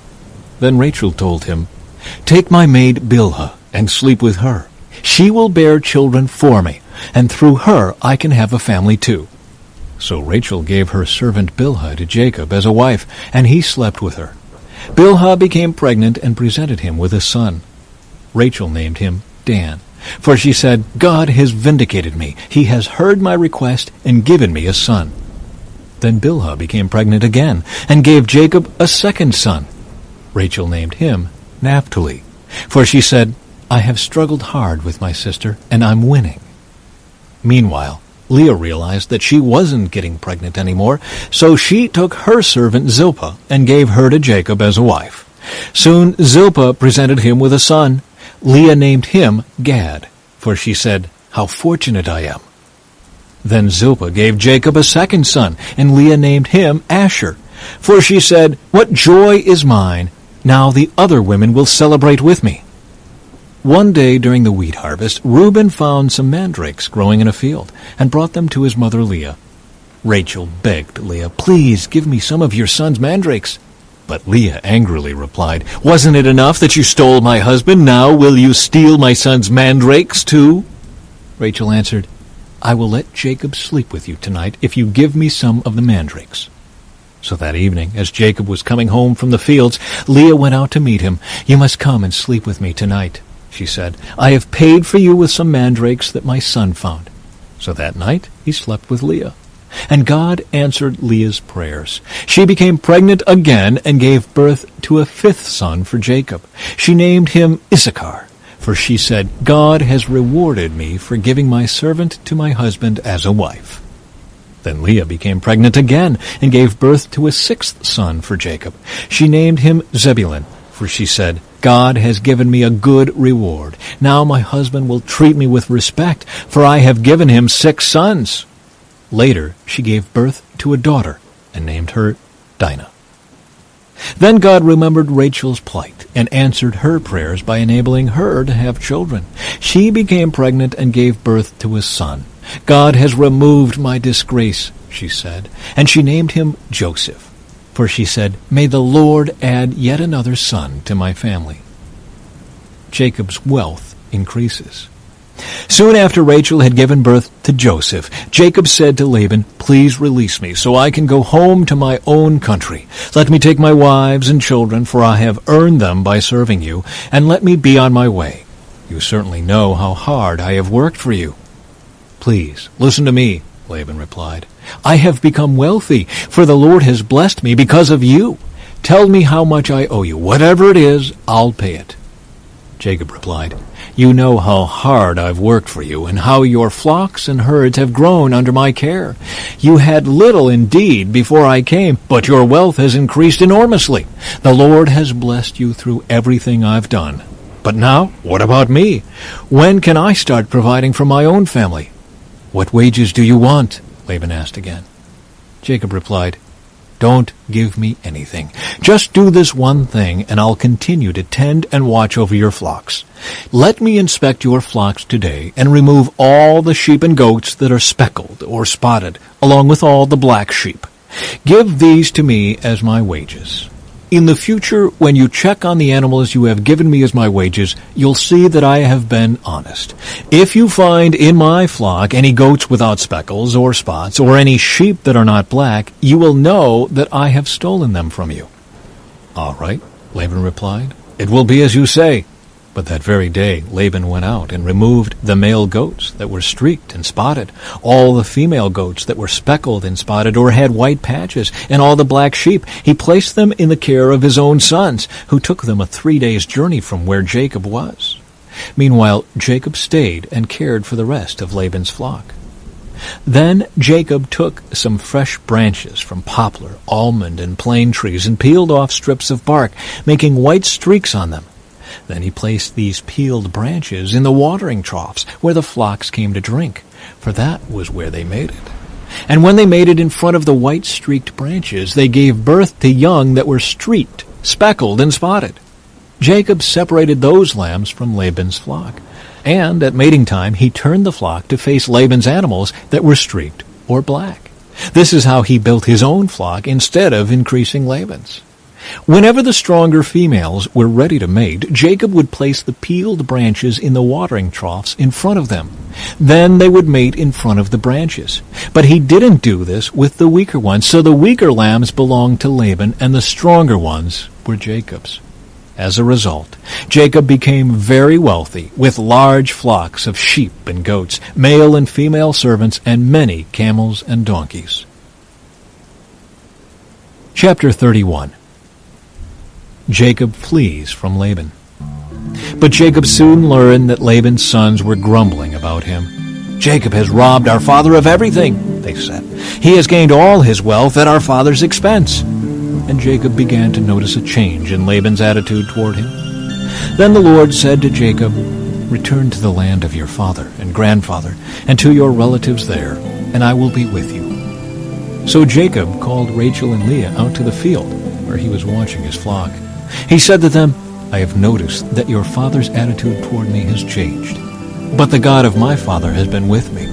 Then Rachel told him, "Take my maid Bilhah and sleep with her. She will bear children for me, and through her I can have a family too." So Rachel gave her servant Bilhah to Jacob as a wife, and he slept with her. Bilhah became pregnant and presented him with a son. Rachel named him Dan, for she said, "God has vindicated me. He has heard my request and given me a son." Then Bilhah became pregnant again and gave Jacob a second son. Rachel named him Naphtali, for she said, "I have struggled hard with my sister, and I'm winning." Meanwhile, Leah realized that she wasn't getting pregnant anymore, so she took her servant Zilpah and gave her to Jacob as a wife. Soon Zilpah presented him with a son. Leah named him Gad, for she said, "How fortunate I am." Then Zilpah gave Jacob a second son, and Leah named him Asher, for she said, "What joy is mine! Now the other women will celebrate with me." One day during the wheat harvest, Reuben found some mandrakes growing in a field and brought them to his mother Leah. Rachel begged Leah, "Please give me some of your son's mandrakes." But Leah angrily replied, "Wasn't it enough that you stole my husband? Now will you steal my son's mandrakes too?" Rachel answered, "I will let Jacob sleep with you tonight if you give me some of the mandrakes." So that evening, as Jacob was coming home from the fields, Leah went out to meet him. "You must come and sleep with me tonight," she said. "I have paid for you with some mandrakes that my son found." So that night he slept with Leah. And God answered Leah's prayers. She became pregnant again and gave birth to a 5th son for Jacob. She named him Issachar, for she said, "God has rewarded me for giving my servant to my husband as a wife." Then Leah became pregnant again and gave birth to a 6th son for Jacob. She named him Zebulun, for she said, "God has given me a good reward. Now my husband will treat me with respect, for I have given him 6 sons." Later she gave birth to a daughter and named her Dinah. Then God remembered Rachel's plight and answered her prayers by enabling her to have children. She became pregnant and gave birth to a son. "God has removed my disgrace," she said, and she named him Joseph. For she said, "May the Lord add yet another son to my family." Jacob's wealth increases. Soon after Rachel had given birth to Joseph, Jacob said to Laban, "Please release me so I can go home to my own country. Let me take my wives and children, for I have earned them by serving you, and let me be on my way. You certainly know how hard I have worked for you." "Please, listen to me," Laban replied. "I have become wealthy, for the Lord has blessed me because of you. Tell me how much I owe you. Whatever it is, I'll pay it." Jacob replied, "You know how hard I've worked for you, and how your flocks and herds have grown under my care. You had little indeed before I came, but your wealth has increased enormously. The Lord has blessed you through everything I've done. But now, what about me? When can I start providing for my own family?" "What wages do you want?" Laban asked again. Jacob replied, "Don't give me anything. Just do this one thing, and I'll continue to tend and watch over your flocks. Let me inspect your flocks today and remove all the sheep and goats that are speckled or spotted, along with all the black sheep. Give these to me as my wages. In the future, when you check on the animals you have given me as my wages, you'll see that I have been honest. If you find in my flock any goats without speckles or spots, or any sheep that are not black, you will know that I have stolen them from you." "All right," Laban replied. "It will be as you say." But that very day Laban went out and removed the male goats that were streaked and spotted, all the female goats that were speckled and spotted or had white patches, and all the black sheep. He placed them in the care of his own sons, who took them a 3 days' journey from where Jacob was. Meanwhile, Jacob stayed and cared for the rest of Laban's flock. Then Jacob took some fresh branches from poplar, almond, and plane trees and peeled off strips of bark, making white streaks on them. Then he placed these peeled branches in the watering troughs where the flocks came to drink, for that was where they mated. And when they mated in front of the white-streaked branches, they gave birth to young that were streaked, speckled, and spotted. Jacob separated those lambs from Laban's flock, and at mating time he turned the flock to face Laban's animals that were streaked or black. This is how he built his own flock instead of increasing Laban's. Whenever the stronger females were ready to mate, Jacob would place the peeled branches in the watering troughs in front of them. Then they would mate in front of the branches. But he didn't do this with the weaker ones, so the weaker lambs belonged to Laban, and the stronger ones were Jacob's. As a result, Jacob became very wealthy, with large flocks of sheep and goats, male and female servants, and many camels and donkeys. Chapter 31. Jacob flees from Laban. But Jacob soon learned that Laban's sons were grumbling about him. "Jacob has robbed our father of everything," they said. "He has gained all his wealth at our father's expense." And Jacob began to notice a change in Laban's attitude toward him. Then the Lord said to Jacob, "Return to the land of your father and grandfather, and to your relatives there, and I will be with you." So Jacob called Rachel and Leah out to the field, where he was watching his flock. He said to them, "I have noticed that your father's attitude toward me has changed, but the God of my father has been with me.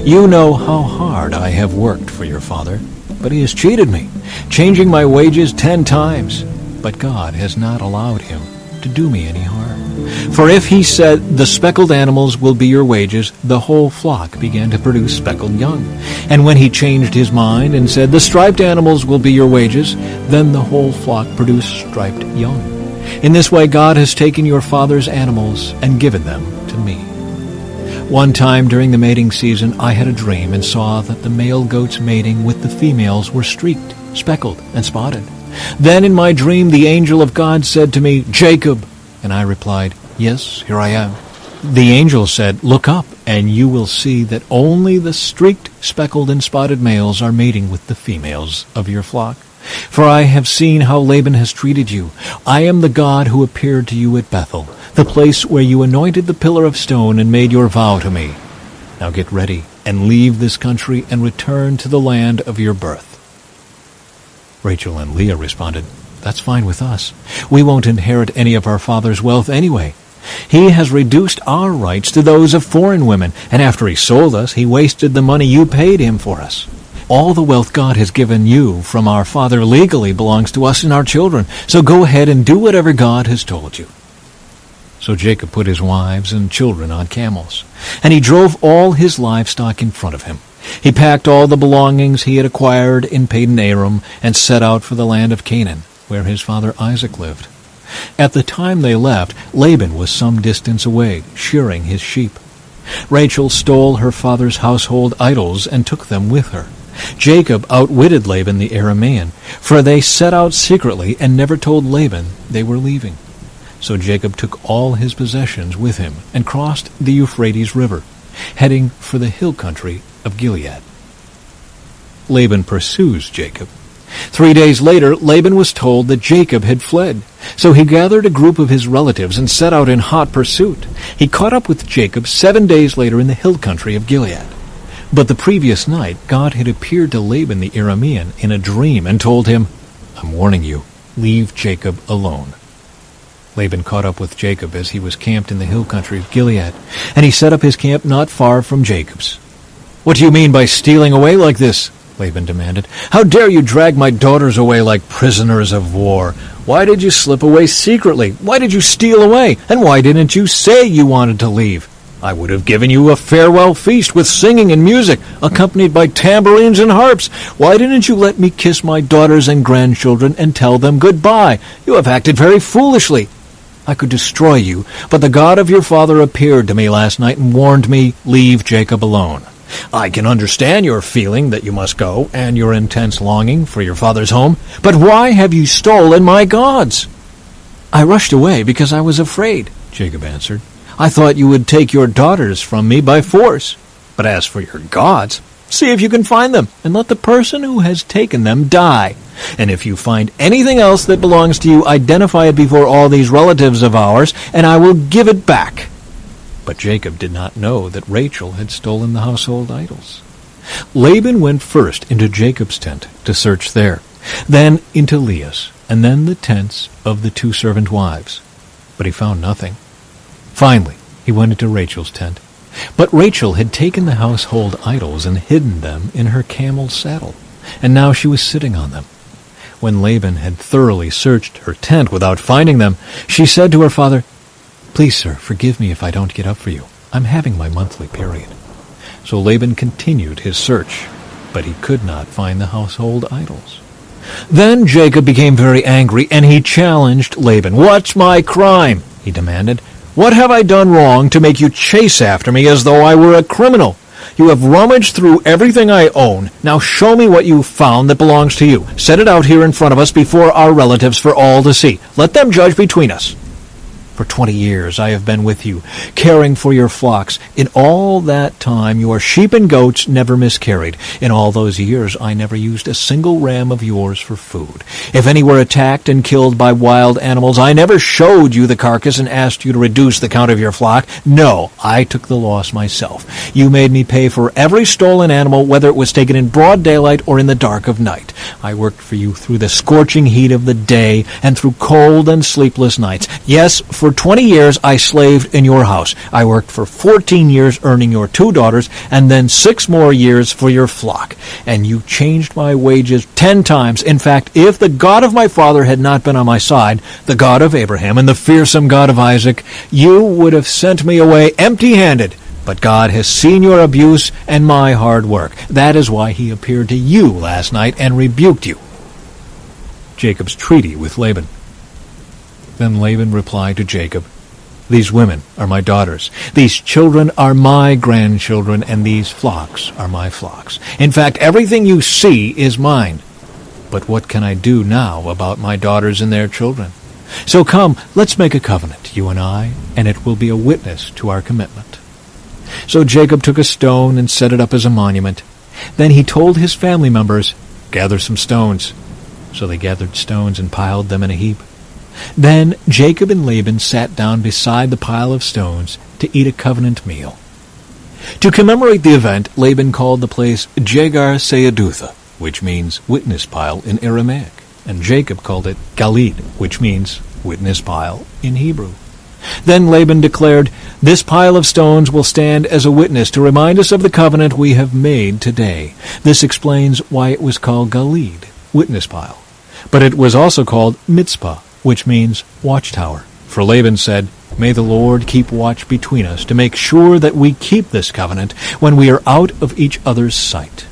You know how hard I have worked for your father, but he has cheated me, changing my wages 10 times. But God has not allowed him to do me any harm. For if he said, 'The speckled animals will be your wages,' the whole flock began to produce speckled young. And when he changed his mind and said, 'The striped animals will be your wages,' then the whole flock produced striped young. In this way God has taken your father's animals and given them to me. One time during the mating season I had a dream and saw that the male goats mating with the females were streaked, speckled, and spotted. Then in my dream the angel of God said to me, 'Jacob,' and I replied, 'Yes, here I am.' The angel said, 'Look up, and you will see that only the streaked, speckled, and spotted males are mating with the females of your flock. For I have seen how Laban has treated you. I am the God who appeared to you at Bethel, the place where you anointed the pillar of stone and made your vow to me. Now get ready and leave this country and return to the land of your birth.' Rachel and Leah responded, 'That's fine with us. We won't inherit any of our father's wealth anyway. He has reduced our rights to those of foreign women, and after he sold us, he wasted the money you paid him for us. All the wealth God has given you from our father legally belongs to us and our children, so go ahead and do whatever God has told you.' So Jacob put his wives and children on camels, and he drove all his livestock in front of him. He packed all the belongings he had acquired in Padan Aram and set out for the land of Canaan, where his father Isaac lived. At the time they left, Laban was some distance away, shearing his sheep. Rachel stole her father's household idols and took them with her. Jacob outwitted Laban the Aramean, for they set out secretly and never told Laban they were leaving. So Jacob took all his possessions with him and crossed the Euphrates River, heading for the hill country of Gilead. Laban pursues Jacob. 3 days later, Laban was told that Jacob had fled. So he gathered a group of his relatives and set out in hot pursuit. He caught up with Jacob 7 days later in the hill country of Gilead. But the previous night, God had appeared to Laban the Aramean in a dream and told him, "I'm warning you, leave Jacob alone." Laban caught up with Jacob as he was camped in the hill country of Gilead, and he set up his camp not far from Jacob's. "What do you mean by stealing away like this?" Laban demanded. "How dare you drag my daughters away like prisoners of war? Why did you slip away secretly? Why did you steal away? And why didn't you say you wanted to leave? I would have given you a farewell feast with singing and music, accompanied by tambourines and harps. Why didn't you let me kiss my daughters and grandchildren and tell them goodbye? You have acted very foolishly. I could destroy you, but the God of your father appeared to me last night and warned me, leave Jacob alone. I can understand your feeling that you must go, and your intense longing for your father's home, but why have you stolen my gods?" "I rushed away because I was afraid," Jacob answered. "I thought you would take your daughters from me by force. But as for your gods, see if you can find them, and let the person who has taken them die. And if you find anything else that belongs to you, identify it before all these relatives of ours, and I will give it back." But Jacob did not know that Rachel had stolen the household idols. Laban went first into Jacob's tent to search there, then into Leah's, and then the tents of the 2 servant wives. But he found nothing. Finally, he went into Rachel's tent. But Rachel had taken the household idols and hidden them in her camel's saddle, and now she was sitting on them. When Laban had thoroughly searched her tent without finding them, she said to her father, "Please, sir, forgive me if I don't get up for you. I'm having my monthly period." So Laban continued his search, but he could not find the household idols. Then Jacob became very angry, and he challenged Laban. "What's my crime?" he demanded. "What have I done wrong to make you chase after me as though I were a criminal? You have rummaged through everything I own. Now show me what you found that belongs to you. Set it out here in front of us before our relatives for all to see. Let them judge between us. For 20 years I have been with you, caring for your flocks. In all that time your sheep and goats never miscarried. In all those years I never used a single ram of yours for food. If any were attacked and killed by wild animals, I never showed you the carcass and asked you to reduce the count of your flock. No, I took the loss myself. You made me pay for every stolen animal, whether it was taken in broad daylight or in the dark of night. I worked for you through the scorching heat of the day and through cold and sleepless nights. Yes, for 20 years I slaved in your house. I worked for 14 years earning your 2 daughters, and then 6 more years for your flock. And you changed my wages 10 times. In fact, if the God of my father had not been on my side, the God of Abraham and the fearsome God of Isaac, you would have sent me away empty-handed. But God has seen your abuse and my hard work. That is why he appeared to you last night and rebuked you." Jacob's treaty with Laban. Then Laban replied to Jacob, "These women are my daughters, these children are my grandchildren, and these flocks are my flocks. In fact, everything you see is mine. But what can I do now about my daughters and their children? So come, let's make a covenant, you and I, and it will be a witness to our commitment." So Jacob took a stone and set it up as a monument. Then he told his family members, "Gather some stones." So they gathered stones and piled them in a heap. Then Jacob and Laban sat down beside the pile of stones to eat a covenant meal. To commemorate the event, Laban called the place Jegar Sayadutha, which means witness pile in Aramaic, and Jacob called it Galid, which means witness pile in Hebrew. Then Laban declared, "This pile of stones will stand as a witness to remind us of the covenant we have made today." This explains why it was called Galid, witness pile. But it was also called Mitzpah, which means watchtower. For Laban said, "May the Lord keep watch between us to make sure that we keep this covenant when we are out of each other's sight.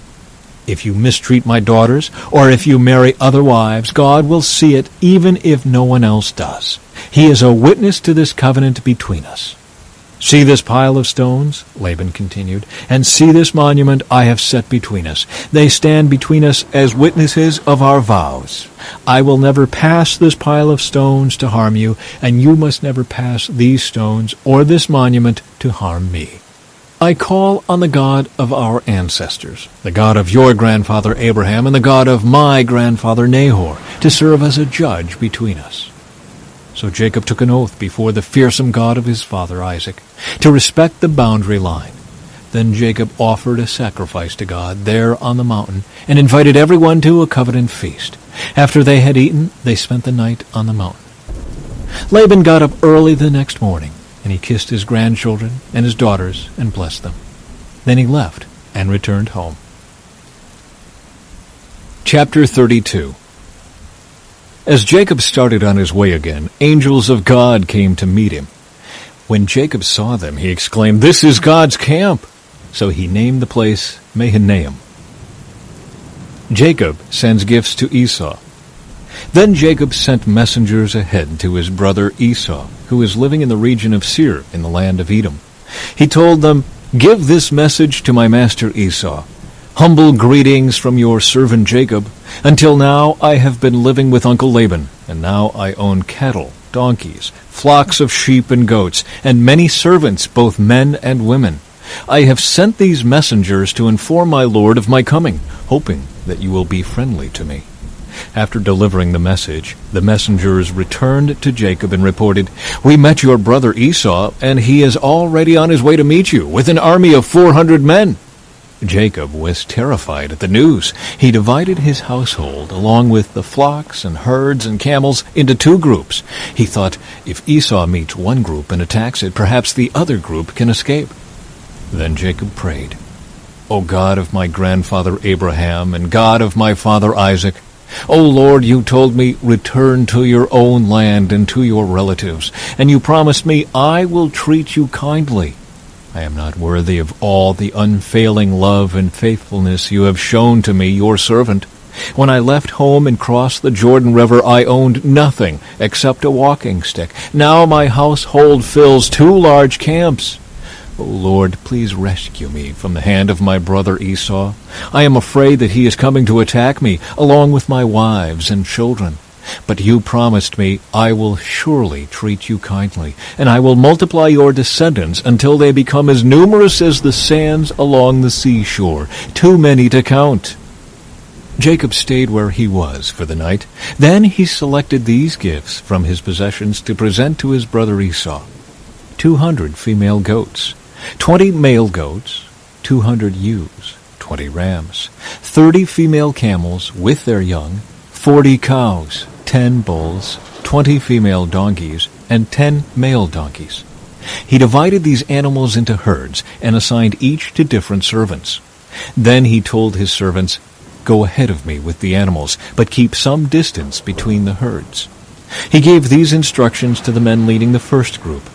If you mistreat my daughters, or if you marry other wives, God will see it even if no one else does. He is a witness to this covenant between us." "See this pile of stones," Laban continued, "and see this monument I have set between us. They stand between us as witnesses of our vows. I will never pass this pile of stones to harm you, and you must never pass these stones or this monument to harm me. I call on the God of our ancestors, the God of your grandfather Abraham and the God of my grandfather Nahor, to serve as a judge between us." So Jacob took an oath before the fearsome God of his father Isaac to respect the boundary line. Then Jacob offered a sacrifice to God there on the mountain and invited everyone to a covenant feast. After they had eaten, they spent the night on the mountain. Laban got up early the next morning, and he kissed his grandchildren and his daughters and blessed them. Then he left and returned home. Chapter 32. As Jacob started on his way again, angels of God came to meet him. When Jacob saw them, he exclaimed, "This is God's camp!" So he named the place Mahanaim. Jacob sends gifts to Esau. Then Jacob sent messengers ahead to his brother Esau, who was living in the region of Seir in the land of Edom. He told them, "Give this message to my master Esau. Humble greetings from your servant Jacob. Until now I have been living with Uncle Laban, and now I own cattle, donkeys, flocks of sheep and goats, and many servants, both men and women. I have sent these messengers to inform my lord of my coming, hoping that you will be friendly to me." After delivering the message, the messengers returned to Jacob and reported, "We met your brother Esau, and he is already on his way to meet you, with an army of 400 men. Jacob was terrified at the news. He divided his household, along with the flocks and herds and camels, into two groups. He thought, if Esau meets one group and attacks it, perhaps the other group can escape. Then Jacob prayed, "O God of my grandfather Abraham, and God of my father Isaac, O Lord, you told me, return to your own land and to your relatives, and you promised me, I will treat you kindly. I am not worthy of all the unfailing love and faithfulness you have shown to me, your servant. When I left home and crossed the Jordan River, I owned nothing except a walking stick. Now my household fills 2 large camps. O Lord, please rescue me from the hand of my brother Esau. I am afraid that he is coming to attack me, along with my wives and children. But you promised me, I will surely treat you kindly, and I will multiply your descendants until they become as numerous as the sands along the seashore, too many to count." Jacob stayed where he was for the night. Then he selected these gifts from his possessions to present to his brother Esau: 200 female goats, 20 male goats, 200 ewes, 20 rams, 30 female camels with their young, 40 cows, 10 bulls, 20 female donkeys, and 10 male donkeys. He divided these animals into herds and assigned each to different servants. Then he told his servants, "Go ahead of me with the animals, but keep some distance between the herds." He gave these instructions to the men leading the first group: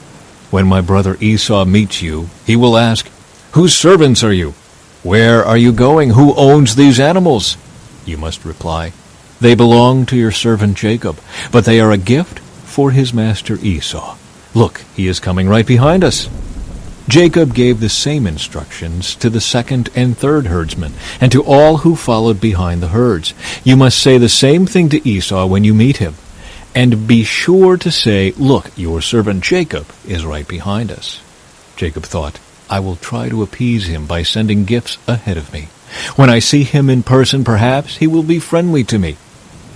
"When my brother Esau meets you, he will ask, 'Whose servants are you? Where are you going? Who owns these animals?' You must reply, 'They belong to your servant Jacob, but they are a gift for his master Esau. Look, he is coming right behind us.'" Jacob gave the same instructions to the second and third herdsmen, and to all who followed behind the herds. "You must say the same thing to Esau when you meet him. And be sure to say, 'Look, your servant Jacob is right behind us.'" Jacob thought, "I will try to appease him by sending gifts ahead of me. When I see him in person, perhaps he will be friendly to me."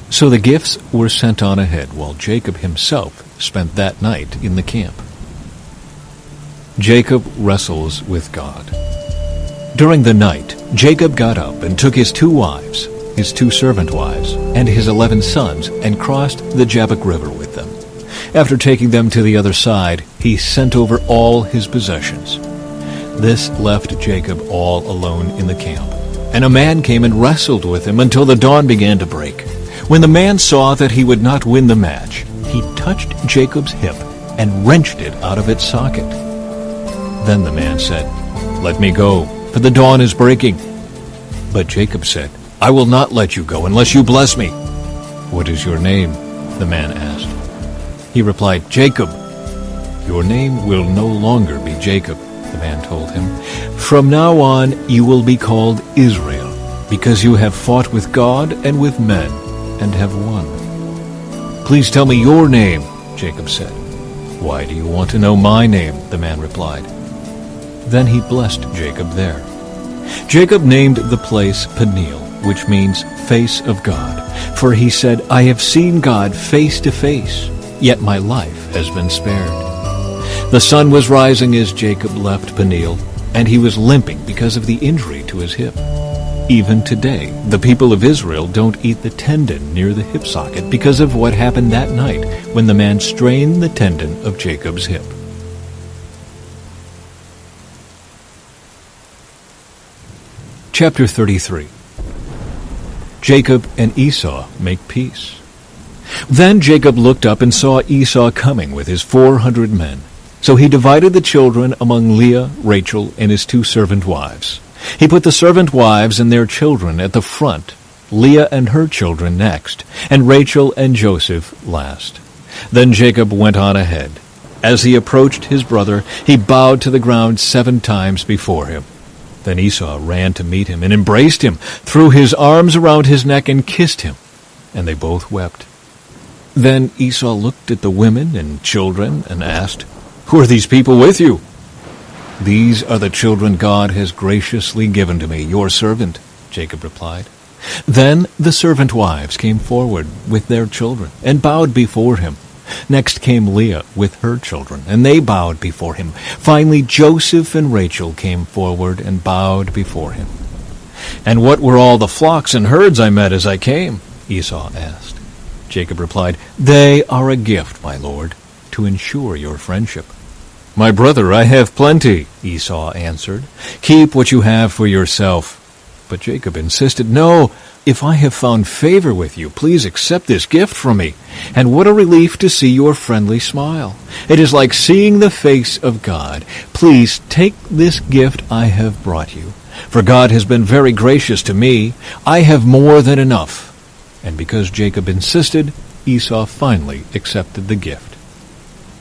So the gifts were sent on ahead, while Jacob himself spent that night in the camp. Jacob wrestles with God. During the night, Jacob got up and took his 2 wives, his 2 servant wives, and his 11 sons, and crossed the Jabbok River with them. After taking them to the other side, he sent over all his possessions. This left Jacob all alone in the camp, and a man came and wrestled with him until the dawn began to break. When the man saw that he would not win the match, he touched Jacob's hip and wrenched it out of its socket. Then the man said, "Let me go, for the dawn is breaking." But Jacob said, "I will not let you go unless you bless me." "What is your name?" the man asked. He replied, "Jacob." "Your name will no longer be Jacob," the man told him. "From now on you will be called Israel, because you have fought with God and with men, and have won." "Please tell me your name," Jacob said. "Why do you want to know my name?" the man replied. Then he blessed Jacob there. Jacob named the place Peniel, which means face of God, for he said, "I have seen God face to face, yet my life has been spared." The sun was rising as Jacob left Peniel, and he was limping because of the injury to his hip. Even today, the people of Israel don't eat the tendon near the hip socket because of what happened that night when the man strained the tendon of Jacob's hip. Chapter 33. Jacob and Esau make peace. Then Jacob looked up and saw Esau coming with his 400 men. So he divided the children among Leah, Rachel, and his 2 servant wives. He put the servant wives and their children at the front, Leah and her children next, and Rachel and Joseph last. Then Jacob went on ahead. As he approached his brother, he bowed to the ground 7 times before him. Then Esau ran to meet him and embraced him, threw his arms around his neck and kissed him, and they both wept. Then Esau looked at the women and children and asked, "Who are these people with you?" "These are the children God has graciously given to me, your servant," Jacob replied. Then the servant wives came forward with their children and bowed before him. Next came Leah with her children, and they bowed before him. Finally, Joseph and Rachel came forward and bowed before him. "And what were all the flocks and herds I met as I came?" Esau asked. Jacob replied, "They are a gift, my lord, to ensure your friendship." "My brother, I have plenty," Esau answered. "Keep what you have for yourself." But Jacob insisted, "No, if I have found favor with you, please accept this gift from me. And what a relief to see your friendly smile. It is like seeing the face of God. Please take this gift I have brought you. For God has been very gracious to me. I have more than enough." And because Jacob insisted, Esau finally accepted the gift.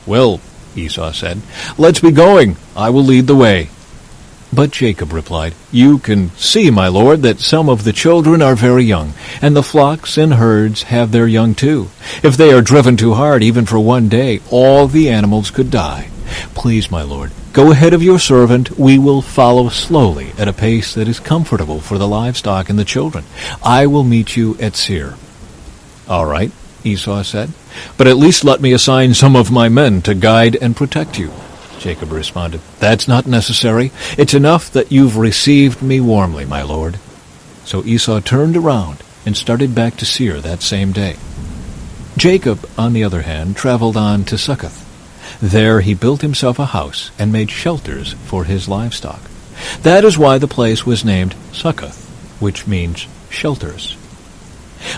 "Well," Esau said, "let's be going. I will lead the way." But Jacob replied, "You can see, my lord, that some of the children are very young, and the flocks and herds have their young too. If they are driven too hard, even for one day, all the animals could die. Please, my lord, go ahead of your servant. We will follow slowly at a pace that is comfortable for the livestock and the children. I will meet you at Seir." "All right," Esau said, "but at least let me assign some of my men to guide and protect you." Jacob responded, "That's not necessary. It's enough that you've received me warmly, my lord." So Esau turned around and started back to Seir that same day. Jacob, on the other hand, traveled on to Succoth. There he built himself a house and made shelters for his livestock. That is why the place was named Succoth, which means shelters.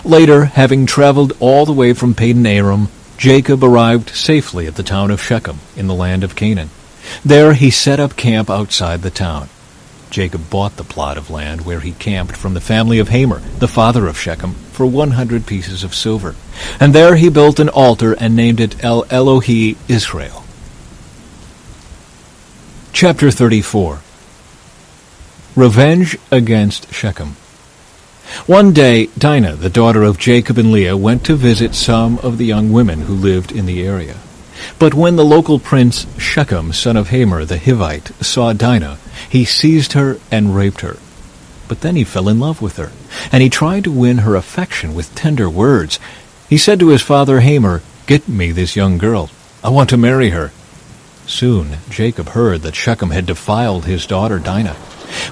Later, having traveled all the way from Padan Aram, Jacob arrived safely at the town of Shechem in the land of Canaan. There he set up camp outside the town. Jacob bought the plot of land where he camped from the family of Hamor, the father of Shechem, for 100 pieces of silver. And there he built an altar and named it El Elohe Israel. Chapter 34. Revenge against Shechem. One day, Dinah, the daughter of Jacob and Leah, went to visit some of the young women who lived in the area. But when the local prince Shechem, son of Hamor the Hivite, saw Dinah, he seized her and raped her. But then he fell in love with her, and he tried to win her affection with tender words. He said to his father Hamor, "Get me this young girl. I want to marry her." Soon Jacob heard that Shechem had defiled his daughter Dinah.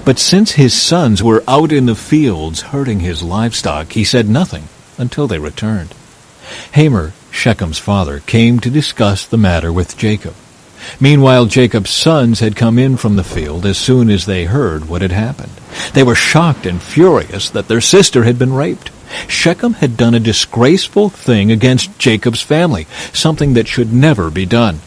But since his sons were out in the fields herding his livestock, he said nothing until they returned. Hamor, Shechem's father, came to discuss the matter with Jacob. Meanwhile, Jacob's sons had come in from the field as soon as they heard what had happened. They were shocked and furious that their sister had been raped. Shechem had done a disgraceful thing against Jacob's family, something that should never be done.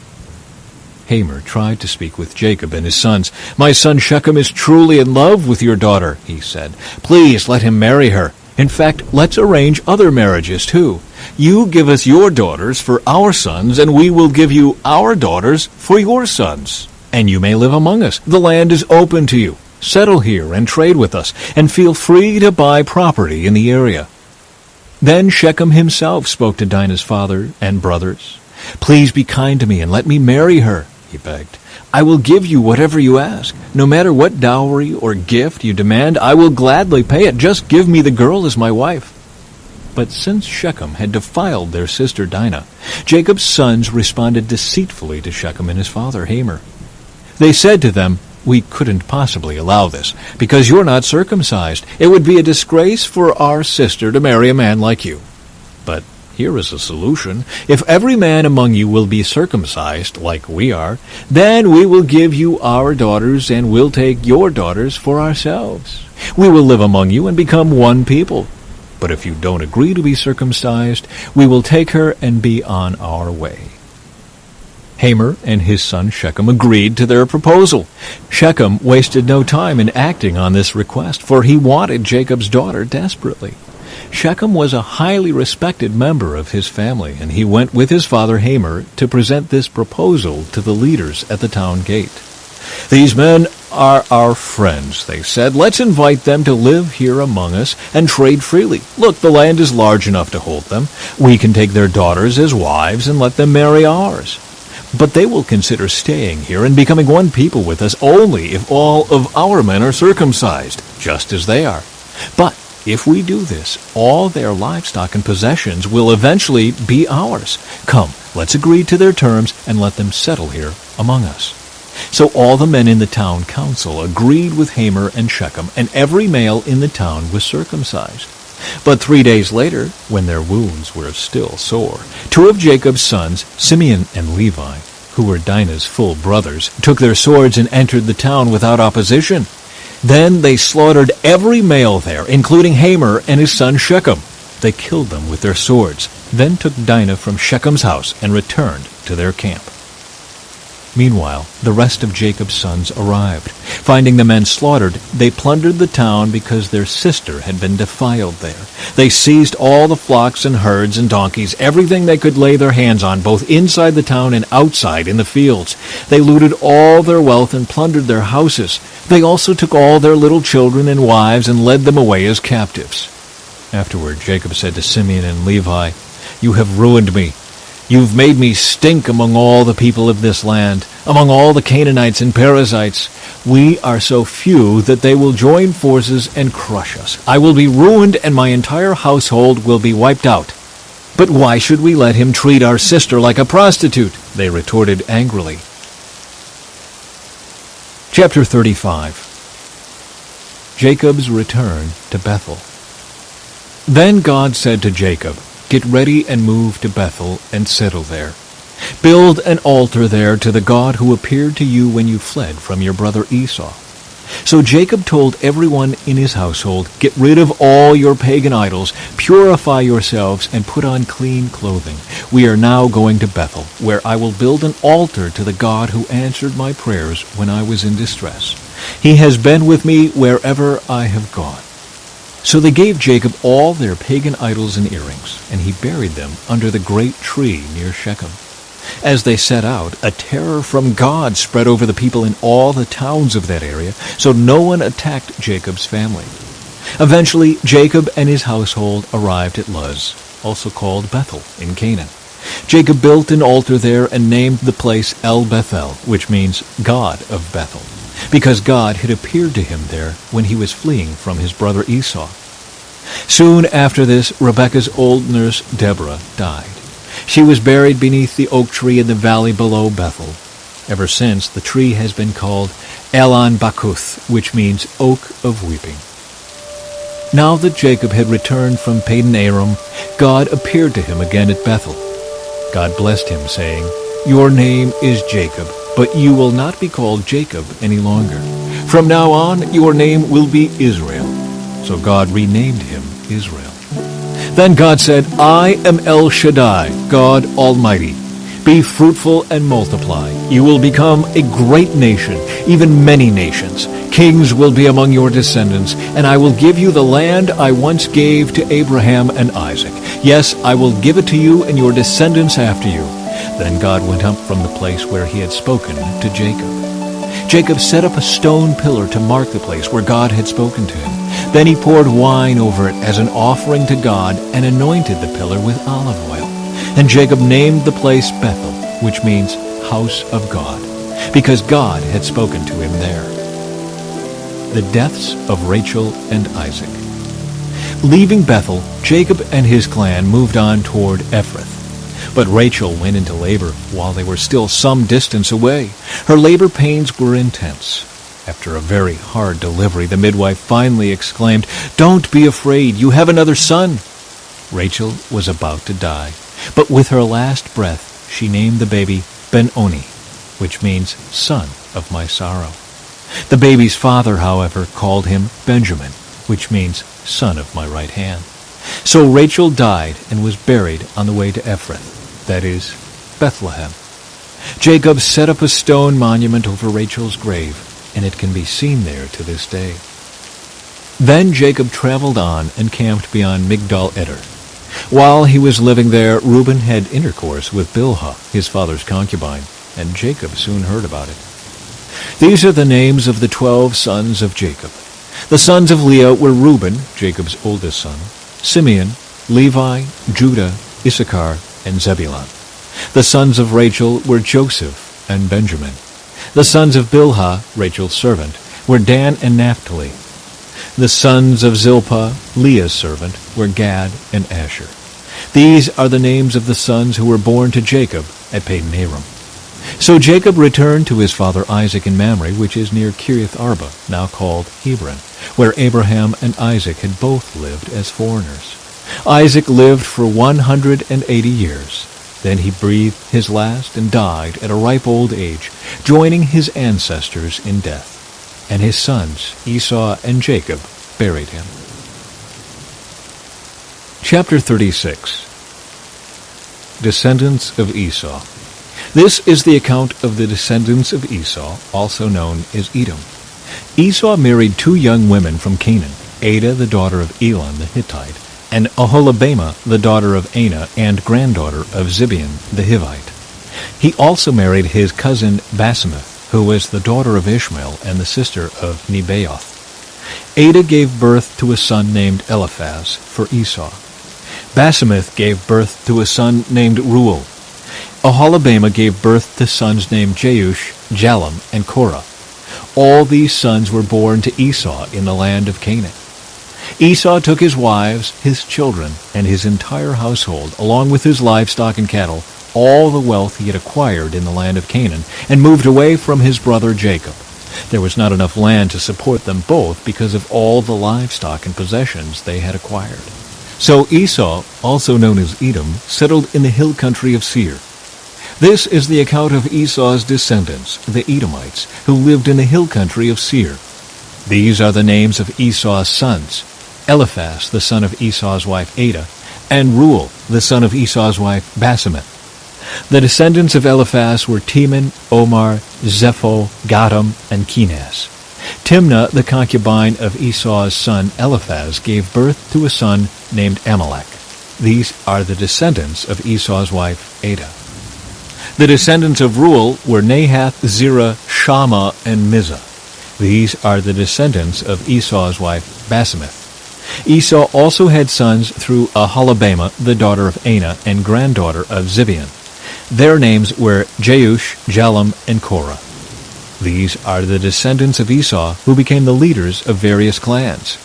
Hamor tried to speak with Jacob and his sons. "My son Shechem is truly in love with your daughter," he said. "Please let him marry her. In fact, let's arrange other marriages too. You give us your daughters for our sons, and we will give you our daughters for your sons. And you may live among us. The land is open to you. Settle here and trade with us, and feel free to buy property in the area." Then Shechem himself spoke to Dinah's father and brothers. "Please be kind to me and let me marry her," he begged. "I will give you whatever you ask. No matter what dowry or gift you demand, I will gladly pay it. Just give me the girl as my wife." But since Shechem had defiled their sister Dinah, Jacob's sons responded deceitfully to Shechem and his father Hamor. They said to them, "We couldn't possibly allow this, because you're not circumcised. It would be a disgrace for our sister to marry a man like you. But here is a solution. If every man among you will be circumcised, like we are, then we will give you our daughters, and we'll take your daughters for ourselves. We will live among you and become one people. But if you don't agree to be circumcised, we will take her and be on our way." Hamor and his son Shechem agreed to their proposal. Shechem wasted no time in acting on this request, for he wanted Jacob's daughter desperately. Shechem was a highly respected member of his family, and he went with his father Hamor to present this proposal to the leaders at the town gate. "These men are our friends," they said. "Let's invite them to live here among us and trade freely. Look, the land is large enough to hold them. We can take their daughters as wives and let them marry ours. But they will consider staying here and becoming one people with us only if all of our men are circumcised, just as they are. But if we do this, all their livestock and possessions will eventually be ours. Come, let's agree to their terms and let them settle here among us." So all the men in the town council agreed with Hamor and Shechem, and every male in the town was circumcised. But 3 days later, when their wounds were still sore, 2 of Jacob's sons, Simeon and Levi, who were Dinah's full brothers, took their swords and entered the town without opposition. Then they slaughtered every male there, including Hamor and his son Shechem. They killed them with their swords, then took Dinah from Shechem's house and returned to their camp. Meanwhile, the rest of Jacob's sons arrived. Finding the men slaughtered, they plundered the town because their sister had been defiled there. They seized all the flocks and herds and donkeys, everything they could lay their hands on, both inside the town and outside in the fields. They looted all their wealth and plundered their houses. They also took all their little children and wives and led them away as captives. Afterward, Jacob said to Simeon and Levi, "You have ruined me. You've made me stink among all the people of this land, among all the Canaanites and Perizzites. We are so few that they will join forces and crush us. I will be ruined, and my entire household will be wiped out." "But why should we let him treat our sister like a prostitute?" they retorted angrily. Chapter 35. Jacob's return to Bethel. Then God said to Jacob, "Get ready and move to Bethel and settle there. Build an altar there to the God who appeared to you when you fled from your brother Esau." So Jacob told everyone in his household, "Get rid of all your pagan idols, purify yourselves, and put on clean clothing. We are now going to Bethel, where I will build an altar to the God who answered my prayers when I was in distress. He has been with me wherever I have gone." So they gave Jacob all their pagan idols and earrings, and he buried them under the great tree near Shechem. As they set out, a terror from God spread over the people in all the towns of that area, so no one attacked Jacob's family. Eventually, Jacob and his household arrived at Luz, also called Bethel, in Canaan. Jacob built an altar there and named the place El Bethel, which means God of Bethel, because God had appeared to him there when he was fleeing from his brother Esau. Soon after this, Rebekah's old nurse Deborah died. She was buried beneath the oak tree in the valley below Bethel. Ever since, the tree has been called Elon Bakuth, which means Oak of Weeping. Now that Jacob had returned from Padan Aram, God appeared to him again at Bethel. God blessed him, saying, "Your name is Jacob, but you will not be called Jacob any longer. From now on, your name will be Israel." So God renamed him Israel. Then God said, "I am El Shaddai, God Almighty. Be fruitful and multiply. You will become a great nation, even many nations. Kings will be among your descendants, and I will give you the land I once gave to Abraham and Isaac. Yes, I will give it to you and your descendants after you." Then God went up from the place where he had spoken to Jacob. Jacob set up a stone pillar to mark the place where God had spoken to him. Then he poured wine over it as an offering to God and anointed the pillar with olive oil. And Jacob named the place Bethel, which means house of God, because God had spoken to him there. The deaths of Rachel and Isaac. Leaving Bethel, Jacob and his clan moved on toward Ephrath. But Rachel went into labor while they were still some distance away. Her labor pains were intense. After a very hard delivery, the midwife finally exclaimed, "Don't be afraid, you have another son." Rachel was about to die, but with her last breath, she named the baby Ben-Oni, which means son of my sorrow. The baby's father, however, called him Benjamin, which means son of my right hand. So Rachel died and was buried on the way to Ephrath, that is, Bethlehem. Jacob set up a stone monument over Rachel's grave, and it can be seen there to this day. Then Jacob traveled on and camped beyond Migdal-Eder. While he was living there, Reuben had intercourse with Bilhah, his father's concubine, and Jacob soon heard about it. These are the names of the 12 sons of Jacob. The sons of Leah were Reuben, Jacob's oldest son, Simeon, Levi, Judah, Issachar, and Zebulun. The sons of Rachel were Joseph and Benjamin. The sons of Bilhah, Rachel's servant, were Dan and Naphtali. The sons of Zilpah, Leah's servant, were Gad and Asher. These are the names of the sons who were born to Jacob at Padan-aram. So Jacob returned to his father Isaac in Mamre, which is near Kiriath Arba, now called Hebron, where Abraham and Isaac had both lived as foreigners. Isaac lived for 180 years. Then he breathed his last and died at a ripe old age, joining his ancestors in death. And his sons, Esau and Jacob, buried him. Chapter 36. Descendants of Esau. This is the account of the descendants of Esau, also known as Edom. Esau married 2 young women from Canaan, Adah the daughter of Elon the Hittite, and Oholibamah the daughter of Anah and granddaughter of Zibeon the Hivite. He also married his cousin Basemath, who was the daughter of Ishmael and the sister of Nebaioth. Adah gave birth to a son named Eliphaz for Esau. Basemath gave birth to a son named Reuel. Oholibamah gave birth to sons named Jeush, Jalem, and Korah. All these sons were born to Esau in the land of Canaan. Esau took his wives, his children, and his entire household, along with his livestock and cattle, all the wealth he had acquired in the land of Canaan, and moved away from his brother Jacob. There was not enough land to support them both because of all the livestock and possessions they had acquired. So Esau, also known as Edom, settled in the hill country of Seir. This is the account of Esau's descendants, the Edomites, who lived in the hill country of Seir. These are the names of Esau's sons: Eliphaz, the son of Esau's wife Adah, and Reuel, the son of Esau's wife Basemath. The descendants of Eliphaz were Teman, Omar, Zepho, Gatam, and Kenaz. Timnah, the concubine of Esau's son Eliphaz, gave birth to a son named Amalek. These are the descendants of Esau's wife Adah. The descendants of Reuel were Nahath, Zerah, Shammah, and Mizah. These are the descendants of Esau's wife Basemath. Esau also had sons through Oholibamah, the daughter of Anah and granddaughter of Zibeon. Their names were Jeush, Jalem, and Korah. These are the descendants of Esau who became the leaders of various clans.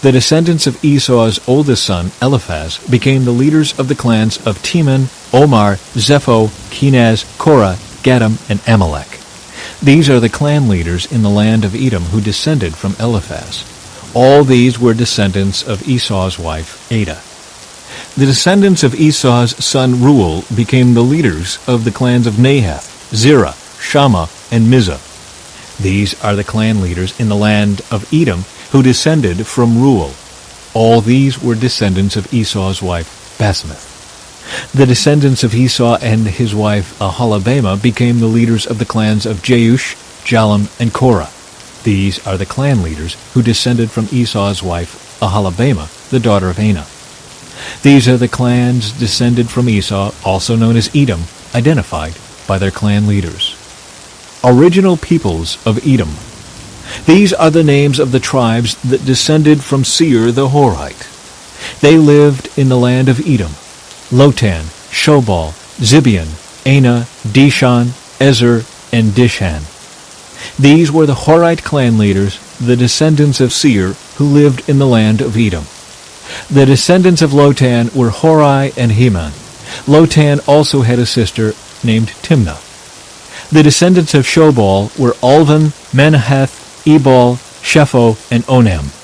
The descendants of Esau's oldest son, Eliphaz, became the leaders of the clans of Teman, Omar, Zepho, Kenaz, Korah, Gatam, and Amalek. These are the clan leaders in the land of Edom who descended from Eliphaz. All these were descendants of Esau's wife, Adah. The descendants of Esau's son Reuel became the leaders of the clans of Nahath, Zerah, Shammah, and Mizah. These are the clan leaders in the land of Edom who descended from Reuel. All these were descendants of Esau's wife, Basemath. The descendants of Esau and his wife Aholibamah became the leaders of the clans of Jeush, Jalam, and Korah. These are the clan leaders who descended from Esau's wife Aholibamah, the daughter of Anah. These are the clans descended from Esau, also known as Edom, identified by their clan leaders. Original peoples of Edom. These are the names of the tribes that descended from Seir the Horite. They lived in the land of Edom: Lotan, Shobal, Zibeon, Anah, Dishan, Ezer, and Dishan. These were the Horite clan leaders, the descendants of Seir, who lived in the land of Edom. The descendants of Lotan were Hori and Heman. Lotan also had a sister named Timnah. The descendants of Shobal were Alvan, Manahath, Ebal, Shepho, and Onam.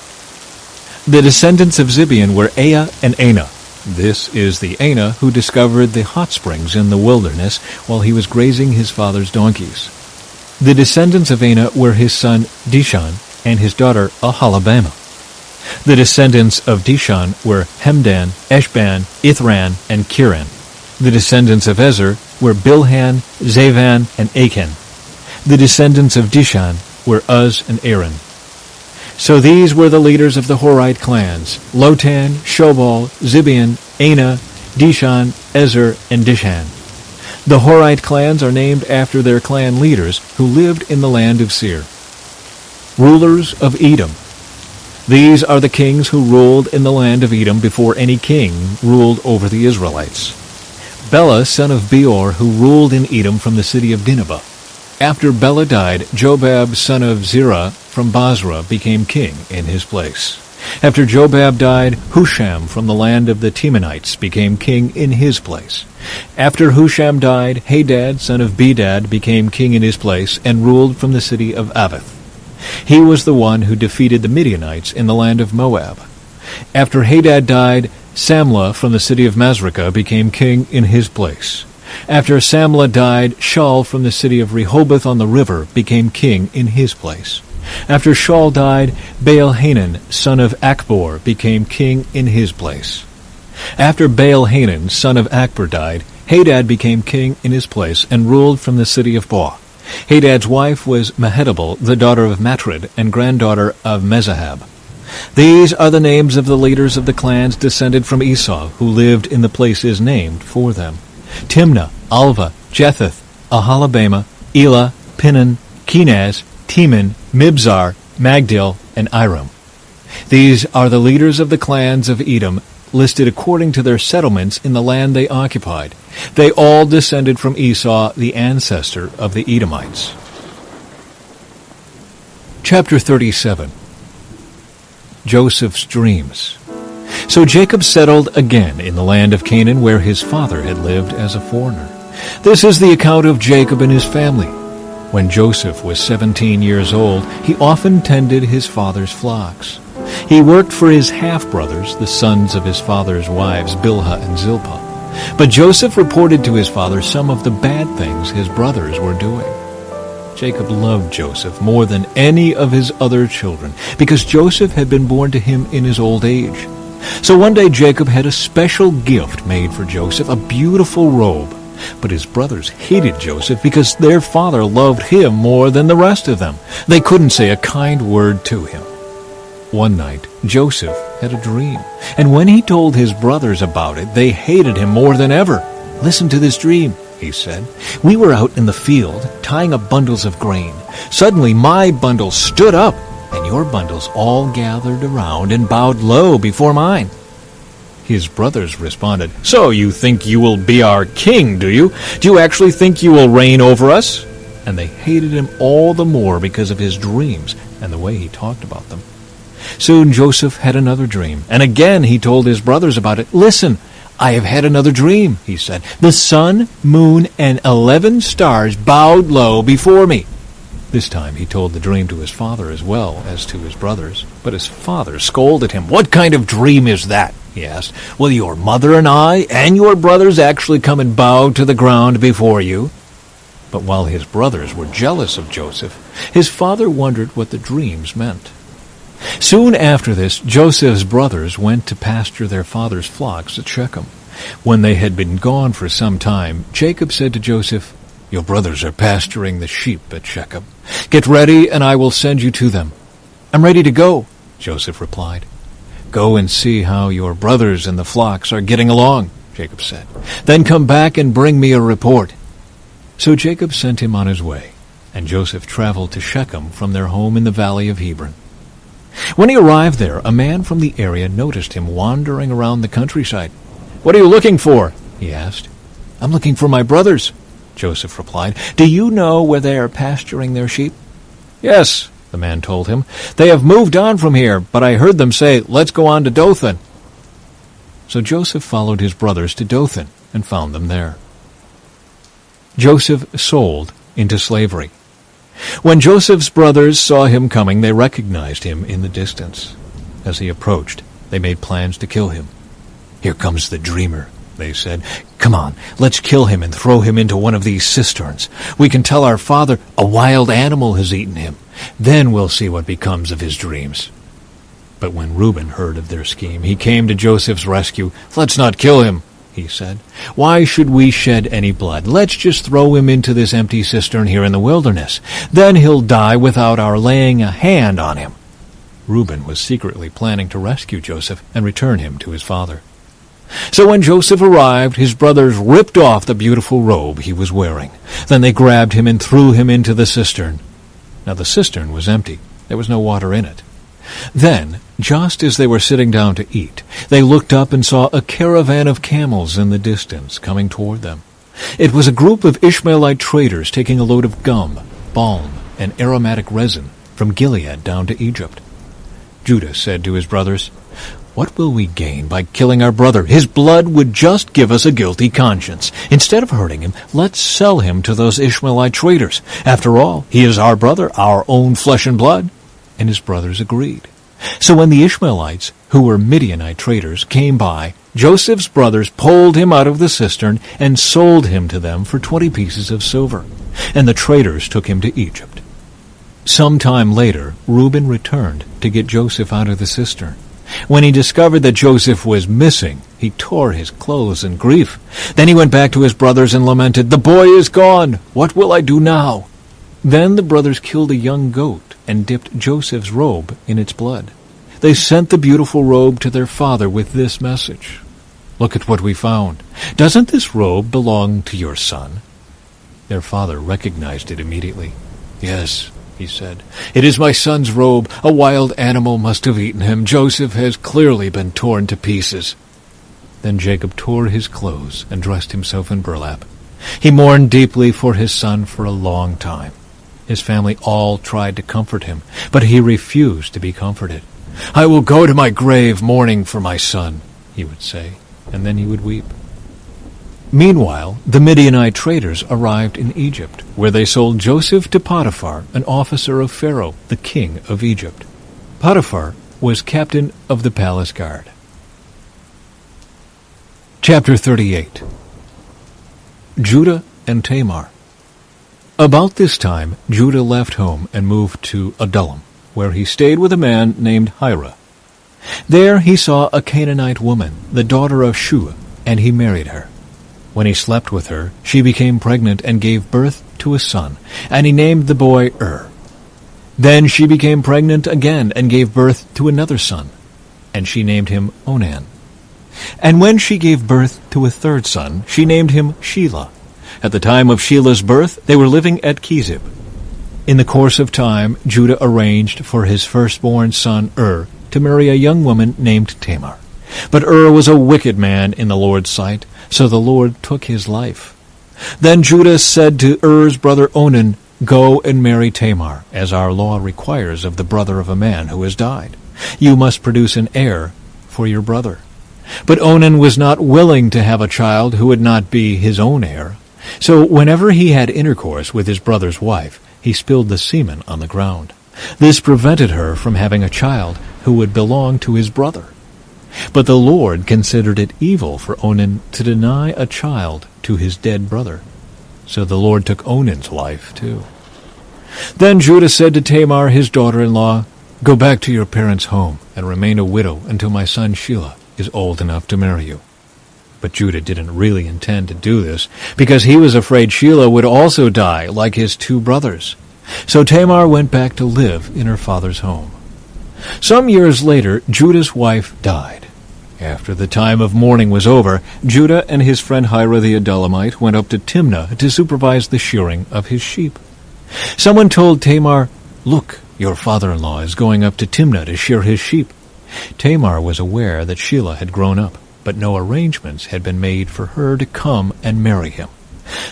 The descendants of Zibeon were Ea and Anah. This is the Anah who discovered the hot springs in the wilderness while he was grazing his father's donkeys. The descendants of Anah were his son Dishan and his daughter Aholibamah. The descendants of Dishan were Hemdan, Eshban, Ithran, and Kiran. The descendants of Ezer were Bilhan, Zavan, and Achan. The descendants of Dishan were Uz and Aaron. So these were the leaders of the Horite clans: Lotan, Shobal, Zibeon, Anah, Dishan, Ezer, and Dishan. The Horite clans are named after their clan leaders who lived in the land of Seir. Rulers of Edom. These are the kings who ruled in the land of Edom before any king ruled over the Israelites. Bela, son of Beor, who ruled in Edom from the city of Dinhabah. After Bela died, Jobab, son of Zerah, from Basra, became king in his place. After Jobab died, Husham from the land of the Temanites became king in his place. After Husham died, Hadad, son of Bedad, became king in his place and ruled from the city of Avith. He was the one who defeated the Midianites in the land of Moab. After Hadad died, Samlah from the city of Masrekah became king in his place. After Samlah died, Shaul from the city of Rehoboth on the river became king in his place. After Shaul died, Baal-Hanan, son of Akbor, became king in his place. After Baal-Hanan, son of Akbor, died, Hadad became king in his place and ruled from the city of Boah. Hadad's wife was Mehetabel, the daughter of Matred and granddaughter of Mezahab. These are the names of the leaders of the clans descended from Esau, who lived in the places named for them: Timnah, Alva, Jetheth, Aholibamah, Elah, Pinan, Kenaz, Teman, Mibzar, Magdil, and Iram. These are the leaders of the clans of Edom, listed according to their settlements in the land they occupied. They all descended from Esau, the ancestor of the Edomites. Chapter 37. Joseph's Dreams. So Jacob settled again in the land of Canaan, where his father had lived as a foreigner. This is the account of Jacob and his family. When Joseph was 17 years old, he often tended his father's flocks. He worked for his half-brothers, the sons of his father's wives, Bilhah and Zilpah. But Joseph reported to his father some of the bad things his brothers were doing. Jacob loved Joseph more than any of his other children, because Joseph had been born to him in his old age. So one day Jacob had a special gift made for Joseph, a beautiful robe. But his brothers hated Joseph because their father loved him more than the rest of them. They couldn't say a kind word to him. One night, Joseph had a dream, and when he told his brothers about it, they hated him more than ever. "Listen to this dream," he said. "We were out in the field, tying up bundles of grain. Suddenly my bundle stood up, and your bundles all gathered around and bowed low before mine." His brothers responded, "So you think you will be our king, do you? Do you actually think you will reign over us?" And they hated him all the more because of his dreams and the way he talked about them. Soon Joseph had another dream, and again he told his brothers about it. "Listen, I have had another dream," he said. "The sun, moon, and 11 stars bowed low before me." This time he told the dream to his father as well as to his brothers. But his father scolded him. "What kind of dream is that?" he asked. "Will your mother and I and your brothers actually come and bow to the ground before you?" But while his brothers were jealous of Joseph, his father wondered what the dreams meant. Soon after this, Joseph's brothers went to pasture their father's flocks at Shechem. When they had been gone for some time, Jacob said to Joseph, "Your brothers are pasturing the sheep at Shechem. Get ready, and I will send you to them." "I'm ready to go," Joseph replied. "Go and see how your brothers and the flocks are getting along," Jacob said. "Then come back and bring me a report." So Jacob sent him on his way, and Joseph traveled to Shechem from their home in the valley of Hebron. When he arrived there, a man from the area noticed him wandering around the countryside. "What are you looking for?" he asked. "I'm looking for my brothers," Joseph replied. "Do you know where they are pasturing their sheep?" "Yes," the man told him. "They have moved on from here, but I heard them say, 'Let's go on to Dothan.'" So Joseph followed his brothers to Dothan and found them there. Joseph sold into slavery. When Joseph's brothers saw him coming, they recognized him in the distance. As he approached, they made plans to kill him. "Here comes the dreamer," they said. "Come on, let's kill him and throw him into one of these cisterns. We can tell our father a wild animal has eaten him. Then we'll see what becomes of his dreams." But when Reuben heard of their scheme, he came to Joseph's rescue. "Let's not kill him," he said. "Why should we shed any blood? Let's just throw him into this empty cistern here in the wilderness. Then he'll die without our laying a hand on him." Reuben was secretly planning to rescue Joseph and return him to his father. So when Joseph arrived, his brothers ripped off the beautiful robe he was wearing. Then they grabbed him and threw him into the cistern. Now the cistern was empty. There was no water in it. Then, just as they were sitting down to eat, they looked up and saw a caravan of camels in the distance coming toward them. It was a group of Ishmaelite traders taking a load of gum, balm, and aromatic resin from Gilead down to Egypt. Judah said to his brothers, "What will we gain by killing our brother? His blood would just give us a guilty conscience. Instead of hurting him, let's sell him to those Ishmaelite traders. After all, he is our brother, our own flesh and blood." And his brothers agreed. So when the Ishmaelites, who were Midianite traders, came by, Joseph's brothers pulled him out of the cistern and sold him to them for 20 pieces of silver. And the traders took him to Egypt. Some time later, Reuben returned to get Joseph out of the cistern. When he discovered that Joseph was missing, he tore his clothes in grief. Then he went back to his brothers and lamented, "The boy is gone. What will I do now?" Then the brothers killed a young goat and dipped Joseph's robe in its blood. They sent the beautiful robe to their father with this message, "Look at what we found. Doesn't this robe belong to your son?" Their father recognized it immediately. "Yes," he said, "it is my son's robe. A wild animal must have eaten him. Joseph has clearly been torn to pieces." Then Jacob tore his clothes and dressed himself in burlap. He mourned deeply for his son for a long time. His family all tried to comfort him, but he refused to be comforted. "I will go to my grave mourning for my son," he would say, and then he would weep. Meanwhile, the Midianite traders arrived in Egypt, where they sold Joseph to Potiphar, an officer of Pharaoh, the king of Egypt. Potiphar was captain of the palace guard. Chapter 38. Judah and Tamar. About this time, Judah left home and moved to Adullam, where he stayed with a man named Hira. There he saw a Canaanite woman, the daughter of Shua, and he married her. When he slept with her, she became pregnant and gave birth to a son, and he named the boy Then she became pregnant again and gave birth to another son, and she named him Onan. And when she gave birth to a third son, she named him Shelah. At the time of Shelah's birth, they were living at Kezib. In the course of time, Judah arranged for his firstborn son to marry a young woman named Tamar. But was a wicked man in the Lord's sight, so the Lord took his life. Then Judah said to Er's brother Onan, "Go and marry Tamar, as our law requires of the brother of a man who has died. You must produce an heir for your brother." But Onan was not willing to have a child who would not be his own heir. So whenever he had intercourse with his brother's wife, he spilled the semen on the ground. This prevented her from having a child who would belong to his brother. But the Lord considered it evil for Onan to deny a child to his dead brother. So the Lord took Onan's life too. Then Judah said to Tamar, his daughter-in-law, "Go back to your parents' home and remain a widow until my son Shelah is old enough to marry you." But Judah didn't really intend to do this, because he was afraid Shelah would also die like his 2 brothers. So Tamar went back to live in her father's home. Some years later, Judah's wife died. After the time of mourning was over, Judah and his friend Hira the Adullamite went up to Timnah to supervise the shearing of his sheep. Someone told Tamar, "Look, your father-in-law is going up to Timnah to shear his sheep." Tamar was aware that Shelah had grown up, but no arrangements had been made for her to come and marry him.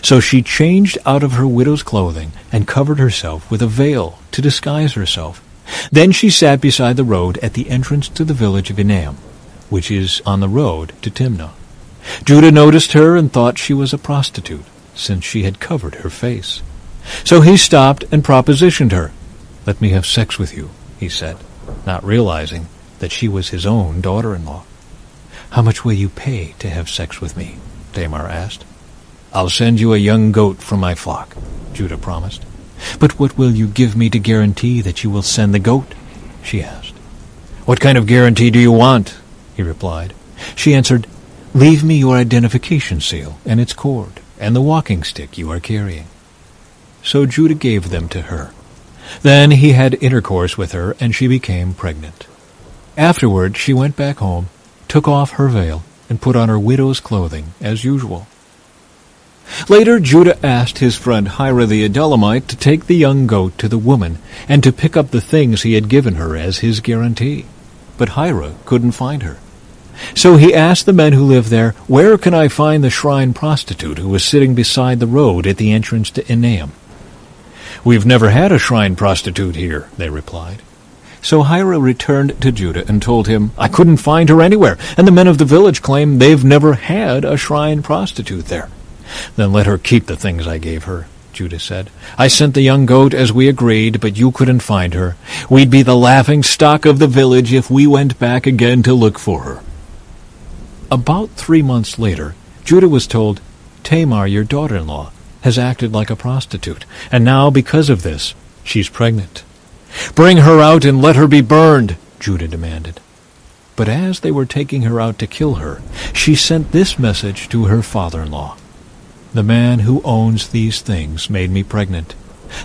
So she changed out of her widow's clothing and covered herself with a veil to disguise herself. Then she sat beside the road at the entrance to the village of Enam, which is on the road to Timnah. Judah noticed her and thought she was a prostitute, since she had covered her face. So he stopped and propositioned her. "Let me have sex with you," he said, not realizing that she was his own daughter-in-law. "How much will you pay to have sex with me?" Tamar asked. "I'll send you a young goat from my flock," Judah promised. "But what will you give me to guarantee that you will send the goat?" she asked. "What kind of guarantee do you want?" he replied. She answered, "Leave me your identification seal and its cord, and the walking stick you are carrying." So Judah gave them to her. Then he had intercourse with her, and she became pregnant. Afterward she went back home, took off her veil, and put on her widow's clothing as usual. Later Judah asked his friend Hira the Adullamite to take the young goat to the woman and to pick up the things he had given her as his guarantee. But Hira couldn't find her. So he asked the men who lived there, "Where can I find the shrine prostitute who was sitting beside the road at the entrance to Enam?" "We've never had a shrine prostitute here," they replied. So Hira returned to Judah and told him, "I couldn't find her anywhere, and the men of the village claim they've never had a shrine prostitute there." "Then let her keep the things I gave her," Judah said. "I sent the young goat as we agreed, but you couldn't find her. We'd be the laughing stock of the village if we went back again to look for her." About 3 months later, Judah was told, "Tamar, your daughter-in-law, has acted like a prostitute, and now, because of this, she's pregnant." "Bring her out and let her be burned," Judah demanded. But as they were taking her out to kill her, she sent this message to her father-in-law. "The man who owns these things made me pregnant.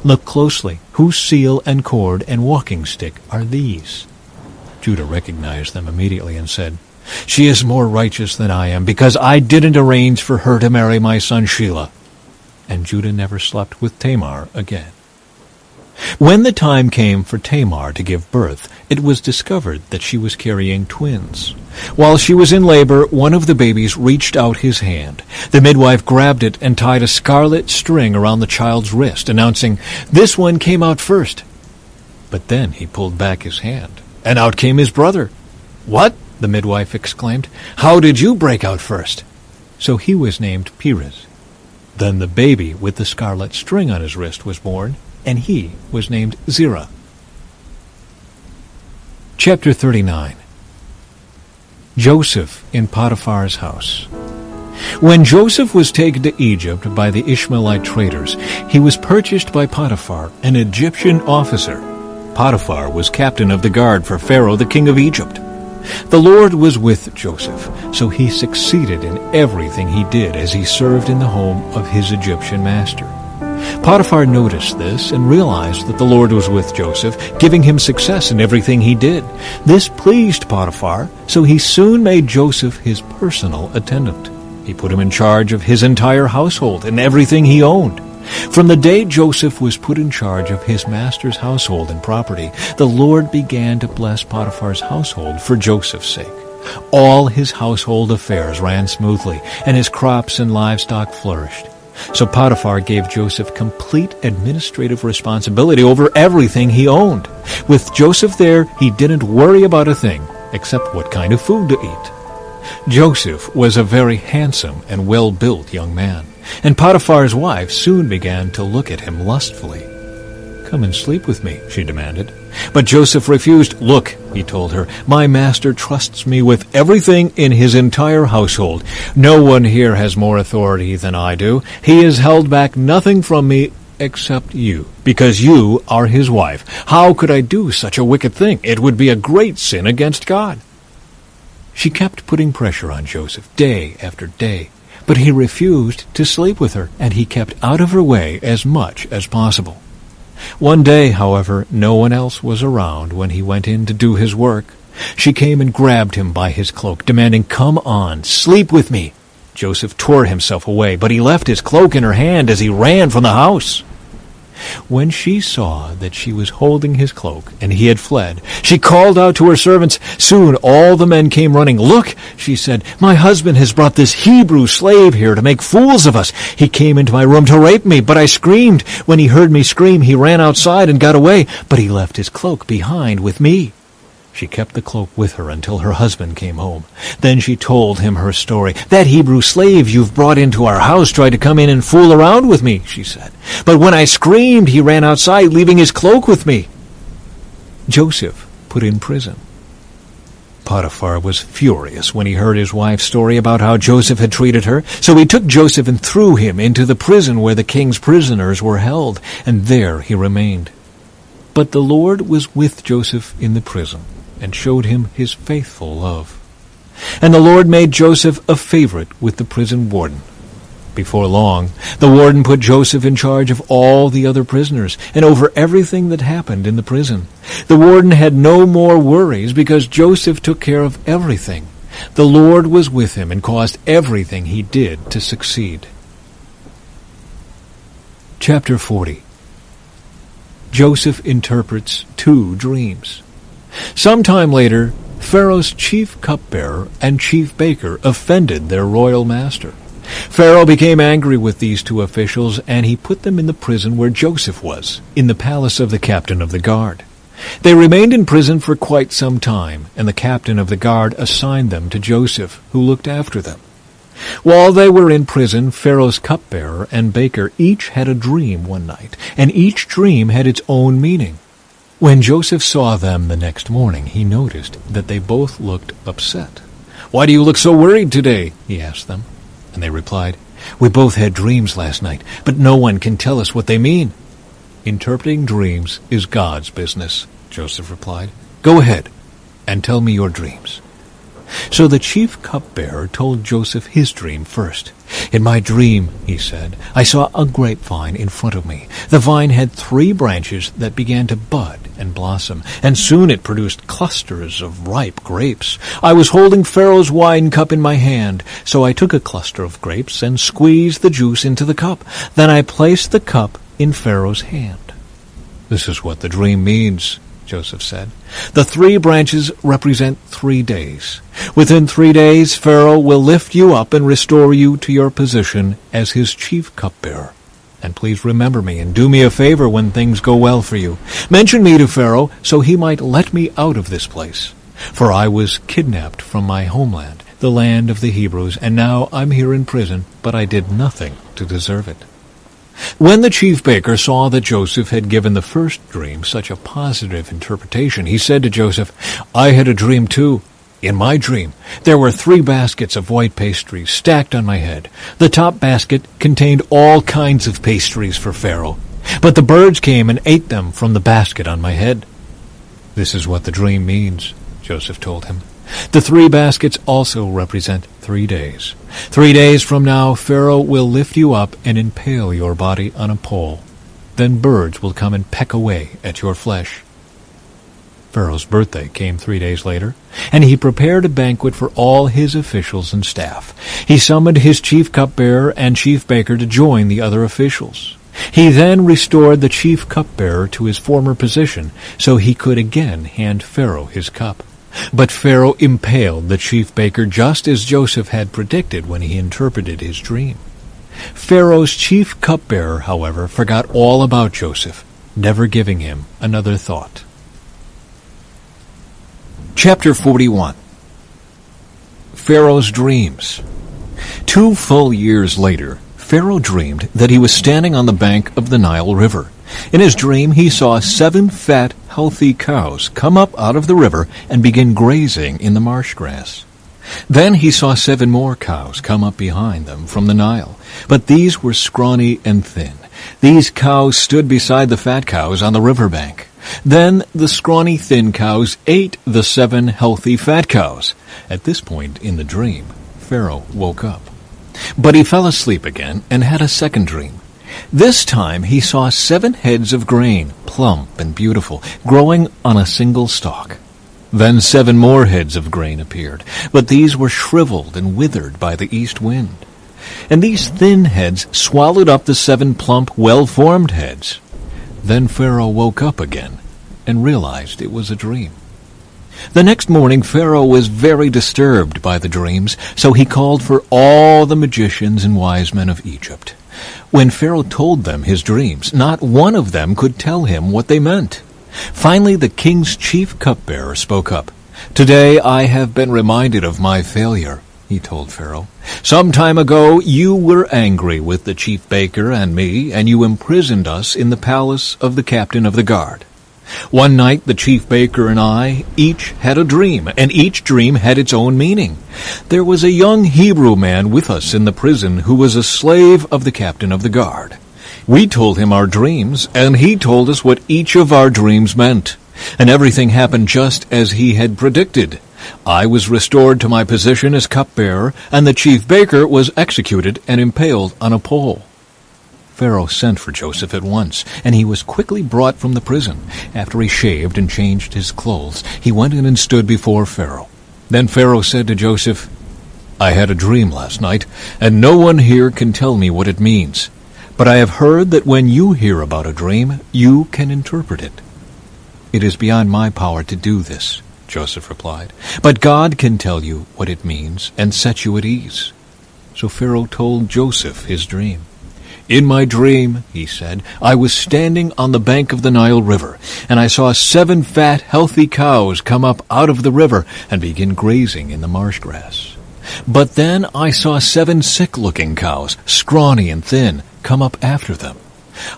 Look closely, whose seal and cord and walking stick are these?" Judah recognized them immediately and said, "She is more righteous than I am, because I didn't arrange for her to marry my son Shelah." And Judah never slept with Tamar again. When the time came for Tamar to give birth, it was discovered that she was carrying twins. While she was in labor, one of the babies reached out his hand. The midwife grabbed it and tied a scarlet string around the child's wrist, announcing, "This one came out first." But then he pulled back his hand, and out came his brother. "What?" the midwife exclaimed. "How did you break out first?" So he was named Perez. Then the baby with the scarlet string on his wrist was born, and he was named Zerah. Chapter 39. Joseph in Potiphar's house. When Joseph was taken to Egypt by the Ishmaelite traders, he was purchased by Potiphar, an Egyptian officer. Potiphar was captain of the guard for Pharaoh, the king of Egypt. The Lord was with Joseph, so he succeeded in everything he did as he served in the home of his Egyptian master. Potiphar noticed this and realized that the Lord was with Joseph, giving him success in everything he did. This pleased Potiphar, so he soon made Joseph his personal attendant. He put him in charge of his entire household and everything he owned. From the day Joseph was put in charge of his master's household and property, the Lord began to bless Potiphar's household for Joseph's sake. All his household affairs ran smoothly, and his crops and livestock flourished. So Potiphar gave Joseph complete administrative responsibility over everything he owned. With Joseph there, he didn't worry about a thing, except what kind of food to eat. Joseph was a very handsome and well-built young man, and Potiphar's wife soon began to look at him lustfully. "Come and sleep with me," she demanded. But Joseph refused. "Look," he told her, "my master trusts me with everything in his entire household. No one here has more authority than I do. He has held back nothing from me except you, because you are his wife. How could I do such a wicked thing? It would be a great sin against God." She kept putting pressure on Joseph day after day, but he refused to sleep with her, and he kept out of her way as much as possible. One day, however, no one else was around when he went in to do his work. She came and grabbed him by his cloak, demanding, "Come on, sleep with me." Joseph tore himself away, but he left his cloak in her hand as he ran from the house. When she saw that she was holding his cloak and he had fled, she called out to her servants. Soon all the men came running. "Look," she said, "my husband has brought this Hebrew slave here to make fools of us. He came into my room to rape me, but I screamed. When he heard me scream, he ran outside and got away, but he left his cloak behind with me." She kept the cloak with her until her husband came home. Then she told him her story. "That Hebrew slave you've brought into our house tried to come in and fool around with me," she said. "But when I screamed, he ran outside, leaving his cloak with me." Joseph put in prison. Potiphar was furious when he heard his wife's story about how Joseph had treated her. So he took Joseph and threw him into the prison where the king's prisoners were held, and there he remained. But the Lord was with Joseph in the prison, and showed him his faithful love. And the Lord made Joseph a favorite with the prison warden. Before long, the warden put Joseph in charge of all the other prisoners, and over everything that happened in the prison. The warden had no more worries because Joseph took care of everything. The Lord was with him and caused everything he did to succeed. Chapter 40. Joseph interprets 2 dreams. Some time later, Pharaoh's chief cupbearer and chief baker offended their royal master. Pharaoh became angry with these 2 officials, and he put them in the prison where Joseph was, in the palace of the captain of the guard. They remained in prison for quite some time, and the captain of the guard assigned them to Joseph, who looked after them. While they were in prison, Pharaoh's cupbearer and baker each had a dream one night, and each dream had its own meaning. When Joseph saw them the next morning, he noticed that they both looked upset. "Why do you look so worried today?" he asked them. And they replied, "We both had dreams last night, but no one can tell us what they mean." "Interpreting dreams is God's business," Joseph replied. "Go ahead and tell me your dreams." So the chief cupbearer told Joseph his dream first. "In my dream," he said, "I saw a grapevine in front of me. The vine had 3 branches that began to bud and blossom, and soon it produced clusters of ripe grapes. I was holding Pharaoh's wine cup in my hand, so I took a cluster of grapes and squeezed the juice into the cup. Then I placed the cup in Pharaoh's hand." "This is what the dream means," Joseph said. "The 3 branches represent 3 days. Within 3 days, Pharaoh will lift you up and restore you to your position as his chief cupbearer. And please remember me and do me a favor when things go well for you. Mention me to Pharaoh so he might let me out of this place. For I was kidnapped from my homeland, the land of the Hebrews, and now I'm here in prison, but I did nothing to deserve it." When the chief baker saw that Joseph had given the first dream such a positive interpretation, he said to Joseph, "I had a dream too. In my dream, there were 3 baskets of white pastries stacked on my head. The top basket contained all kinds of pastries for Pharaoh, but the birds came and ate them from the basket on my head." "This is what the dream means," Joseph told him. "The 3 baskets also represent 3 days. 3 days from now, Pharaoh will lift you up and impale your body on a pole. Then birds will come and peck away at your flesh." Pharaoh's birthday came 3 days later, and he prepared a banquet for all his officials and staff. He summoned his chief cupbearer and chief baker to join the other officials. He then restored the chief cupbearer to his former position, so he could again hand Pharaoh his cup. But Pharaoh impaled the chief baker just as Joseph had predicted when he interpreted his dream. Pharaoh's chief cupbearer, however, forgot all about Joseph, never giving him another thought. Chapter 41. Pharaoh's dreams. 2 full years later, Pharaoh dreamed that he was standing on the bank of the Nile River. In his dream, he saw 7 fat, healthy cows come up out of the river and begin grazing in the marsh grass. Then he saw 7 more cows come up behind them from the Nile, but these were scrawny and thin. These cows stood beside the fat cows on the riverbank. Then the scrawny thin cows ate the 7 healthy fat cows. At this point in the dream, Pharaoh woke up. But he fell asleep again and had a second dream. This time he saw 7 heads of grain, plump and beautiful, growing on a single stalk. Then 7 more heads of grain appeared, but these were shriveled and withered by the east wind. And these thin heads swallowed up the 7 plump, well-formed heads. Then Pharaoh woke up again and realized it was a dream. The next morning Pharaoh was very disturbed by the dreams, so he called for all the magicians and wise men of Egypt. When Pharaoh told them his dreams, not one of them could tell him what they meant. Finally, the king's chief cupbearer spoke up. "Today I have been reminded of my failure," he told Pharaoh. "Some time ago you were angry with the chief baker and me, and you imprisoned us in the palace of the captain of the guard. One night the chief baker and I each had a dream, and each dream had its own meaning. There was a young Hebrew man with us in the prison who was a slave of the captain of the guard. We told him our dreams, and he told us what each of our dreams meant, and everything happened just as he had predicted. I was restored to my position as cupbearer, and the chief baker was executed and impaled on a pole." Pharaoh sent for Joseph at once, and he was quickly brought from the prison. After he shaved and changed his clothes, he went in and stood before Pharaoh. Then Pharaoh said to Joseph, "I had a dream last night, and no one here can tell me what it means. But I have heard that when you hear about a dream, you can interpret it." "It is beyond my power to do this," Joseph replied. "But God can tell you what it means and set you at ease." So Pharaoh told Joseph his dream. "In my dream," he said, "I was standing on the bank of the Nile River, and I saw 7 fat, healthy cows come up out of the river and begin grazing in the marsh grass. But then I saw 7 sick-looking cows, scrawny and thin, come up after them.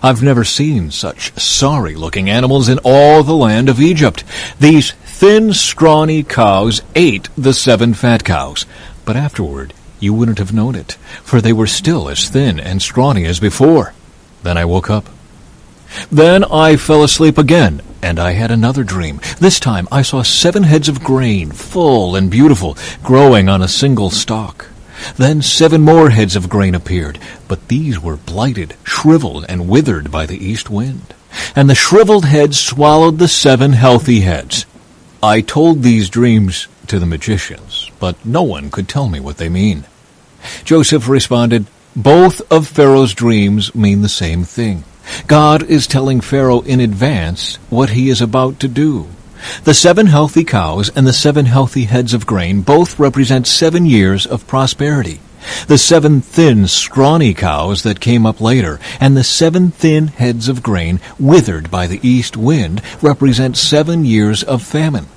I've never seen such sorry-looking animals in all the land of Egypt. These thin, scrawny cows ate the 7 fat cows, but afterward you wouldn't have known it, for they were still as thin and scrawny as before. Then I woke up. Then I fell asleep again, and I had another dream. This time I saw 7 heads of grain, full and beautiful, growing on a single stalk. Then 7 more heads of grain appeared, but these were blighted, shriveled, and withered by the east wind. And the shriveled heads swallowed the 7 healthy heads. I told these dreams to the magicians, but no one could tell me what they mean." Joseph responded, "Both of Pharaoh's dreams mean the same thing. God is telling Pharaoh in advance what he is about to do. The 7 healthy cows and the 7 healthy heads of grain both represent 7 years of prosperity. The 7 thin, scrawny cows that came up later and the 7 thin heads of grain withered by the east wind represent 7 years of famine.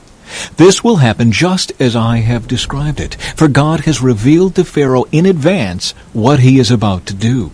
This will happen just as I have described it, for God has revealed to Pharaoh in advance what he is about to do.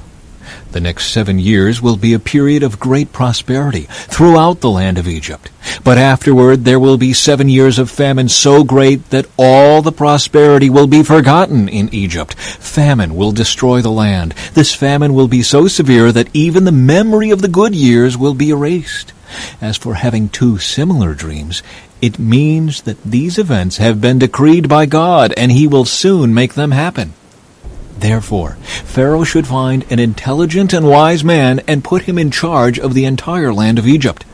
The next 7 years will be a period of great prosperity throughout the land of Egypt. But afterward there will be 7 years of famine so great that all the prosperity will be forgotten in Egypt. Famine will destroy the land. This famine will be so severe that even the memory of the good years will be erased. As for having 2 similar dreams, it means that these events have been decreed by God, and he will soon make them happen. Therefore, Pharaoh should find an intelligent and wise man and put him in charge of the entire land of Egypt.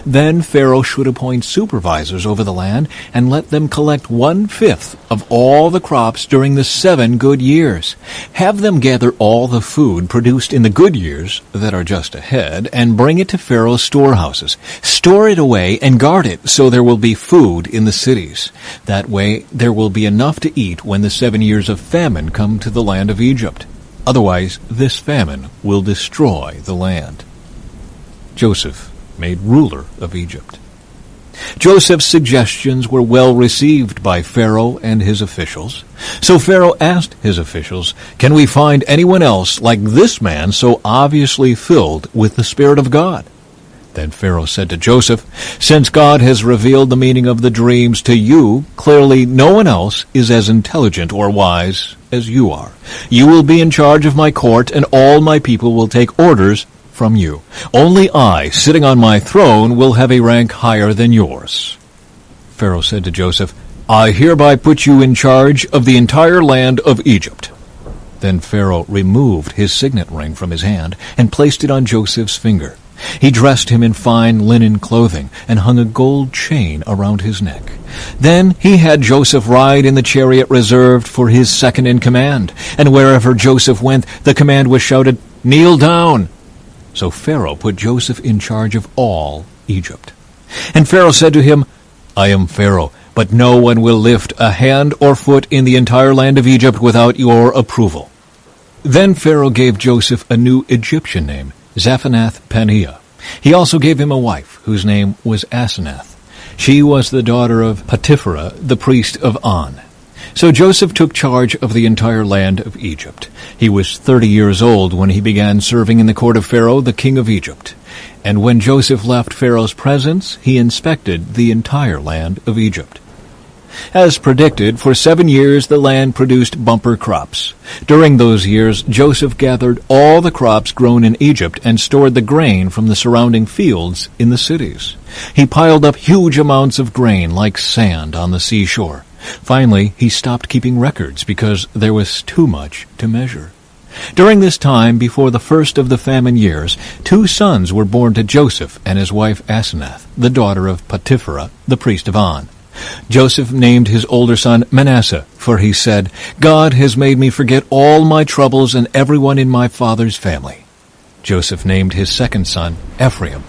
Then Pharaoh should appoint supervisors over the land and let them collect 1/5 of all the crops during the 7 good years. Have them gather all the food produced in the good years that are just ahead and bring it to Pharaoh's storehouses. Store it away and guard it so there will be food in the cities. That way there will be enough to eat when the 7 years of famine come to the land of Egypt. Otherwise, this famine will destroy the land." Joseph made ruler of Egypt. Joseph's suggestions were well received by Pharaoh and his officials. So Pharaoh asked his officials, "Can we find anyone else like this man so obviously filled with the Spirit of God?" Then Pharaoh said to Joseph, "Since God has revealed the meaning of the dreams to you, clearly no one else is as intelligent or wise as you are. You will be in charge of my court, and all my people will take orders from you. Only I, sitting on my throne, will have a rank higher than yours." Pharaoh said to Joseph, "I hereby put you in charge of the entire land of Egypt." Then Pharaoh removed his signet ring from his hand and placed it on Joseph's finger. He dressed him in fine linen clothing and hung a gold chain around his neck. Then he had Joseph ride in the chariot reserved for his second-in-command, and wherever Joseph went, the command was shouted, "Kneel down!" So Pharaoh put Joseph in charge of all Egypt. And Pharaoh said to him, "I am Pharaoh, but no one will lift a hand or foot in the entire land of Egypt without your approval." Then Pharaoh gave Joseph a new Egyptian name, Zaphanath-Paneah. He also gave him a wife, whose name was Asenath. She was the daughter of Potipharah, the priest of On. So Joseph took charge of the entire land of Egypt. He was 30 years old when he began serving in the court of Pharaoh, the king of Egypt. And when Joseph left Pharaoh's presence, he inspected the entire land of Egypt. As predicted, for 7 years the land produced bumper crops. During those years, Joseph gathered all the crops grown in Egypt and stored the grain from the surrounding fields in the cities. He piled up huge amounts of grain like sand on the seashore. Finally, he stopped keeping records because there was too much to measure. During this time, before the first of the famine years, 2 sons were born to Joseph and his wife Asenath, the daughter of Potipharah, the priest of On. Joseph named his older son Manasseh, for he said, "God has made me forget all my troubles and everyone in my father's family." Joseph named his second son Ephraim,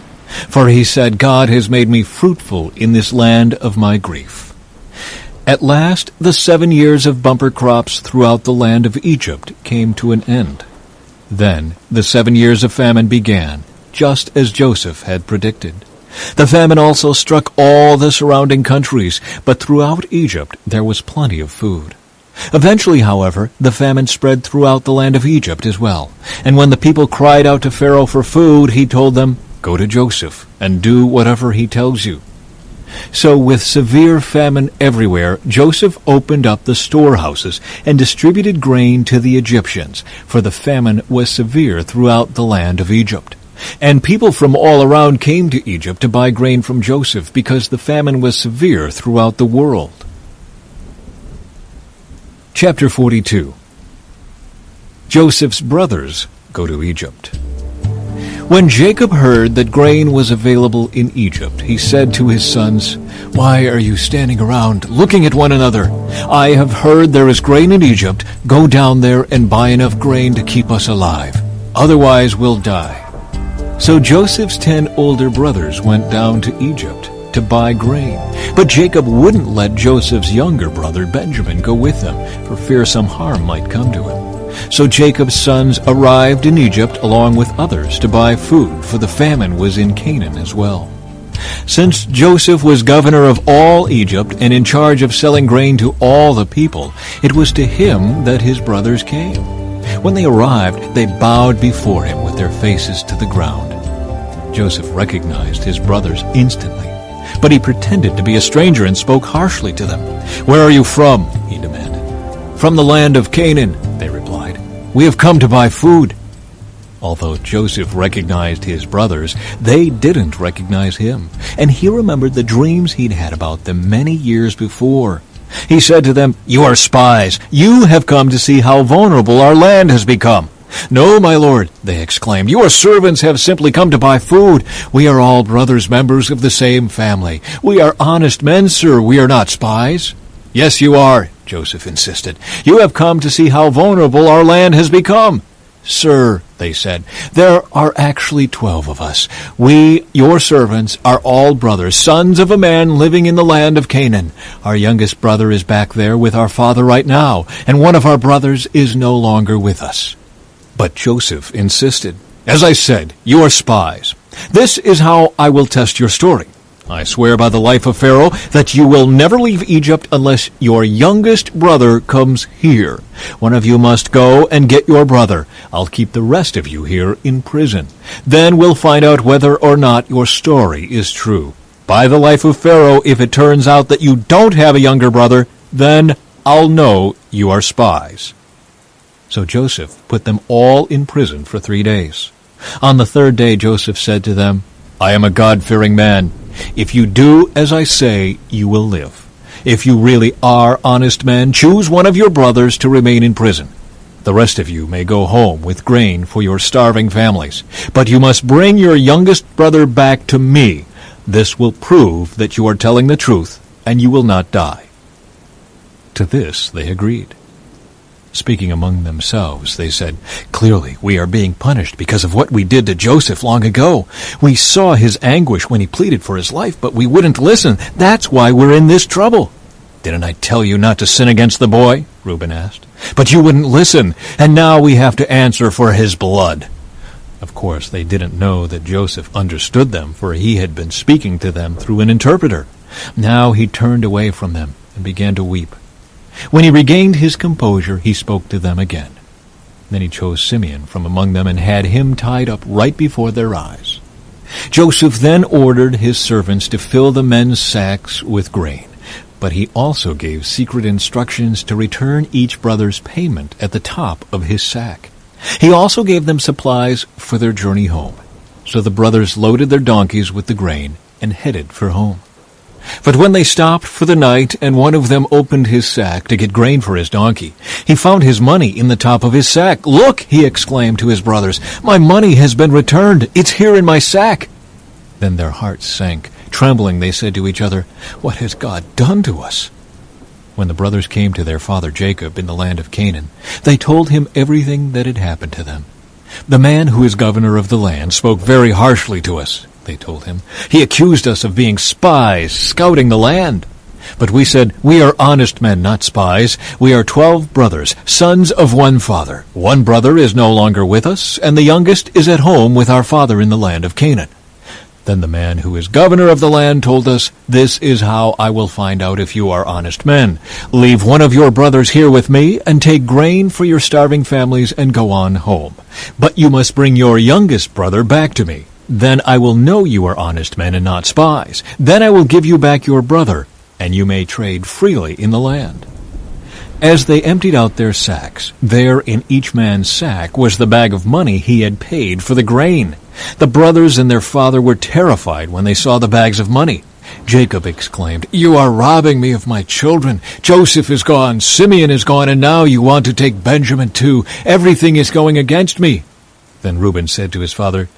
for he said, "God has made me fruitful in this land of my grief." At last, the 7 years of bumper crops throughout the land of Egypt came to an end. Then the 7 years of famine began, just as Joseph had predicted. The famine also struck all the surrounding countries, but throughout Egypt there was plenty of food. Eventually, however, the famine spread throughout the land of Egypt as well. And when the people cried out to Pharaoh for food, he told them, "Go to Joseph and do whatever he tells you." So with severe famine everywhere, Joseph opened up the storehouses and distributed grain to the Egyptians, for the famine was severe throughout the land of Egypt. And people from all around came to Egypt to buy grain from Joseph because the famine was severe throughout the world. Chapter 42. Joseph's brothers go to Egypt. When Jacob heard that grain was available in Egypt, he said to his sons, "Why are you standing around looking at one another? I have heard there is grain in Egypt. Go down there and buy enough grain to keep us alive. Otherwise we'll die." So Joseph's 10 older brothers went down to Egypt to buy grain. But Jacob wouldn't let Joseph's younger brother Benjamin go with them, for fear some harm might come to him. So Jacob's sons arrived in Egypt along with others to buy food, for the famine was in Canaan as well. Since Joseph was governor of all Egypt and in charge of selling grain to all the people, it was to him that his brothers came. When they arrived, they bowed before him with their faces to the ground. Joseph recognized his brothers instantly, but he pretended to be a stranger and spoke harshly to them. "Where are you from?" he demanded. "From the land of Canaan," they replied. "We have come to buy food." Although Joseph recognized his brothers, they didn't recognize him, and he remembered the dreams he'd had about them many years before. He said to them, "You are spies. You have come to see how vulnerable our land has become." "No, my lord," they exclaimed. "Your servants have simply come to buy food. We are all brothers, members of the same family. We are honest men, sir. We are not spies." "Yes, you are," Joseph insisted. "You have come to see how vulnerable our land has become." "Sir," they said, "there are actually 12 of us. We, your servants, are all brothers, sons of a man living in the land of Canaan. Our youngest brother is back there with our father right now, and one of our brothers is no longer with us." But Joseph insisted. "As I said, you are spies. This is how I will test your story. I swear by the life of Pharaoh that you will never leave Egypt unless your youngest brother comes here. One of you must go and get your brother. I'll keep the rest of you here in prison. Then we'll find out whether or not your story is true. By the life of Pharaoh, if it turns out that you don't have a younger brother, then I'll know you are spies." So Joseph put them all in prison for 3 days. On the third day Joseph said to them, I am a God-fearing man. If you do as I say, you will live. If you really are honest men, choose one of your brothers to remain in prison. The rest of you may go home with grain for your starving families. But you must bring your youngest brother back to me. This will prove that you are telling the truth, and you will not die. To this they agreed. Speaking among themselves, they said, Clearly we are being punished because of what we did to Joseph long ago. We saw his anguish when he pleaded for his life, but we wouldn't listen. That's why we're in this trouble. Didn't I tell you not to sin against the boy? Reuben asked. But you wouldn't listen, and now we have to answer for his blood. Of course, they didn't know that Joseph understood them, for he had been speaking to them through an interpreter. Now he turned away from them and began to weep. When he regained his composure, he spoke to them again. Then he chose Simeon from among them and had him tied up right before their eyes. Joseph then ordered his servants to fill the men's sacks with grain, but he also gave secret instructions to return each brother's payment at the top of his sack. He also gave them supplies for their journey home. So the brothers loaded their donkeys with the grain and headed for home. But when they stopped for the night and one of them opened his sack to get grain for his donkey, he found his money in the top of his sack. Look, he exclaimed to his brothers, my money has been returned. It's here in my sack. Then their hearts sank. Trembling, they said to each other, What has God done to us? When the brothers came to their father Jacob in the land of Canaan, they told him everything that had happened to them. The man who is governor of the land spoke very harshly to us, they told him. He accused us of being spies, scouting the land. But we said, We are honest men, not spies. We are 12 brothers, sons of one father. One brother is no longer with us, and the youngest is at home with our father in the land of Canaan. Then the man who is governor of the land told us, This is how I will find out if you are honest men. Leave one of your brothers here with me, and take grain for your starving families, and go on home. But you must bring your youngest brother back to me. Then I will know you are honest men and not spies. Then I will give you back your brother, and you may trade freely in the land. As they emptied out their sacks, there in each man's sack was the bag of money he had paid for the grain. The brothers and their father were terrified when they saw the bags of money. Jacob exclaimed, You are robbing me of my children. Joseph is gone, Simeon is gone, and now you want to take Benjamin too. Everything is going against me. Then Reuben said to his father,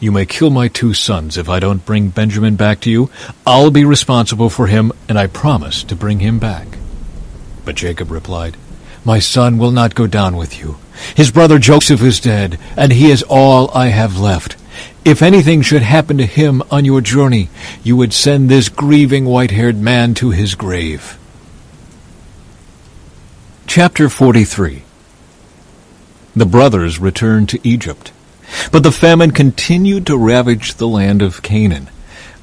You may kill my 2 sons if I don't bring Benjamin back to you. I'll be responsible for him, and I promise to bring him back. But Jacob replied, My son will not go down with you. His brother Joseph is dead, and he is all I have left. If anything should happen to him on your journey, you would send this grieving white-haired man to his grave. Chapter 43. The brothers returned to Egypt. But the famine continued to ravage the land of Canaan.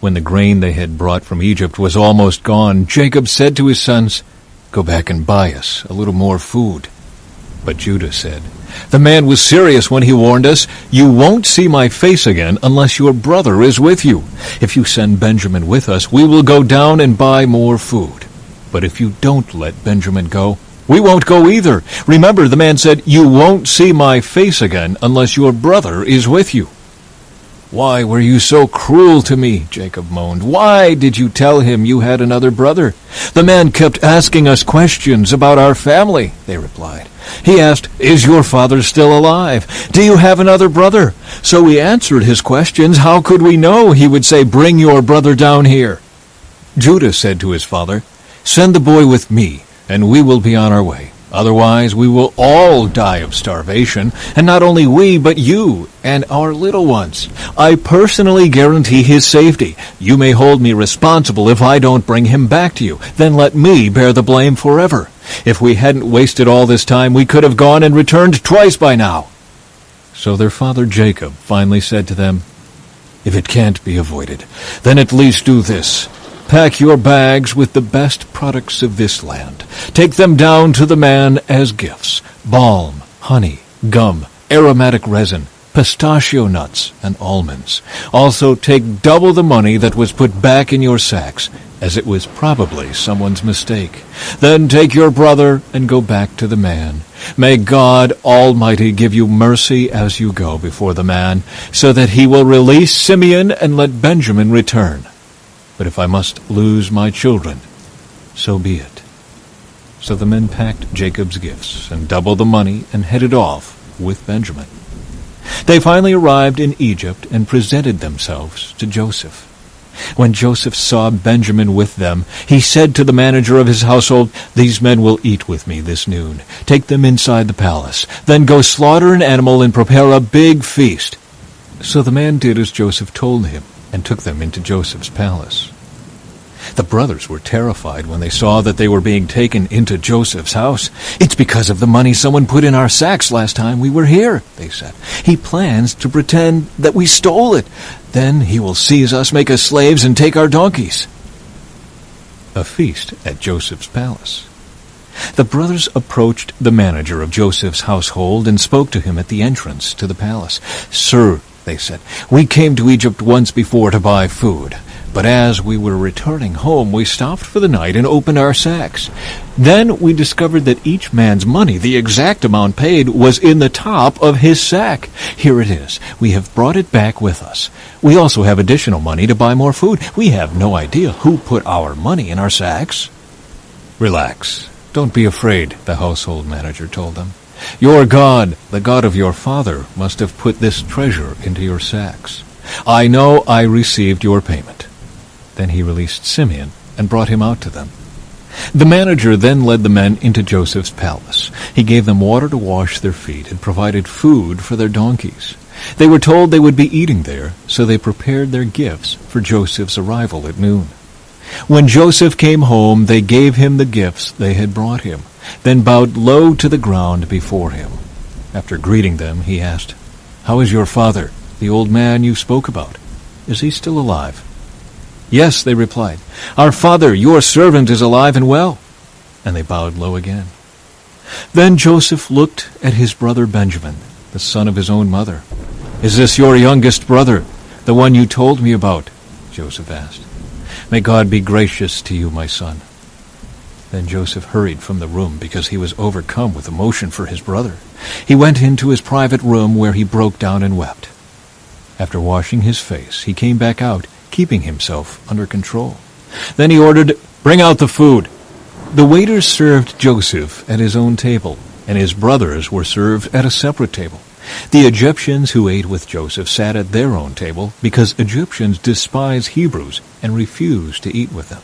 When the grain they had brought from Egypt was almost gone, Jacob said to his sons, Go back and buy us a little more food. But Judah said, The man was serious when he warned us, You won't see my face again unless your brother is with you. If you send Benjamin with us, we will go down and buy more food. But if you don't let Benjamin go, we won't go either. Remember, the man said, You won't see my face again unless your brother is with you. Why were you so cruel to me? Jacob moaned. Why did you tell him you had another brother? The man kept asking us questions about our family, they replied. He asked, Is your father still alive? Do you have another brother? So we answered his questions. How could we know? He would say, Bring your brother down here. Judah said to his father, Send the boy with me, and we will be on our way. Otherwise we will all die of starvation, and not only we, but you and our little ones. I personally guarantee his safety. You may hold me responsible if I don't bring him back to you. Then let me bear the blame forever. If we hadn't wasted all this time, we could have gone and returned twice by now. So their father Jacob finally said to them, If it can't be avoided, then at least do this. Pack your bags with the best products of this land. Take them down to the man as gifts: balm, honey, gum, aromatic resin, pistachio nuts, and almonds. Also take double the money that was put back in your sacks, as it was probably someone's mistake. Then take your brother and go back to the man. May God Almighty give you mercy as you go before the man, so that he will release Simeon and let Benjamin return. But if I must lose my children, so be it." So the men packed Jacob's gifts and doubled the money and headed off with Benjamin. They finally arrived in Egypt and presented themselves to Joseph. When Joseph saw Benjamin with them, he said to the manager of his household, "These men will eat with me this noon. Take them inside the palace. Then go slaughter an animal and prepare a big feast." So the man did as Joseph told him and took them into Joseph's palace. The brothers were terrified when they saw that they were being taken into Joseph's house. "It's because of the money someone put in our sacks last time we were here," they said. "He plans to pretend that we stole it. Then he will seize us, make us slaves, and take our donkeys." A feast at Joseph's palace. The brothers approached the manager of Joseph's household and spoke to him at the entrance to the palace. "Sir," they said, "we came to Egypt once before to buy food. But as we were returning home, we stopped for the night and opened our sacks. Then we discovered that each man's money, the exact amount paid, was in the top of his sack. Here it is. We have brought it back with us. We also have additional money to buy more food. We have no idea who put our money in our sacks." "Relax. Don't be afraid," the household manager told them. "Your God, the God of your father, must have put this treasure into your sacks. I know I received your payment." Then he released Simeon and brought him out to them. The manager then led the men into Joseph's palace. He gave them water to wash their feet and provided food for their donkeys. They were told they would be eating there, so they prepared their gifts for Joseph's arrival at noon. When Joseph came home, they gave him the gifts they had brought him, then bowed low to the ground before him. After greeting them, he asked, "How is your father, the old man you spoke about? Is he still alive?" "Yes," they replied. "Our father, your servant, is alive and well." And they bowed low again. Then Joseph looked at his brother Benjamin, the son of his own mother. "Is this your youngest brother, the one you told me about?" Joseph asked. "May God be gracious to you, my son." Then Joseph hurried from the room because he was overcome with emotion for his brother. He went into his private room where he broke down and wept. After washing his face, he came back out, keeping himself under control. Then he ordered, "Bring out the food." The waiters served Joseph at his own table, and his brothers were served at a separate table. The Egyptians who ate with Joseph sat at their own table because Egyptians despise Hebrews and refuse to eat with them.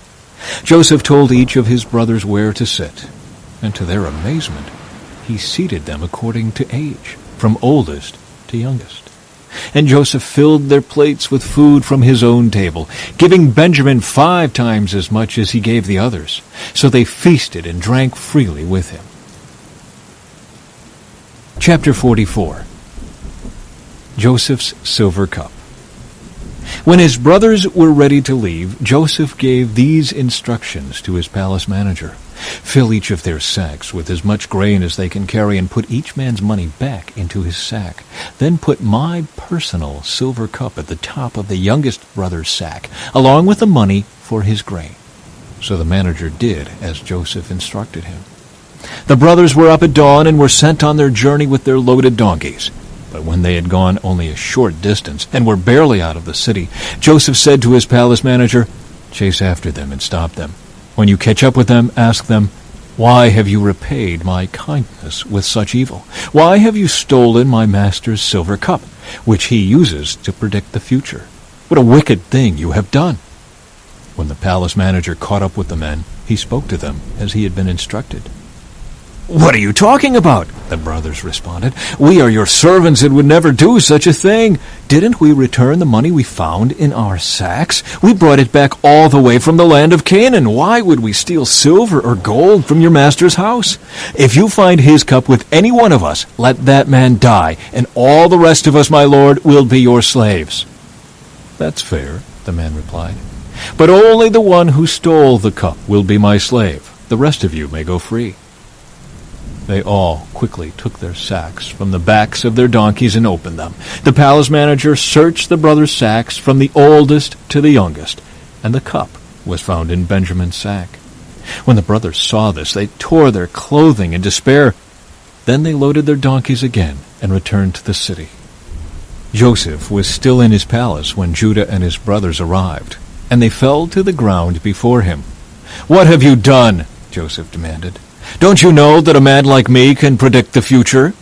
Joseph told each of his brothers where to sit, and to their amazement, he seated them according to age, from oldest to youngest. And Joseph filled their plates with food from his own table, giving Benjamin 5 times as much as he gave the others. So they feasted and drank freely with him. Chapter 44. Joseph's Silver Cup. When his brothers were ready to leave, Joseph gave these instructions to his palace manager. "Fill each of their sacks with as much grain as they can carry and put each man's money back into his sack. Then put my personal silver cup at the top of the youngest brother's sack, along with the money for his grain." So the manager did as Joseph instructed him. The brothers were up at dawn and were sent on their journey with their loaded donkeys. But when they had gone only a short distance and were barely out of the city, Joseph said to his palace manager, "Chase after them and stop them. When you catch up with them, ask them, 'Why have you repaid my kindness with such evil? Why have you stolen my master's silver cup, which he uses to predict the future? What a wicked thing you have done!'" When the palace manager caught up with the men, he spoke to them as he had been instructed. "What are you talking about?" the brothers responded. "We are your servants and would never do such a thing. Didn't we return the money we found in our sacks? We brought it back all the way from the land of Canaan. Why would we steal silver or gold from your master's house? If you find his cup with any one of us, let that man die, and all the rest of us, my lord, will be your slaves." "That's fair," the man replied. "But only the one who stole the cup will be my slave. The rest of you may go free." They all quickly took their sacks from the backs of their donkeys and opened them. The palace manager searched the brothers' sacks from the oldest to the youngest, and the cup was found in Benjamin's sack. When the brothers saw this, they tore their clothing in despair. Then they loaded their donkeys again and returned to the city. Joseph was still in his palace when Judah and his brothers arrived, and they fell to the ground before him. "What have you done?" Joseph demanded. "Don't you know that a man like me can predict the future?"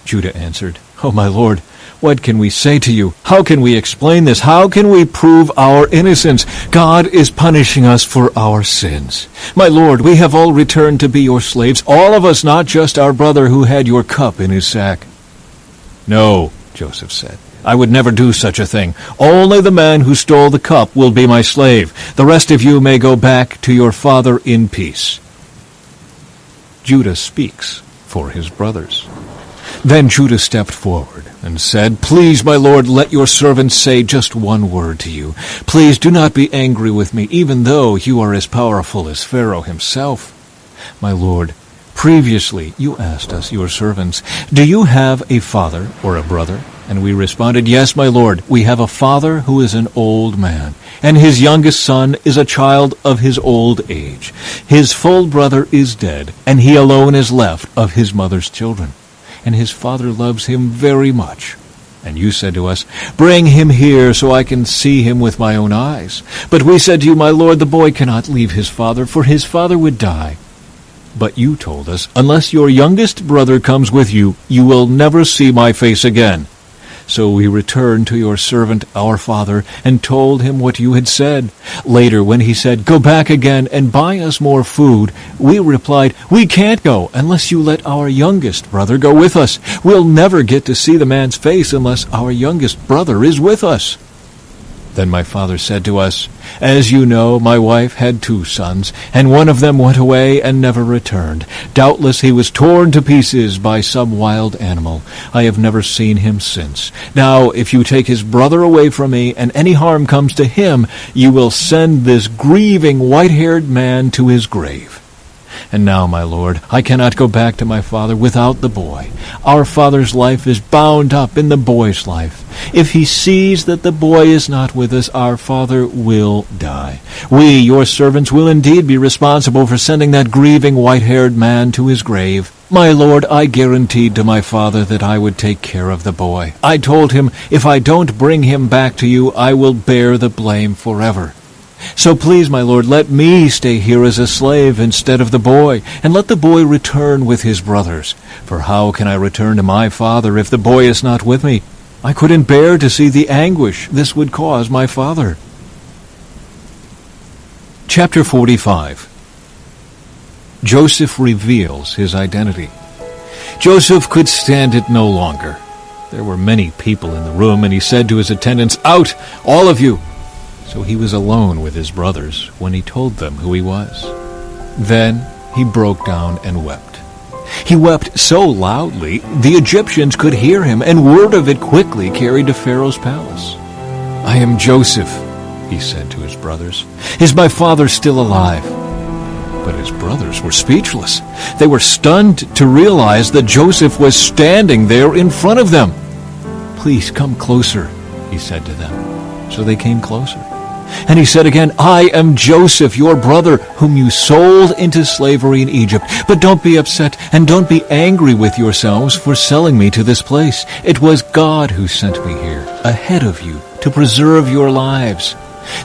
Judah answered, "Oh, my lord, what can we say to you? How can we explain this? How can we prove our innocence? God is punishing us for our sins. My lord, we have all returned to be your slaves, all of us, not just our brother who had your cup in his sack." "No," Joseph said, "I would never do such a thing. Only the man who stole the cup will be my slave. The rest of you may go back to your father in peace." Judah speaks for his brothers. Then Judah stepped forward and said, "Please, my lord, let your servant say just one word to you. Please do not be angry with me, even though you are as powerful as Pharaoh himself. My lord, previously you asked us, your servants, 'Do you have a father or a brother?' And we responded, 'Yes, my lord, we have a father who is an old man, and his youngest son is a child of his old age. His full brother is dead, and he alone is left of his mother's children. And his father loves him very much. And you said to us, 'Bring him here so I can see him with my own eyes.' But we said to you, 'My lord, the boy cannot leave his father, for his father would die.' But you told us, 'Unless your youngest brother comes with you, you will never see my face again.' So we returned to your servant, our father, and told him what you had said. Later, when he said, 'Go back again and buy us more food,' we replied, 'We can't go unless you let our youngest brother go with us. We'll never get to see the man's face unless our youngest brother is with us.' Then my father said to us, 'As you know, my wife had 2 sons, and one of them went away and never returned. Doubtless he was torn to pieces by some wild animal. I have never seen him since. Now, if you take his brother away from me, and any harm comes to him, you will send this grieving white-haired man to his grave. And now, my lord, I cannot go back to my father without the boy. Our father's life is bound up in the boy's life. If he sees that the boy is not with us, our father will die. We, your servants, will indeed be responsible for sending that grieving white-haired man to his grave. My lord, I guaranteed to my father that I would take care of the boy. I told him, if I don't bring him back to you, I will bear the blame forever. So please, my lord, let me stay here as a slave instead of the boy, and let the boy return with his brothers. For how can I return to my father if the boy is not with me? I couldn't bear to see the anguish this would cause my father." Chapter 45. Joseph reveals his identity. Joseph could stand it no longer. There were many people in the room, and he said to his attendants, "Out, all of you!" So he was alone with his brothers when he told them who he was. Then he broke down and wept. He wept so loudly the Egyptians could hear him, and word of it quickly carried to Pharaoh's palace. "I am Joseph," he said to his brothers. "Is my father still alive?" But his brothers were speechless. They were stunned to realize that Joseph was standing there in front of them. "Please come closer," he said to them. So they came closer. And he said again, "I am Joseph, your brother, whom you sold into slavery in Egypt. But don't be upset, and don't be angry with yourselves for selling me to this place. It was God who sent me here, ahead of you, to preserve your lives.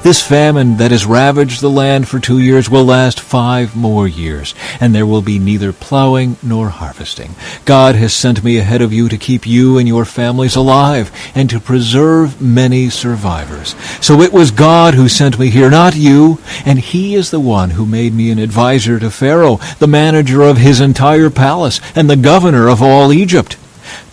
This famine that has ravaged the land for 2 years will last 5 more years, and there will be neither plowing nor harvesting. God has sent me ahead of you to keep you and your families alive, and to preserve many survivors. So it was God who sent me here, not you, and he is the one who made me an advisor to Pharaoh, the manager of his entire palace, and the governor of all Egypt.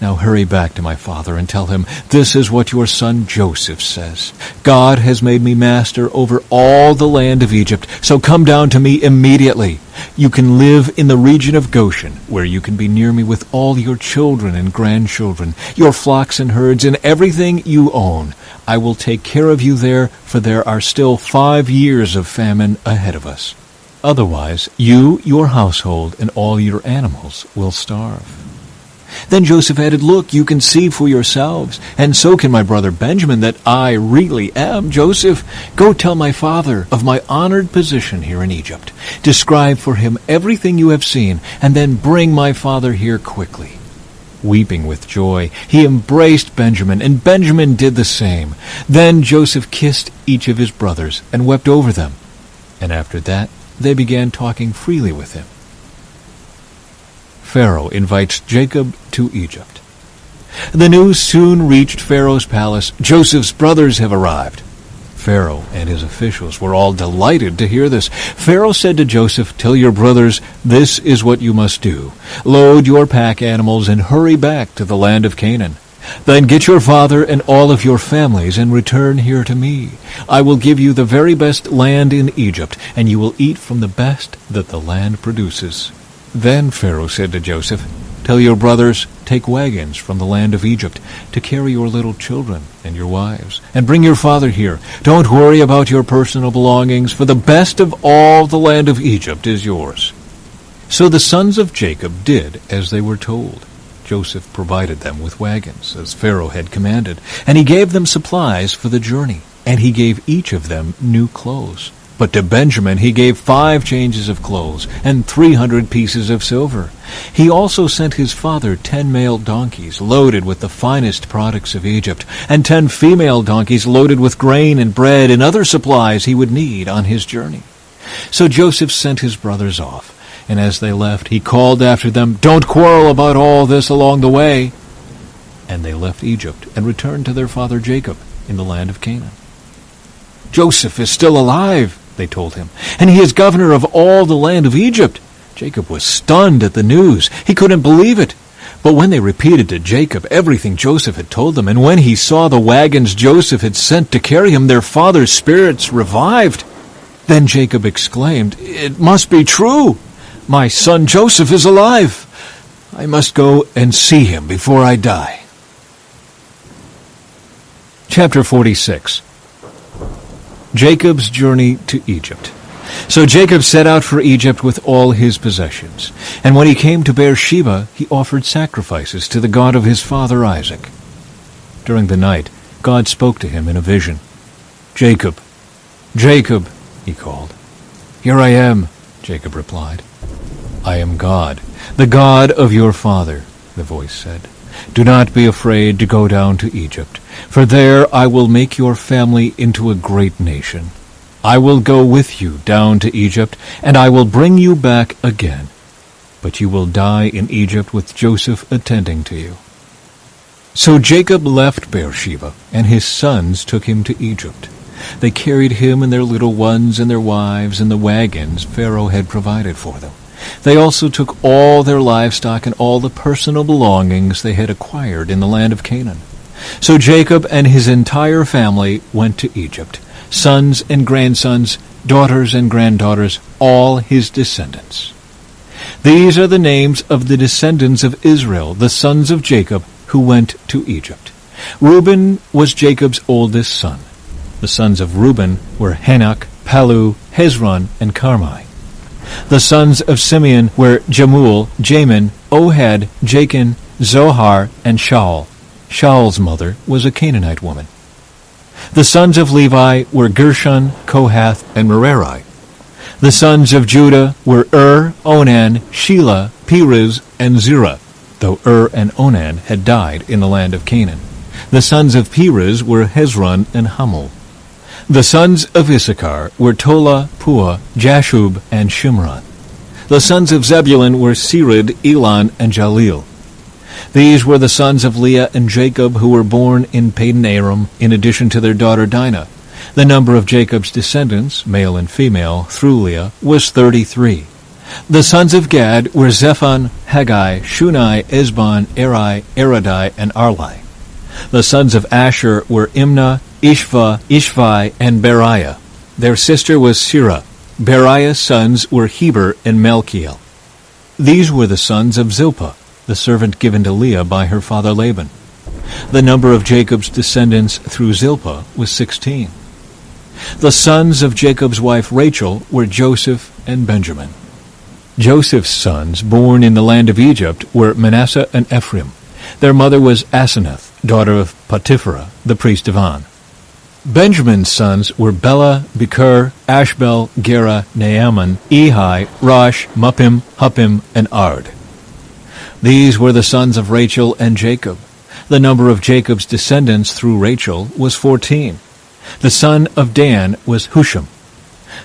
Now hurry back to my father and tell him, this is what your son Joseph says. God has made me master over all the land of Egypt, so come down to me immediately. You can live in the region of Goshen, where you can be near me with all your children and grandchildren, your flocks and herds, and everything you own. I will take care of you there, for there are still 5 years of famine ahead of us. Otherwise, you, your household, and all your animals will starve." Then Joseph added, "Look, you can see for yourselves, and so can my brother Benjamin, that I really am Joseph. Go tell my father of my honored position here in Egypt. Describe for him everything you have seen, and then bring my father here quickly." Weeping with joy, he embraced Benjamin, and Benjamin did the same. Then Joseph kissed each of his brothers and wept over them. And after that, they began talking freely with him. Pharaoh invites Jacob to Egypt. The news soon reached Pharaoh's palace. "Joseph's brothers have arrived." Pharaoh and his officials were all delighted to hear this. Pharaoh said to Joseph, "Tell your brothers, this is what you must do. Load your pack animals and hurry back to the land of Canaan. Then get your father and all of your families and return here to me. I will give you the very best land in Egypt, and you will eat from the best that the land produces." Then Pharaoh said to Joseph, "Tell your brothers, take wagons from the land of Egypt to carry your little children and your wives, and bring your father here. Don't worry about your personal belongings, for the best of all the land of Egypt is yours." So the sons of Jacob did as they were told. Joseph provided them with wagons, as Pharaoh had commanded, and he gave them supplies for the journey, and he gave each of them new clothes. But to Benjamin he gave 5 changes of clothes and 300 pieces of silver. He also sent his father 10 male donkeys loaded with the finest products of Egypt, and 10 female donkeys loaded with grain and bread and other supplies he would need on his journey. So Joseph sent his brothers off, and as they left he called after them, "Don't quarrel about all this along the way." And they left Egypt and returned to their father Jacob in the land of Canaan. "Joseph is still alive," they told him, "and he is governor of all the land of Egypt." Jacob was stunned at the news. He couldn't believe it. But when they repeated to Jacob everything Joseph had told them, and when he saw the wagons Joseph had sent to carry him, their father's spirits revived. Then Jacob exclaimed, "It must be true. My son Joseph is alive. I must go and see him before I die." Chapter 46. Jacob's journey to Egypt. So Jacob set out for Egypt with all his possessions. And when he came to Beersheba, he offered sacrifices to the God of his father Isaac. During the night, God spoke to him in a vision. "Jacob, Jacob," he called. "Here I am," Jacob replied. "I am God, the God of your father," the voice said. "Do not be afraid to go down to Egypt, for there I will make your family into a great nation. I will go with you down to Egypt, and I will bring you back again. But you will die in Egypt with Joseph attending to you." So Jacob left Beersheba, and his sons took him to Egypt. They carried him and their little ones and their wives in the wagons Pharaoh had provided for them. They also took all their livestock and all the personal belongings they had acquired in the land of Canaan. So Jacob and his entire family went to Egypt, sons and grandsons, daughters and granddaughters, all his descendants. These are the names of the descendants of Israel, the sons of Jacob, who went to Egypt. Reuben was Jacob's oldest son. The sons of Reuben were Hanok, Palu, Hezron, and Carmi. The sons of Simeon were Jemuel, Jamin, Ohad, Jachin, Zohar, and Shaul. Shaul's mother was a Canaanite woman. The sons of Levi were Gershon, Kohath, and Merari. The sons of Judah were Onan, Shelah, Perez, and Zerah, though and Onan had died in the land of Canaan. The sons of Perez were Hezron and Hamul. The sons of Issachar were Tola, Puah, Jashub, and Shimron. The sons of Zebulun were Sered, Elon, and Jalil. These were the sons of Leah and Jacob, who were born in Padan-aram, in addition to their daughter Dinah. The number of Jacob's descendants, male and female, through Leah, was 33. The sons of Gad were Zephon, Haggai, Shunai, Esbon, Eri, Eradai, and Arli. The sons of Asher were Imnah, Ishva, Ishvi, and Beriah. Their sister was Sirah. Beriah's sons were Heber and Malkiel. These were the sons of Zilpah, the servant given to Leah by her father Laban. The number of Jacob's descendants through Zilpah was 16. The sons of Jacob's wife Rachel were Joseph and Benjamin. Joseph's sons, born in the land of Egypt, were Manasseh and Ephraim. Their mother was Asenath, daughter of Potipharah, the priest of On. Benjamin's sons were Bela, Becher, Ashbel, Gera, Naaman, Ehi, Rosh, Muppim, Huppim, and Ard. These were the sons of Rachel and Jacob. The number of Jacob's descendants through Rachel was 14. The son of Dan was Husham.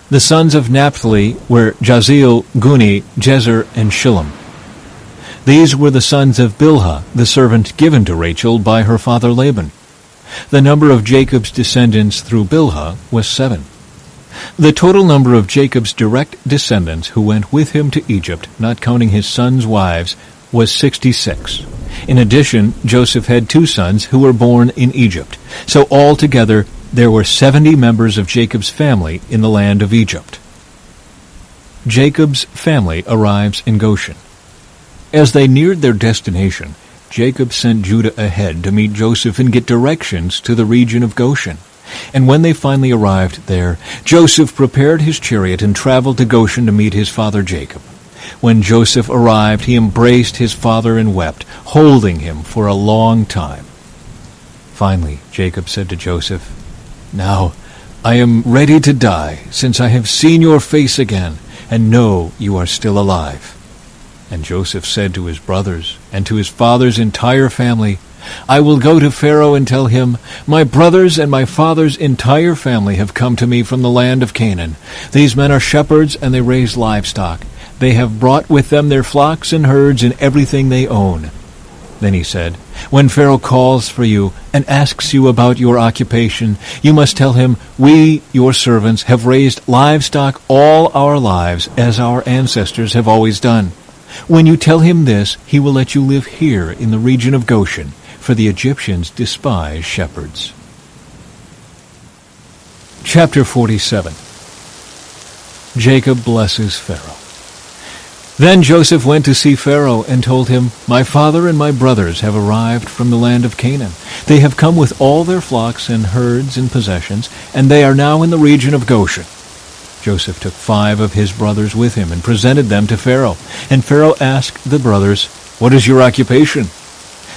The sons of Naphtali were Jaziel, Guni, Jezer, and Shillem. These were the sons of Bilhah, the servant given to Rachel by her father Laban. The number of Jacob's descendants through Bilhah was 7. The total number of Jacob's direct descendants who went with him to Egypt, not counting his sons' wives, was 66. In addition, Joseph had 2 sons who were born in Egypt. So altogether, there were 70 members of Jacob's family in the land of Egypt. Jacob's family arrives in Goshen. As they neared their destination, Jacob sent Judah ahead to meet Joseph and get directions to the region of Goshen. And when they finally arrived there, Joseph prepared his chariot and traveled to Goshen to meet his father Jacob. When Joseph arrived, he embraced his father and wept, holding him for a long time. Finally, Jacob said to Joseph, "Now I am ready to die, since I have seen your face again, and know you are still alive." And Joseph said to his brothers and to his father's entire family, "I will go to Pharaoh and tell him, 'My brothers and my father's entire family have come to me from the land of Canaan. These men are shepherds, and they raise livestock. They have brought with them their flocks and herds and everything they own.'" Then he said, "When Pharaoh calls for you and asks you about your occupation, you must tell him, 'We, your servants, have raised livestock all our lives, as our ancestors have always done.' When you tell him this, he will let you live here in the region of Goshen, for the Egyptians despise shepherds." Chapter 47. Jacob blesses Pharaoh. Then Joseph went to see Pharaoh and told him, "My father and my brothers have arrived from the land of Canaan. They have come with all their flocks and herds and possessions, and they are now in the region of Goshen." Joseph took 5 of his brothers with him and presented them to Pharaoh. And Pharaoh asked the brothers, "What is your occupation?"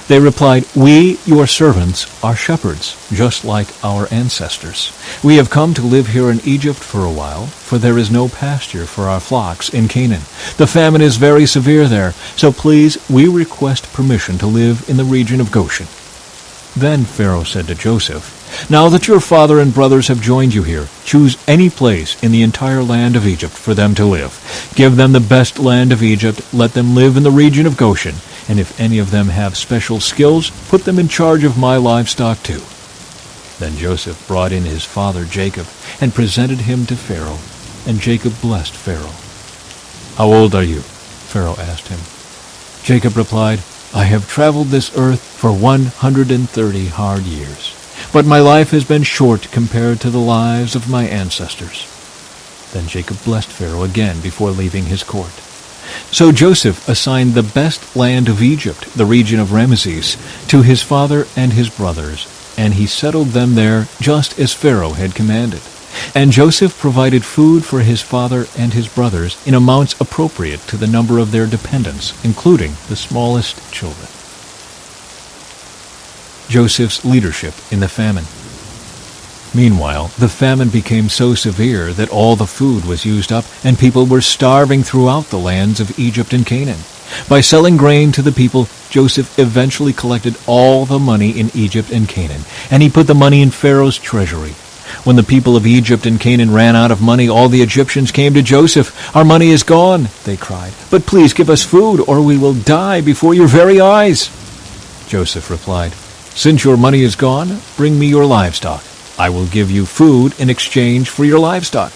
They replied, "We, your servants, are shepherds, just like our ancestors. We have come to live here in Egypt for a while, for there is no pasture for our flocks in Canaan. The famine is very severe there, so please, we request permission to live in the region of Goshen." Then Pharaoh said to Joseph, "Now that your father and brothers have joined you here, choose any place in the entire land of Egypt for them to live. Give them the best land of Egypt, let them live in the region of Goshen, and if any of them have special skills, put them in charge of my livestock too." Then Joseph brought in his father Jacob and presented him to Pharaoh, and Jacob blessed Pharaoh. "How old are you?" Pharaoh asked him. Jacob replied, "I have traveled this earth for 130 hard years, but my life has been short compared to the lives of my ancestors." Then Jacob blessed Pharaoh again before leaving his court. So Joseph assigned the best land of Egypt, the region of Ramesses, to his father and his brothers, and he settled them there just as Pharaoh had commanded. And Joseph provided food for his father and his brothers in amounts appropriate to the number of their dependents, including the smallest children. Joseph's leadership in the famine. Meanwhile, the famine became so severe that all the food was used up, and people were starving throughout the lands of Egypt and Canaan. By selling grain to the people, Joseph eventually collected all the money in Egypt and Canaan, and he put the money in Pharaoh's treasury. When the people of Egypt and Canaan ran out of money, all the Egyptians came to Joseph. "Our money is gone," they cried. "But please give us food, or we will die before your very eyes." Joseph replied, "Since your money is gone, bring me your livestock. I will give you food in exchange for your livestock."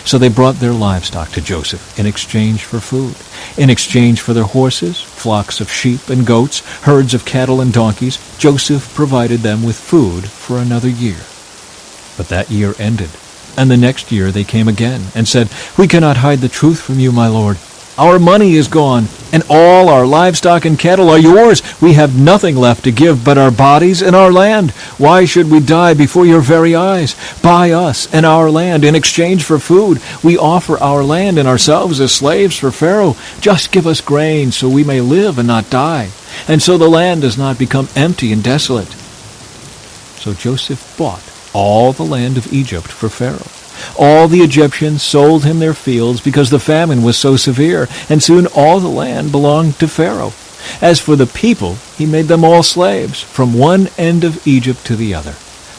So they brought their livestock to Joseph in exchange for food. In exchange for their horses, flocks of sheep and goats, herds of cattle and donkeys, Joseph provided them with food for another year. But that year ended, and the next year they came again and said, "We cannot hide the truth from you, my lord. Our money is gone, and all our livestock and cattle are yours. We have nothing left to give but our bodies and our land. Why should we die before your very eyes? Buy us and our land in exchange for food. We offer our land and ourselves as slaves for Pharaoh. Just give us grain so we may live and not die, and so the land does not become empty and desolate." So Joseph bought all the land of Egypt for Pharaoh. All the Egyptians sold him their fields because the famine was so severe, and soon all the land belonged to Pharaoh. As for the people, he made them all slaves, from one end of Egypt to the other.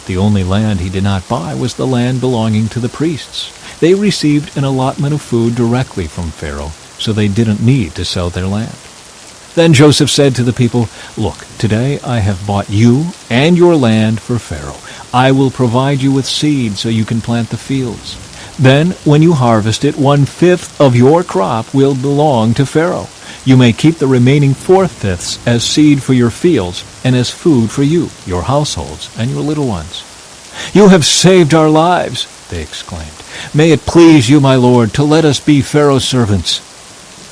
The only land he did not buy was the land belonging to the priests. They received an allotment of food directly from Pharaoh, so they didn't need to sell their land. Then Joseph said to the people, "Look, today I have bought you and your land for Pharaoh. I will provide you with seed so you can plant the fields. Then, when you harvest it, 1/5 of your crop will belong to Pharaoh. You may keep the remaining 4/5 as seed for your fields and as food for you, your households, and your little ones." "You have saved our lives," they exclaimed. "May it please you, my lord, to let us be Pharaoh's servants."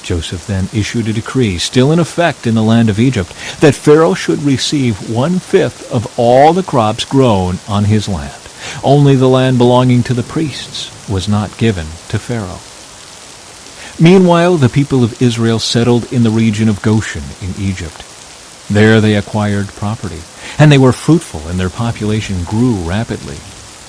Joseph then issued a decree, still in effect in the land of Egypt, that Pharaoh should receive 1/5 of all the crops grown on his land. Only the land belonging to the priests was not given to Pharaoh. Meanwhile, the people of Israel settled in the region of Goshen in Egypt. There they acquired property, and they were fruitful, and their population grew rapidly.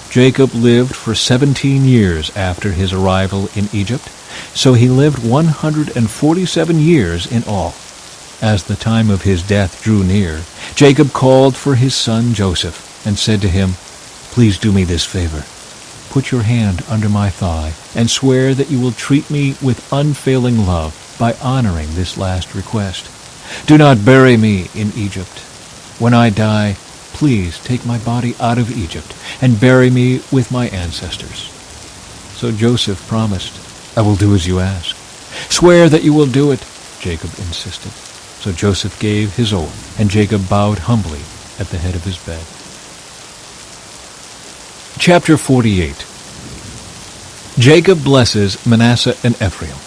Jacob lived for 17 years after his arrival in Egypt, so he lived 147 years in all. As the time of his death drew near, Jacob called for his son Joseph and said to him, "Please do me this favor. Put your hand under my thigh and swear that you will treat me with unfailing love by honoring this last request. Do not bury me in Egypt. When I die, please take my body out of Egypt and bury me with my ancestors." So Joseph promised, "I will do as you ask." "Swear that you will do it," Jacob insisted. So Joseph gave his oath, and Jacob bowed humbly at the head of his bed. Chapter 48. Jacob blesses Manasseh and Ephraim.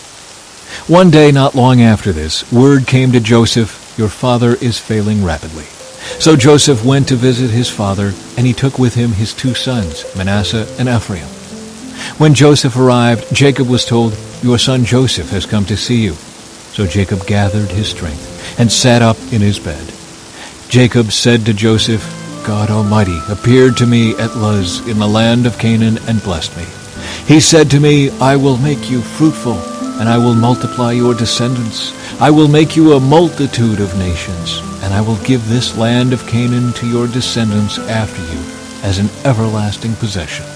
One day not long after this, word came to Joseph, "Your father is failing rapidly." So Joseph went to visit his father, and he took with him his 2 sons, Manasseh and Ephraim. When Joseph arrived, Jacob was told, "Your son Joseph has come to see you." So Jacob gathered his strength and sat up in his bed. Jacob said to Joseph, "God Almighty appeared to me at Luz in the land of Canaan and blessed me. He said to me, 'I will make you fruitful, and I will multiply your descendants. I will make you a multitude of nations, and I will give this land of Canaan to your descendants after you as an everlasting possession.'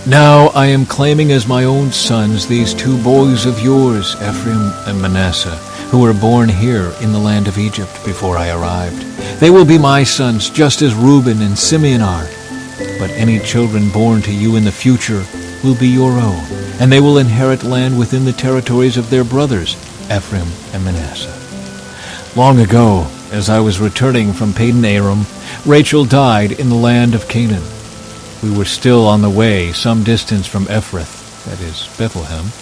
Now I am claiming as my own sons these 2 boys of yours, Ephraim and Manasseh, who were born here in the land of Egypt before I arrived. They will be my sons, just as Reuben and Simeon are. But any children born to you in the future will be your own, and they will inherit land within the territories of their brothers, Ephraim and Manasseh. Long ago, as I was returning from Padan Aram, Rachel died in the land of Canaan. We were still on the way some distance from Ephrath, that is, Bethlehem.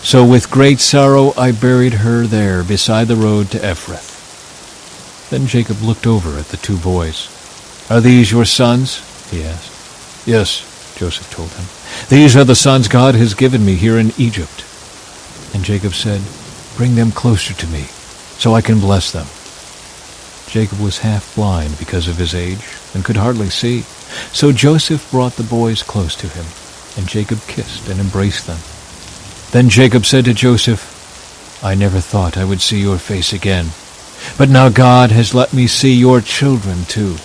So with great sorrow I buried her there beside the road to Ephrath." Then Jacob looked over at the 2 boys. "Are these your sons?" he asked. "Yes," Joseph told him. "These are the sons God has given me here in Egypt." And Jacob said, "Bring them closer to me, so I can bless them." Jacob was half blind because of his age and could hardly see. So Joseph brought the boys close to him, and Jacob kissed and embraced them. Then Jacob said to Joseph, "I never thought I would see your face again, but now God has let me see your children too."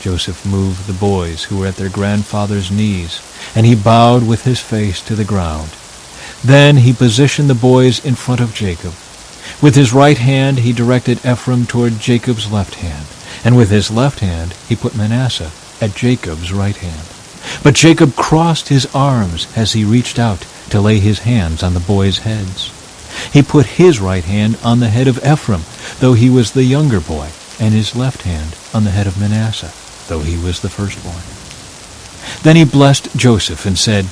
Joseph moved the boys who were at their grandfather's knees, and he bowed with his face to the ground. Then he positioned the boys in front of Jacob. With his right hand he directed Ephraim toward Jacob's left hand, and with his left hand he put Manasseh at Jacob's right hand. But Jacob crossed his arms as he reached out to lay his hands on the boys' heads. He put his right hand on the head of Ephraim, though he was the younger boy, and his left hand on the head of Manasseh, though he was the firstborn. Then he blessed Joseph and said,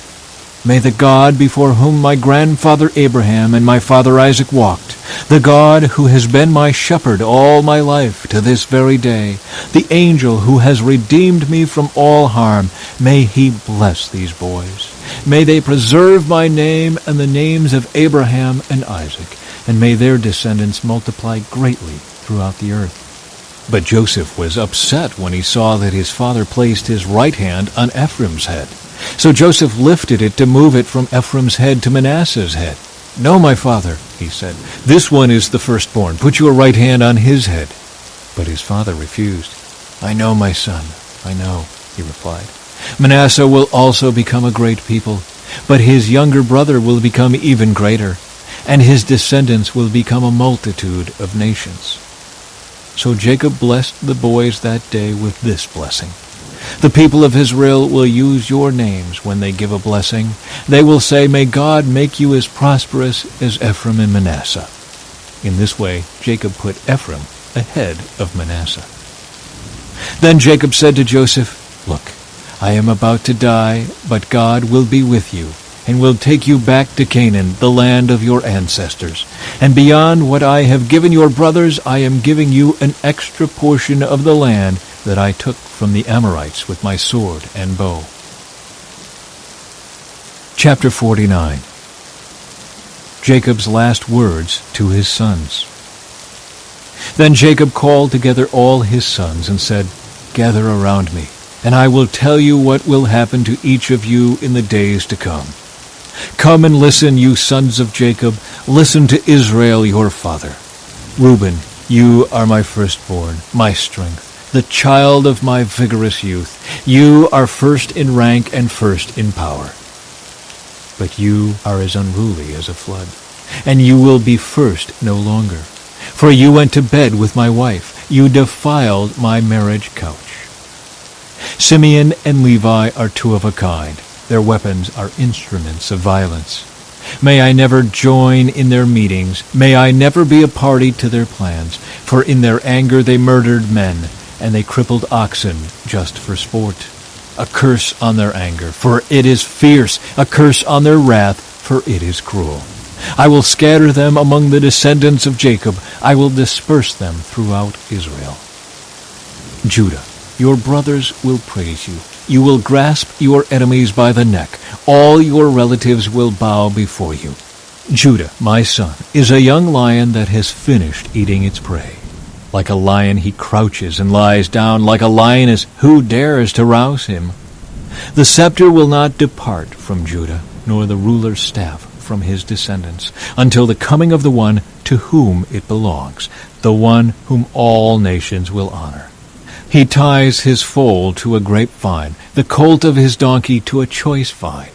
May the God before whom my grandfather Abraham and my father Isaac walked, the God who has been my shepherd all my life to this very day, the angel who has redeemed me from all harm, may he bless these boys. May they preserve my name and the names of Abraham and Isaac, and may their descendants multiply greatly throughout the earth. But Joseph was upset when he saw that his father placed his right hand on Ephraim's head. So Joseph lifted it to move it from Ephraim's head to Manasseh's head. "No, my father," he said, "this one is the firstborn. Put your right hand on his head." But his father refused. "I know, my son, I know," he replied. "Manasseh will also become a great people, but his younger brother will become even greater, and his descendants will become a multitude of nations." So Jacob blessed the boys that day with this blessing. "The people of Israel will use your names when they give a blessing. They will say, 'May God make you as prosperous as Ephraim and Manasseh.'" In this way, Jacob put Ephraim ahead of Manasseh. Then Jacob said to Joseph, "Look, I am about to die, but God will be with you, and will take you back to Canaan, the land of your ancestors. And beyond what I have given your brothers, I am giving you an extra portion of the land that I took from the Amorites with my sword and bow." Chapter 49. Jacob's last words to his sons. Then Jacob called together all his sons and said, "Gather around me, and I will tell you what will happen to each of you in the days to come. Come and listen, you sons of Jacob. Listen to Israel, your father. Reuben, you are my firstborn, my strength, the child of my vigorous youth. You are first in rank and first in power. But you are as unruly as a flood, and you will be first no longer. For you went to bed with my wife. You defiled my marriage couch. Simeon and Levi are two of a kind. Their weapons are instruments of violence. May I never join in their meetings. May I never be a party to their plans. For in their anger they murdered men, and they crippled oxen just for sport. A curse on their anger, for it is fierce. A curse on their wrath, for it is cruel. I will scatter them among the descendants of Jacob. I will disperse them throughout Israel. Judah, your brothers will praise you. You will grasp your enemies by the neck. All your relatives will bow before you. Judah, my son, is a young lion that has finished eating its prey. Like a lion he crouches and lies down. Like a lioness, who dares to rouse him? The scepter will not depart from Judah, nor the ruler's staff from his descendants, until the coming of the one to whom it belongs, the one whom all nations will honor. He ties his foal to a grapevine, the colt of his donkey to a choice vine.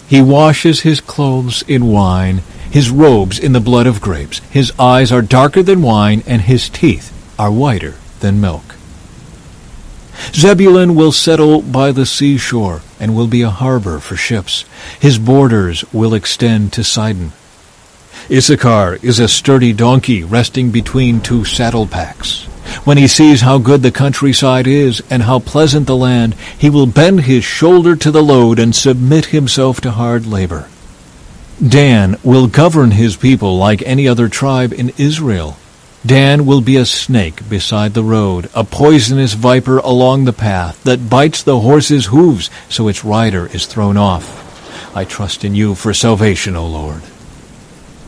He washes his clothes in wine, his robes in the blood of grapes. His eyes are darker than wine, and his teeth are whiter than milk. Zebulun will settle by the seashore, and will be a harbor for ships. His borders will extend to Sidon. Issachar is a sturdy donkey resting between two saddle packs. When he sees how good the countryside is and how pleasant the land, he will bend his shoulder to the load and submit himself to hard labor. Dan will govern his people like any other tribe in Israel. Dan will be a snake beside the road, a poisonous viper along the path that bites the horse's hooves so its rider is thrown off. I trust in you for salvation, O Lord.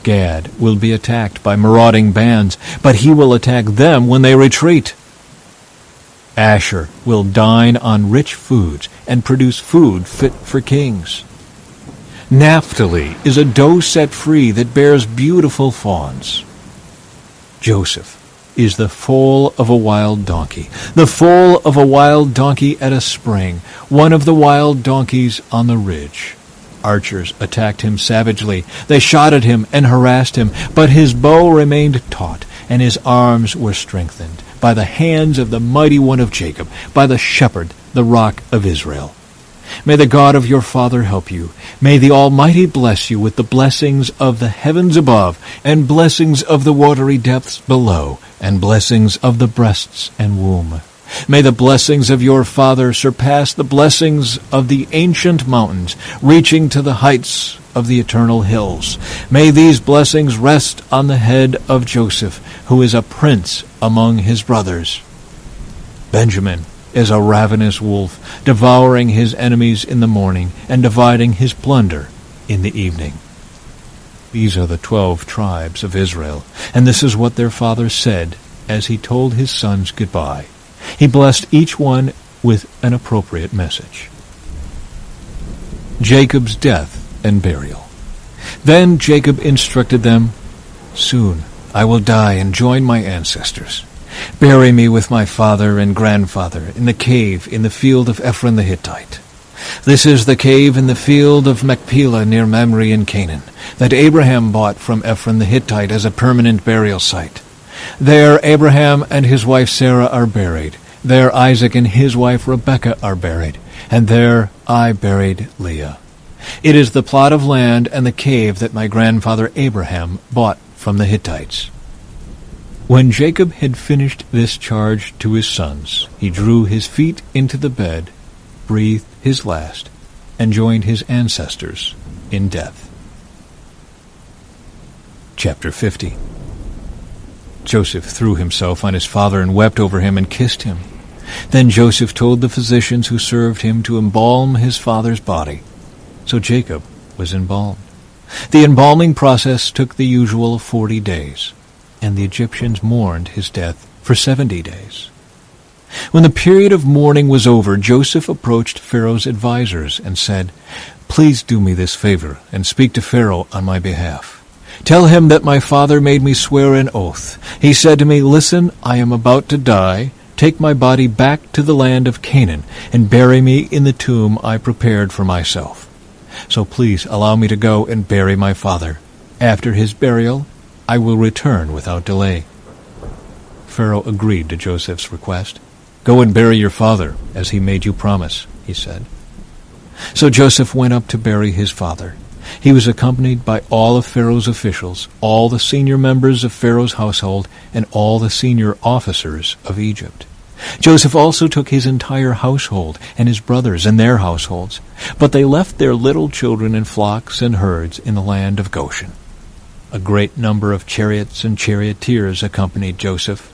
Gad will be attacked by marauding bands, but he will attack them when they retreat. Asher will dine on rich foods and produce food fit for kings. Naphtali is a doe set free that bears beautiful fawns. Joseph is the foal of a wild donkey, the foal of a wild donkey at a spring, one of the wild donkeys on the ridge. Archers attacked him savagely. They shot at him and harassed him, but his bow remained taut, and his arms were strengthened by the hands of the mighty one of Jacob, by the shepherd, the rock of Israel. May the God of your father help you. May the Almighty bless you with the blessings of the heavens above, and blessings of the watery depths below, and blessings of the breasts and womb. May the blessings of your father surpass the blessings of the ancient mountains, reaching to the heights of the eternal hills. May these blessings rest on the head of Joseph, who is a prince among his brothers. Benjamin is a ravenous wolf, devouring his enemies in the morning and dividing his plunder in the evening. These are the 12 tribes of Israel, and this is what their father said as he told his sons goodbye. He blessed each one with an appropriate message. Jacob's death and burial. Then Jacob instructed them, "Soon I will die and join my ancestors. Bury me with my father and grandfather in the cave in the field of Ephron the Hittite. This is the cave in the field of Machpelah near Mamre in Canaan, that Abraham bought from Ephron the Hittite as a permanent burial site. There Abraham and his wife Sarah are buried. There Isaac and his wife Rebekah are buried. And there I buried Leah. It is the plot of land and the cave that my grandfather Abraham bought from the Hittites." When Jacob had finished this charge to his sons, he drew his feet into the bed, breathed his last, and joined his ancestors in death. Chapter 50. Joseph threw himself on his father and wept over him and kissed him. Then Joseph told the physicians who served him to embalm his father's body. So Jacob was embalmed. The embalming process took the usual 40 days, and the Egyptians mourned his death for 70 days. When the period of mourning was over, Joseph approached Pharaoh's advisers and said, "Please do me this favor and speak to Pharaoh on my behalf. Tell him that my father made me swear an oath. He said to me, 'Listen, I am about to die. Take my body back to the land of Canaan and bury me in the tomb I prepared for myself. So please allow me to go and bury my father. After his burial, I will return without delay.' Pharaoh agreed to Joseph's request. 'Go and bury your father, as he made you promise,' he said. So Joseph went up to bury his father. He was accompanied by all of Pharaoh's officials, all the senior members of Pharaoh's household, and all the senior officers of Egypt. Joseph also took his entire household and his brothers and their households, but they left their little children in flocks and herds in the land of Goshen. A great number of chariots and charioteers accompanied Joseph.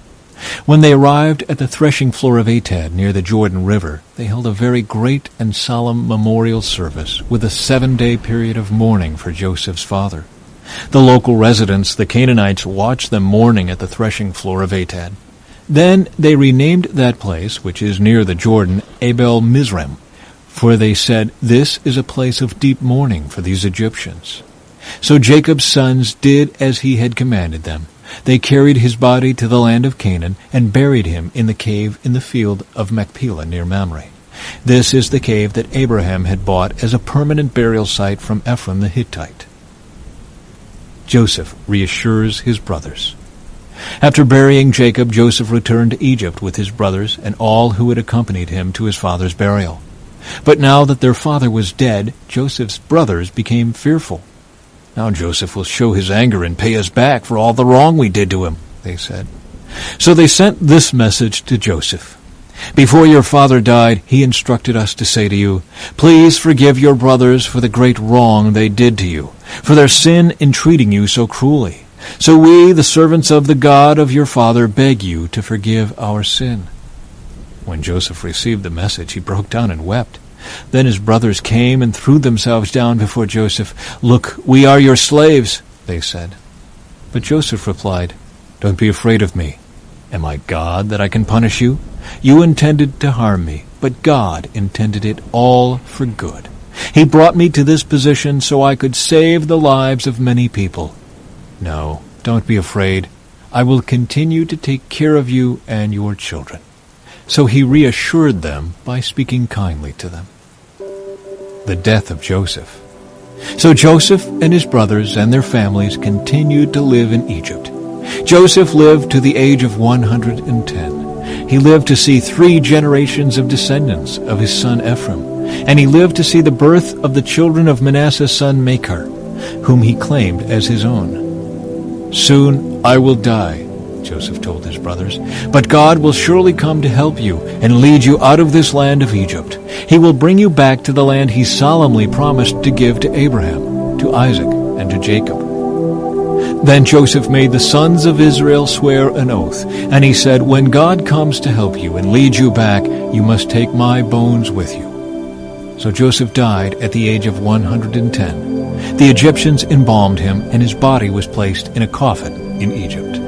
When they arrived at the threshing floor of Atad near the Jordan River, they held a very great and solemn memorial service with a 7-day period of mourning for Joseph's father. The local residents, the Canaanites, watched them mourning at the threshing floor of Atad. Then they renamed that place, which is near the Jordan, Abel Mizraim, for they said, "This is a place of deep mourning for these Egyptians." So Jacob's sons did as he had commanded them. They carried his body to the land of Canaan and buried him in the cave in the field of Machpelah near Mamre. This is the cave that Abraham had bought as a permanent burial site from Ephron the Hittite. Joseph reassures his brothers. After burying Jacob, Joseph returned to Egypt with his brothers and all who had accompanied him to his father's burial. But now that their father was dead, Joseph's brothers became fearful. "Now Joseph will show his anger and pay us back for all the wrong we did to him," they said. So they sent this message to Joseph. "Before your father died, he instructed us to say to you, 'Please forgive your brothers for the great wrong they did to you, for their sin in treating you so cruelly. So we, the servants of the God of your father, beg you to forgive our sin.'" When Joseph received the message, he broke down and wept. Then his brothers came and threw themselves down before Joseph. "Look, we are your slaves," they said. But Joseph replied, "Don't be afraid of me. Am I God that I can punish you? You intended to harm me, but God intended it all for good. He brought me to this position so I could save the lives of many people. No, don't be afraid. I will continue to take care of you and your children." So he reassured them by speaking kindly to them. The death of Joseph. So Joseph and his brothers and their families continued to live in Egypt. Joseph lived to the age of 110. He lived to see 3 generations of descendants of his son Ephraim, and he lived to see the birth of the children of Manasseh's son Machir, whom he claimed as his own. "Soon I will die," Joseph told his brothers, "but God will surely come to help you and lead you out of this land of Egypt. He will bring you back to the land he solemnly promised to give to Abraham, to Isaac, and to Jacob." Then Joseph made the sons of Israel swear an oath, and he said, "When God comes to help you and lead you back, you must take my bones with you." So Joseph died at the age of 110. The Egyptians embalmed him, and his body was placed in a coffin in Egypt.